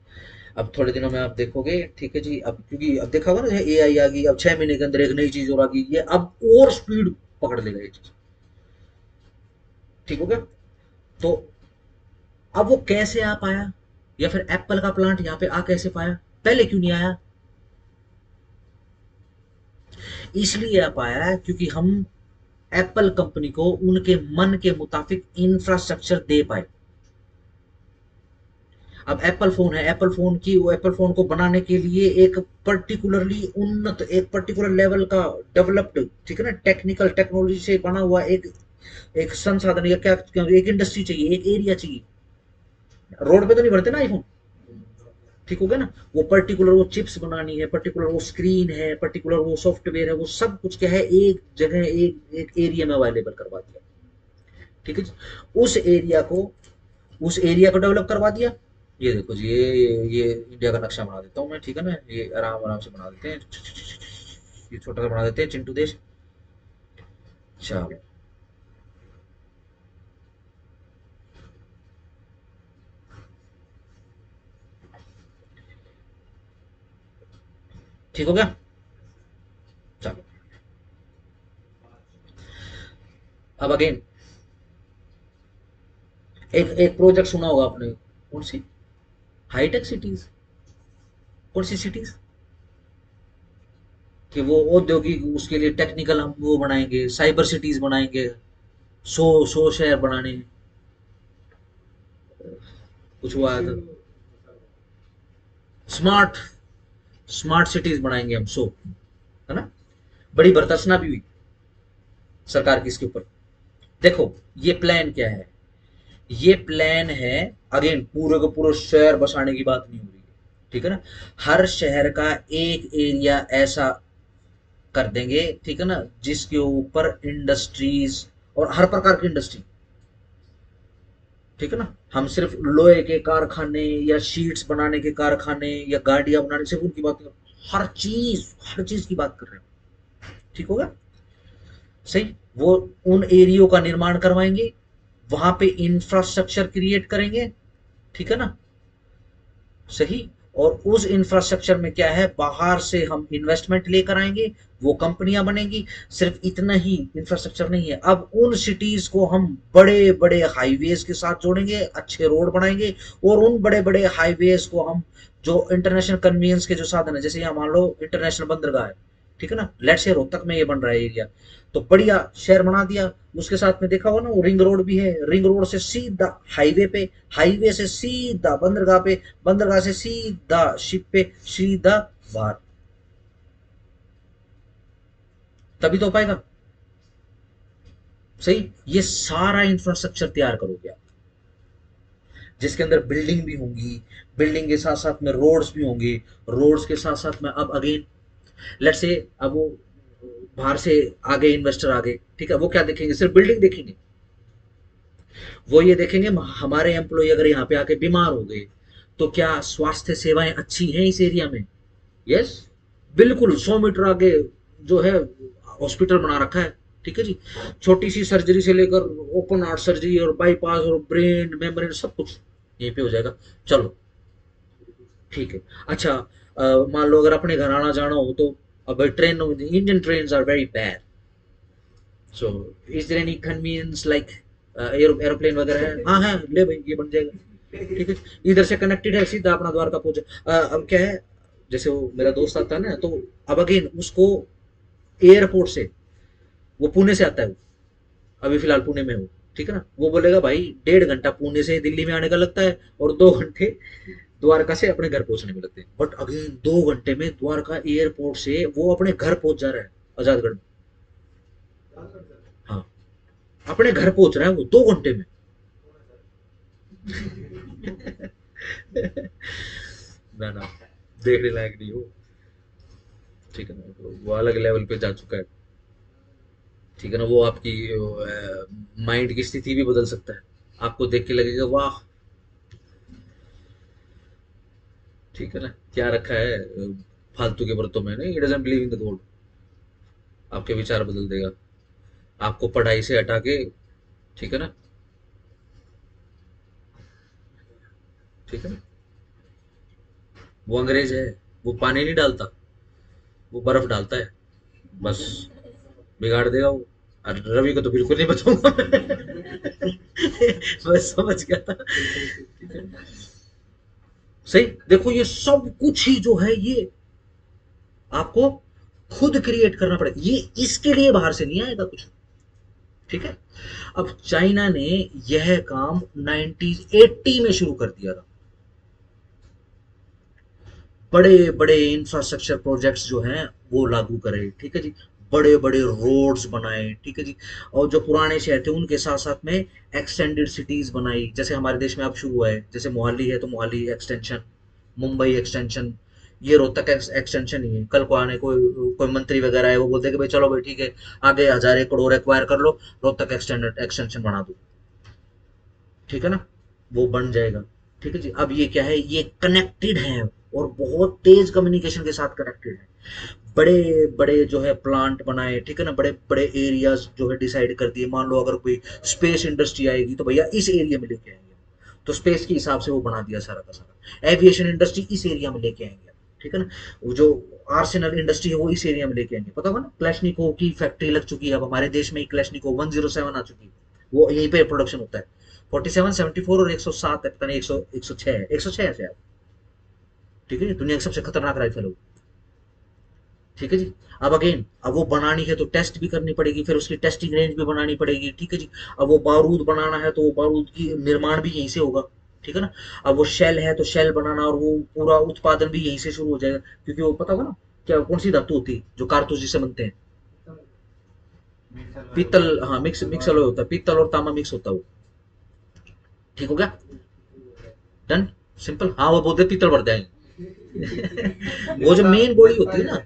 अब थोड़े दिनों में आप देखोगे, ठीक है जी, अब क्योंकि अब देखा होगा ना, एआई आ गई, अब 6 महीने के अंदर एक नई चीज और आ गई, ये अब और स्पीड पकड़ लेगा ये चीज, ठीक हो गया? तो अब वो कैसे आ पाया, या फिर एप्पल का प्लांट यहाँ पे आ कैसे पाया, पहले क्यों नहीं आया? इसलिए आ पाया क्योंकि हम एप्पल कंपनी को उनके मन के मुताबिक इंफ्रास्ट्रक्चर दे पाए। अब एप्पल फोन है, एप्पल फोन की, वो एप्पल फोन को बनाने के लिए एक पर्टिकुलरली उन्नत, एक पर्टिकुलर लेवल का डेवलप्ड, ठीक है ना, टेक्निकल टेक्नोलॉजी से बना हुआ एक एक संसाधन, या क्या, एक इंडस्ट्री चाहिए, एक एरिया चाहिए। रोड पे तो नहीं बढ़ते ना आईफोन, ठीक हो गया ना? वो पर्टिकुलर वो चिप्स बनानी है, पर्टिकुलर वो स्क्रीन है, पर्टिकुलर वो सॉफ्टवेयर है, वो सब कुछ क्या है, एक जगह एक एरिया में अवेलेबल करवा दिया, ठीक है जी? उस एरिया को उस एरिया को डेवलप करवा दिया। ये देखो जी, ये इंडिया का नक्शा बना देता हूँ मैं, ठीक है ना? ये आराम आराम से बना देते हैं, ये छोटा सा बना देते हैं चिंटू देश, चलो ठीक हो गया। चलो अब अगेन एक एक प्रोजेक्ट सुना होगा आपने, कौन सी, हाईटेक सिटीज, कौन सी सिटीज, कि वो औद्योगिक उसके लिए टेक्निकल हम वो बनाएंगे, साइबर सिटीज बनाएंगे, 100 शहर बनाने हैं। कुछ हुआ है तो स्मार्ट स्मार्ट सिटीज बनाएंगे हम 100, है ना। बड़ी भर्त्सना भी हुई सरकार की इसके ऊपर। देखो ये प्लान क्या है, ये प्लान है अगेन पूरे को पूरे शहर बसाने की बात नहीं हो रही है, ठीक है ना। हर शहर का एक एरिया ऐसा कर देंगे, ठीक है ना, जिसके ऊपर इंडस्ट्रीज और हर प्रकार की इंडस्ट्री, ठीक है ना। हम सिर्फ लोहे के कारखाने या शीट्स बनाने के कारखाने या गाड़ियां बनाने सिर्फ उनकी बात कर, हर चीज की बात कर रहे हैं, ठीक होगा सही। वो उन एरियो का निर्माण करवाएंगे, वहां पे इंफ्रास्ट्रक्चर क्रिएट करेंगे, ठीक है ना, सही। और उस इंफ्रास्ट्रक्चर में क्या है, बाहर से हम इन्वेस्टमेंट लेकर आएंगे, वो कंपनियां बनेंगी। सिर्फ इतना ही इंफ्रास्ट्रक्चर नहीं है, अब उन सिटीज को हम बड़े बड़े हाईवेज के साथ जोड़ेंगे, अच्छे रोड बनाएंगे, और उन बड़े बड़े हाईवेज को हम जो इंटरनेशनल कन्वीनियंस के जो साधन है, जैसे यहाँ मान लो इंटरनेशनल बंदरगाह है, ठीक है ना, लेट से रोहतक में ये बन रहा है एरिया, तो बढ़िया शहर बना दिया। उसके साथ में देखा हुआ ना, वो रिंग रोड भी है, रिंग रोड से सीधा हाईवे पे, हाईवे से सीधा बंदरगाह पे, बंदरगाह से सीधा शिप पे, सीधा बाहर, तभी तो हो पाएगा सही। ये सारा इंफ्रास्ट्रक्चर तैयार करोगे आप, जिसके अंदर बिल्डिंग भी होंगी, बिल्डिंग के साथ साथ में रोड्स भी होंगे, रोड्स के साथ साथ में अब अगेन लेट से अब वो बाहर से आगे इन्वेस्टर आ गए, ठीक है, वो क्या देखेंगे, सिर्फ बिल्डिंग देखेंगे, वो ये देखेंगे हमारे एम्प्लॉय अगर यहाँ पे आके बीमार हो गए तो क्या स्वास्थ्य सेवाएं अच्छी हैं इस एरिया में। यस, बिल्कुल 100 मीटर आगे जो है हॉस्पिटल बना रखा है, ठीक है जी। छोटी सी सर्जरी से लेकर ओपन हार्ट सर्जरी और बाईपास और ब्रेन मेम्ब्रेन सब कुछ यहीं पे हो जाएगा। चलो ठीक है। अच्छा मान लो अगर अपने घर आना जाना हो तो, अब train, Indian train are very bad, so is there any convenience like aeroplane वगैरह है, हाँ है, ले भाई ये बन जाएगा, ठीक है। इधर से कनेक्टेड है सीधा अपना द्वारका पहुंच। अब क्या है, जैसे वो मेरा दोस्त आता है ना, तो अब अगेन उसको एयरपोर्ट से, वो पुणे से आता है, वो अभी फिलहाल पुणे में हो, ठीक है ना, वो बोलेगा भाई 1.5 घंटा पुणे से दिल्ली में आने का लगता है और 2 घंटे द्वारका से अपने घर पहुंचने में लगते हैं। बट अगेन 2 घंटे में द्वारका एयरपोर्ट से वो अपने घर पहुंच जा रहा है, आजादगढ़ में। हाँ, अपने घर पहुंच रहा है वो 2 घंटे में। ना ना, देखने लायक नहीं हो, ठीक है ना, वो अलग लेवल पे जा चुका है, ठीक है ना। वो आपकी माइंड की स्थिति भी बदल सकता है, आपको देख के लगेगा वाह, ठीक है ना, क्या रखा है फालतू के बर्तों में, नहीं, it doesn't believe in the God, आपके विचार बदल देगा, आपको पढ़ाई से हटा के, ठीक है ना, ठीक है ना। वो अंग्रेज है, वो पानी नहीं डालता, वो बर्फ डालता है, बस बिगाड़ देगा वो। और रवि को तो बिल्कुल नहीं बताऊंगा मैं। बस समझ गया था, ठीक है। सही, देखो ये सब कुछ ही जो है ये आपको खुद क्रिएट करना पड़ेगा, ये इसके लिए बाहर से नहीं आएगा कुछ, ठीक है। अब चाइना ने यह काम 1980 में शुरू कर दिया था, बड़े बड़े इंफ्रास्ट्रक्चर प्रोजेक्ट्स जो हैं वो लागू करे, ठीक है जी, बड़े बड़े रोड्स बनाए, ठीक है जी। और जो पुराने शहर थे उनके साथ साथ में एक्सटेंडेड सिटीज बनाई, जैसे हमारे देश में अब शुरू हुआ है, जैसे मोहाली है तो मोहाली एक्सटेंशन, मुंबई एक्सटेंशन, ये रोहतक एक्सटेंशन ही है। कल को आने कोई कोई मंत्री वगैरह है, वो बोलते हैं कि भाई चलो भाई ठीक है, आगे 1000 एकड़ और एक्वायर कर लो, रोहतक एक्सटेंडेड एक्सटेंशन बना दो, ठीक है ना, वो बन जाएगा, ठीक है जी। अब ये क्या है, ये कनेक्टेड है और बहुत तेज कम्युनिकेशन के साथ कनेक्टेड है। बड़े बड़े जो है प्लांट बनाए, ठीक है ना, बड़े बड़े एरियाज जो है डिसाइड कर दिए। मान लो अगर कोई स्पेस इंडस्ट्री आएगी तो भैया इस एरिया में लेके आएंगे, तो स्पेस के हिसाब से वो बना दिया सारा का सारा। एविएशन इंडस्ट्री इस एरिया में लेके आएंगे, ठीक है ना। वो जो आर्सेनल इंडस्ट्री है वो इस एरिया में लेके आएंगे। पता होगा ना, क्लैशनिकोव की फैक्ट्री लग चुकी है अब हमारे देश में ही, क्लैशनिकोव 107 आ चुकी है, वो यहीं पे प्रोडक्शन होता है। 47, 74 और 107 है, पता नहीं 100, 106 है, 106 है शायद, ठीक है जी, दुनिया की सबसे खतरनाक राइफल हो, ठीक है जी। अब अगेन, अब वो बनानी है तो टेस्ट भी करनी पड़ेगी, फिर उसकी टेस्टिंग रेंज भी बनानी पड़ेगी, ठीक है जी। अब वो बारूद बनाना है तो वो बारूद की निर्माण भी यहीं से होगा, ठीक है ना। अब वो शेल है तो शेल बनाना और वो पूरा उत्पादन भी यहीं से शुरू हो जाएगा, क्योंकि वो पता होगा ना क्या कौन सी धातु होती है जो कारतूस जिससे बनते हैं। पीतल, हाँ, मिक्स अलॉय होता है, पीतल और तांबा मिक्स होता है वो, ठीक हो गया, डन, सिंपल। हाँ, वो बोलते पीतल भर जाएंगे। वो जो मेन गोली होती है ना,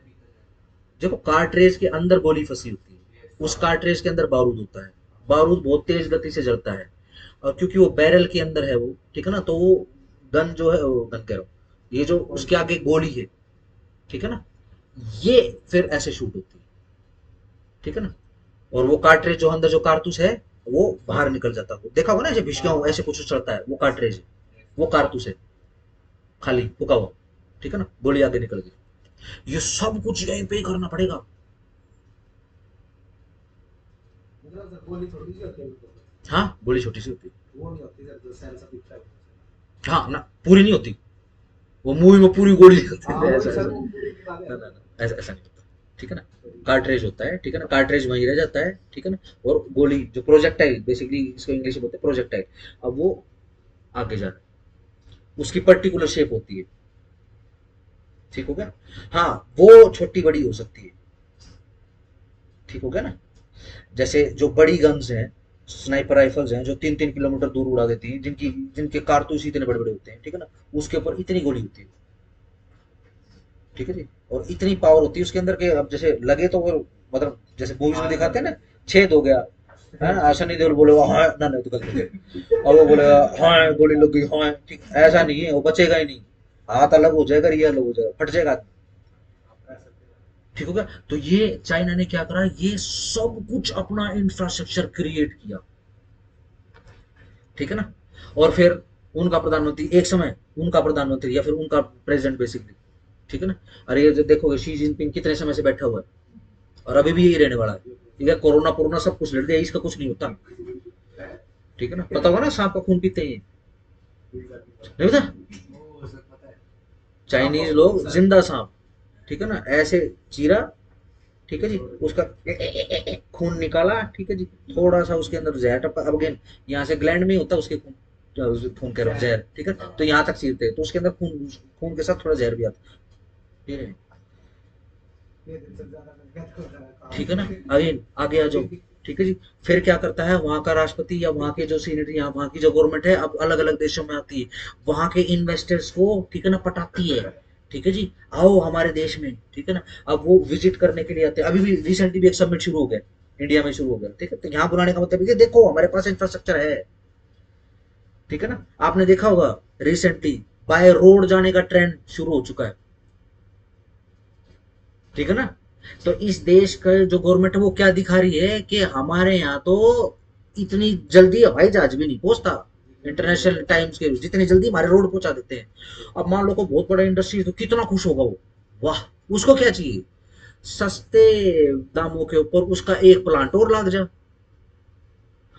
देखो कार्ट्रेज के अंदर गोली फंसी होती है, उस कार्ट्रेज के अंदर बारूद होता है, बारूद बहुत तेज गति से जलता है, और क्योंकि वो बैरल के अंदर है वो, ठीक है ना, तो वो गन जो है, वो गन कह रहा हूँ, ये जो उसके आगे गोली है, ठीक है ना, ये फिर ऐसे शूट होती है, ठीक है ना। और वो कार्ट्रेज जो अंदर जो कारतूस है वो बाहर निकल जाता है, देखा होगा ना ऐसे भिशका ऐसे कुछ चलता है, वो कार्ट्रेज है, वो कारतूस है खाली फुका हुआ, ठीक है ना, गोली आगे निकल गई। ये सब कुछ यहीं पे ही करना पड़ेगा। मतलब सर गोली थोड़ी सी होती है बिल्कुल। हाँ, गोली छोटी सी होती है। वो नहीं होती सर, जो सेल सब दिखता है। हाँ ना, पूरी नहीं होती, वो मूवी में पूरी गोली निकलती हाँ है, वो ऐसा सर ऐसा वो पूरी दिखा दे। ना, ऐसा ऐसा नहीं होता, ठीक है ना। कार्ट्रेज होता है, ठीक है ना, कार्ट्रेज वहीं रह जाता है, ठीक है ना। और गोली जो प्रोजेक्टाइल, बेसिकली इसको इंग्लिश में बोलते हैं प्रोजेक्टाइल, अब वो आगे जा रहा है, उसकी पर्टिकुलर शेप होती है, ठीक हो गया। हाँ, वो छोटी बड़ी हो सकती है, ठीक हो गया ना। जैसे जो बड़ी गन्स हैं, स्नाइपर राइफल्स हैं जो 3-3 किलोमीटर दूर उड़ा देती हैं, जिनकी जिनके कारतूस इतने बड़े बड़े होते हैं, ठीक है ना, उसके ऊपर इतनी गोली होती है, ठीक है जी। और इतनी पावर होती है उसके अंदर के, अब जैसे लगे तो वो, मतलब जैसे मूवीज में दिखाते हैं ना, छेद हो गया है ना, ऐसा नहीं, देवल बोलेगा हाँ ना, नहीं तो गलत हो गया, और वो बोलेगा हाँ गोली लग गई, हाँ ठीक, ऐसा नहीं है, वो बचेगा ही नहीं, हाथ अलग हो जाएगा, ये अलग हो जाएगा, फट जाएगा आदमी, ठीक हो गया। तो ये चाइना ने क्या करा, ये सब कुछ अपना इंफ्रास्ट्रक्चर क्रिएट किया, ठीक है ना। और फिर उनका प्रधानमंत्री एक समय, उनका प्रधानमंत्री या फिर उनका प्रेसिडेंट बेसिकली, ठीक है ना। अरे ये जो देखोगे शी जिनपिंग कितने समय से बैठा हुआ है, और अभी भी यही रहने वाला है, ठीक है। कोरोना कोरोना सब कुछ लड़ दिया, इसका कुछ नहीं होता, ठीक है ना। पता होगा ना सांप का खून पीते हैं, नहीं पता, वो सर पता है। चाइनीज लोग जिंदा सांप, ठीक है ना, ऐसे चीरा, ठीक है जी, उसका खून निकाला, ठीक है जी, थोड़ा सा उसके अंदर जहर टपका, अब अगेन यहाँ से ग्लैंड में ही होता है उसके खून, खून कह रहा हूँ जहर, ठीक है, तो यहाँ तक चीरते हैं तो उसके अंदर खून, खून के साथ थोड़ा जहर भी आता है, ठीक है, ये दिन से ज्यादा मेहनत कर रहा है काम। ठीक है ना। अगेन आगे आ जाओ, ठीक है जी। फिर क्या करता है वहां का राष्ट्रपति या वहां के जो सीनेट या वहां की जो गवर्नमेंट है, अब अलग अलग देशों में आती है, वहां के इन्वेस्टर्स को, ठीक है ना, पटाती है, ठीक है जी, आओ हमारे देश में, ठीक है ना। अब वो विजिट करने के लिए आते हैं, अभी भी रिसेंटली भी एक समिट शुरू हो गया, इंडिया में शुरू हो गया, ठीक है। तो यहाँ बुलाने का मतलब है कि देखो हमारे पास इंफ्रास्ट्रक्चर है, ठीक है ना। आपने देखा होगा रिसेंटली बाय रोड जाने का ट्रेंड शुरू हो चुका है, ठीक है ना। तो इस देश का जो गवर्नमेंट है वो क्या दिखा रही है कि हमारे यहाँ तो इतनी जल्दी हवाई जहाज भी नहीं पहुंचता, इंटरनेशनल टाइम्स के जितनी जल्दी हमारे रोड पहुंचा देते हैं। अब मान लो को बहुत बड़ा इंडस्ट्री तो कितना खुश होगा वो, वाह, उसको क्या चाहिए, सस्ते दामों के ऊपर उसका एक प्लांट और लग जा।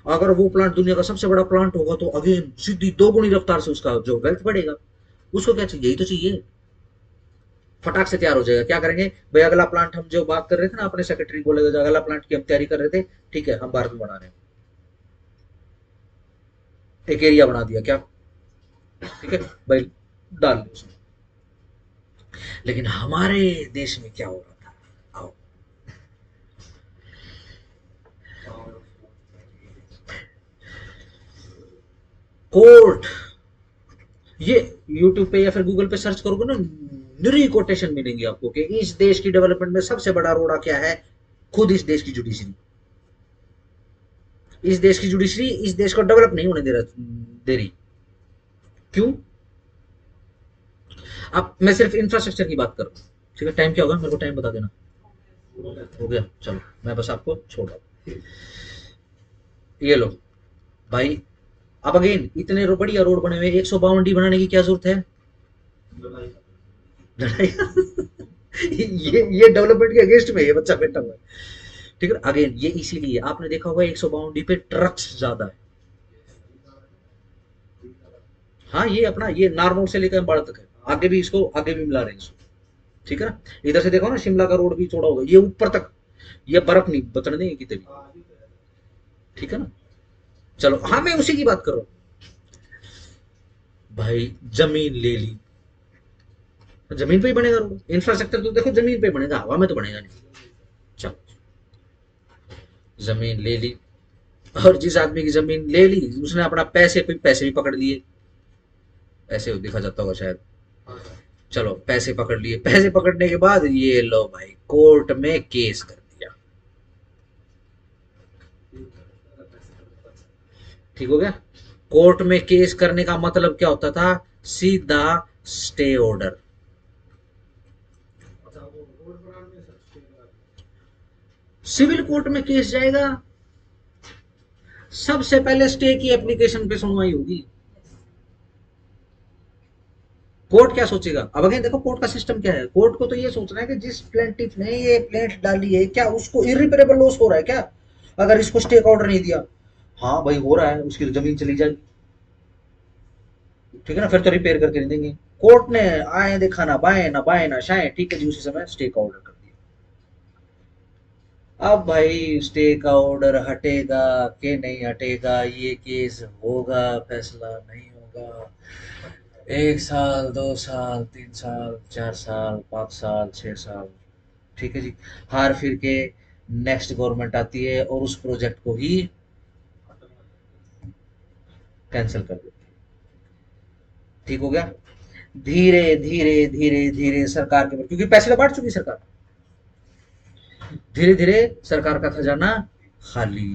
अगर वो प्लांट दुनिया का सबसे बड़ा प्लांट होगा तो अगेन सीधी दोगुनी रफ्तार से उसका जो वेल्थ बढ़ेगा। उसको क्या चाहिए, यही तो चाहिए, फटाक से तैयार हो जाएगा। क्या करेंगे भाई, अगला प्लांट हम जो बात कर रहे थे ना, अपने सेक्रेटरी बोलेगा जो अगला प्लांट की हम तैयारी कर रहे थे, ठीक है, हम भारत में बना रहे हैं, एक एरिया बना दिया क्या, ठीक है भाई, डाल लो उसमें। लेकिन हमारे देश में क्या हो रहा था, आओ, कोर्ट, ये यूट्यूब पे या फिर गूगल पे सर्च करोगे ना, निरी कोटेशन मिलेंगी आपको कि इस देश की डेवलपमेंट में सबसे बड़ा रोड़ा क्या है, खुद इस देश की जुडिशरी, इस देश की जुडिशरी इस देश को डेवलप नहीं होने दे रही, क्यों। अब मैं सिर्फ इंफ्रास्ट्रक्चर की बात कर रहा हूँ, ठीक है, टाइम क्या होगा मेरे को टाइम बता देना। हो गया, चलो मैं बस आपको छोड़ रहा हूँ। ये लो भाई, अब अगेन इतने बढ़िया रोड बने हुए, 152 बनाने की क्या जरूरत है? लड़ाई ये डेवलपमेंट के अगेंस्ट में ये बच्चा बैठा हुआ है। ठीक है, अगेन ये इसीलिए आपने देखा होगा 152 पे ट्रक्स ज्यादा है। हाँ, ये अपना ये नारनौल से लेकर अम्बाड़ा तक है, आगे भी इसको आगे भी मिला रहे हैं इसको। ठीक है ना, इधर से देखो ना शिमला का रोड भी चौड़ा होगा, ये ऊपर तक, ये बर्फ नहीं बचने देंगे कितने भी। ठीक है ना, चलो हाँ मैं उसी की बात कर रहा हूँ। भाई जमीन ले ली, जमीन पे ही बनेगा रोड, इंफ्रास्ट्रक्चर तो देखो जमीन पे बनेगा, हवा में तो बनेगा नहीं। चलो जमीन ले ली, और जिस आदमी की जमीन ले ली उसने अपना पैसे भी पकड़ लिए, ऐसे दिखा जाता होगा शायद। चलो पैसे पकड़ लिए, पैसे पकड़ने के बाद ये लो भाई कोर्ट में केस कर दिया, ठीक हो गया। कोर्ट में केस करने का मतलब क्या होता था? सीधा स्टे ऑर्डर। सिविल कोर्ट में केस जाएगा, सबसे पहले स्टे की एप्लीकेशन पे सुनवाई होगी। कोर्ट क्या सोचेगा? अब अगेन देखो कोर्ट का सिस्टम क्या है, कोर्ट को तो ये सोचना है कि जिस प्लेंटिफ ने ये प्लेंट डाली है क्या उसको इरिपेरेबल लॉस हो रहा है क्या, अगर इसको स्टे का ऑर्डर नहीं दिया। हाँ भाई हो रहा है, उसकी तो जमीन चली जाएगी, ठीक है ना, फिर तो रिपेयर करके नहीं देंगे। कोर्ट ने आए देखा ना बाएं ना बाएं ना शाएं, ठीक है जी, उसी समय स्टे का ऑर्डर कर दिया। अब भाई स्टे का ऑर्डर हटेगा कि नहीं हटेगा, ये केस होगा, फैसला नहीं होगा, 1 साल 2 साल 3 साल 4 साल 5 साल 6 साल, ठीक है जी। हार फिर के नेक्स्ट गवर्नमेंट आती है और उस प्रोजेक्ट को ही कैंसिल कर देती है, ठीक हो गया। धीरे धीरे धीरे धीरे सरकार के, क्योंकि पैसे तो बांट चुकी सरकार, धीरे धीरे सरकार का खजाना खाली,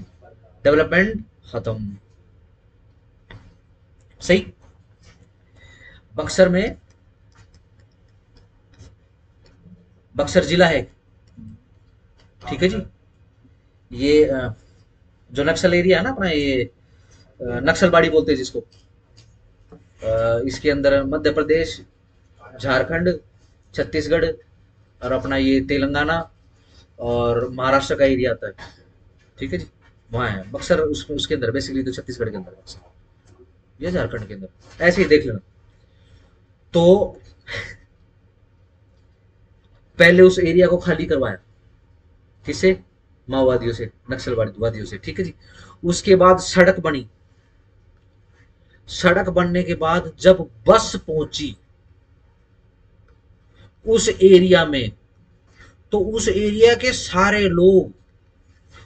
डेवलपमेंट खत्म। सही। बक्सर में, बक्सर जिला है, ठीक है जी। ये जो नक्सल एरिया है ना अपना, ये नक्सलबाड़ी बोलते हैं जिसको, इसके अंदर मध्य प्रदेश, झारखंड, छत्तीसगढ़ और अपना ये तेलंगाना और महाराष्ट्र का एरिया आता है, ठीक है जी। वहाँ है बक्सर, उसके अंदर बेसिकली तो छत्तीसगढ़ के अंदर बक्सर, या झारखंड के अंदर, ऐसे ही देख लेना। तो पहले उस एरिया को खाली करवाया, किससे? माओवादियों से, नक्सलवादियों से, ठीक है जी। उसके बाद सड़क बनी, सड़क बनने के बाद जब बस पहुंची उस एरिया में, तो उस एरिया के सारे लोग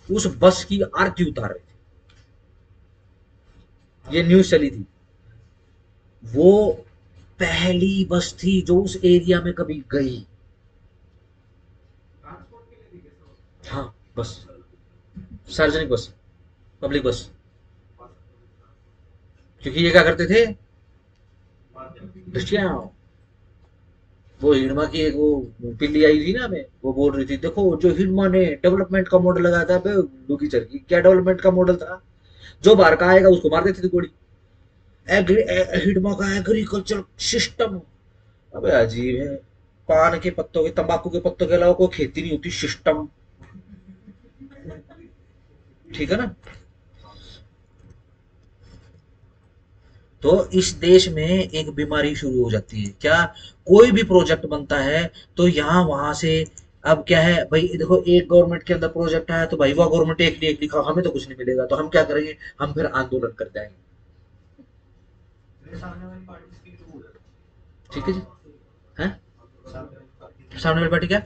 उस बस की आरती उतार रहे थे, ये न्यूज चली थी। वो पहली बस थी जो उस एरिया में कभी गई। हाँ बस, सार्वजनिक बस, पब्लिक बस, क्योंकि ये क्या करते थे, दृष्टिया, वो हिडमा की एक वो पिल्ली आई थी ना, हमें वो बोल रही थी देखो जो हिडमा ने डेवलपमेंट का मॉडल लगाया था, डुकी चरकी क्या डेवलपमेंट का मॉडल था, जो बाहर का आएगा उसको मार देती थी गोली। हिडमा का एग्रीकल्चर सिस्टम, अबे अजीब है, पान के पत्तों के, तंबाकू के पत्तों के अलावा कोई खेती नहीं होती, सिस्टम, ठीक है ना। तो इस देश में एक बीमारी शुरू हो जाती है, क्या? कोई भी प्रोजेक्ट बनता है तो यहाँ वहां से, अब क्या है भाई देखो, एक गवर्नमेंट के अंदर प्रोजेक्ट आया तो भाई वह गवर्नमेंट एक लिखा, हमें तो कुछ नहीं मिलेगा, तो हम क्या करेंगे, हम फिर आंदोलन कर जाएंगे, ठीक है जी। हैं, सामने वाली पार्टी क्या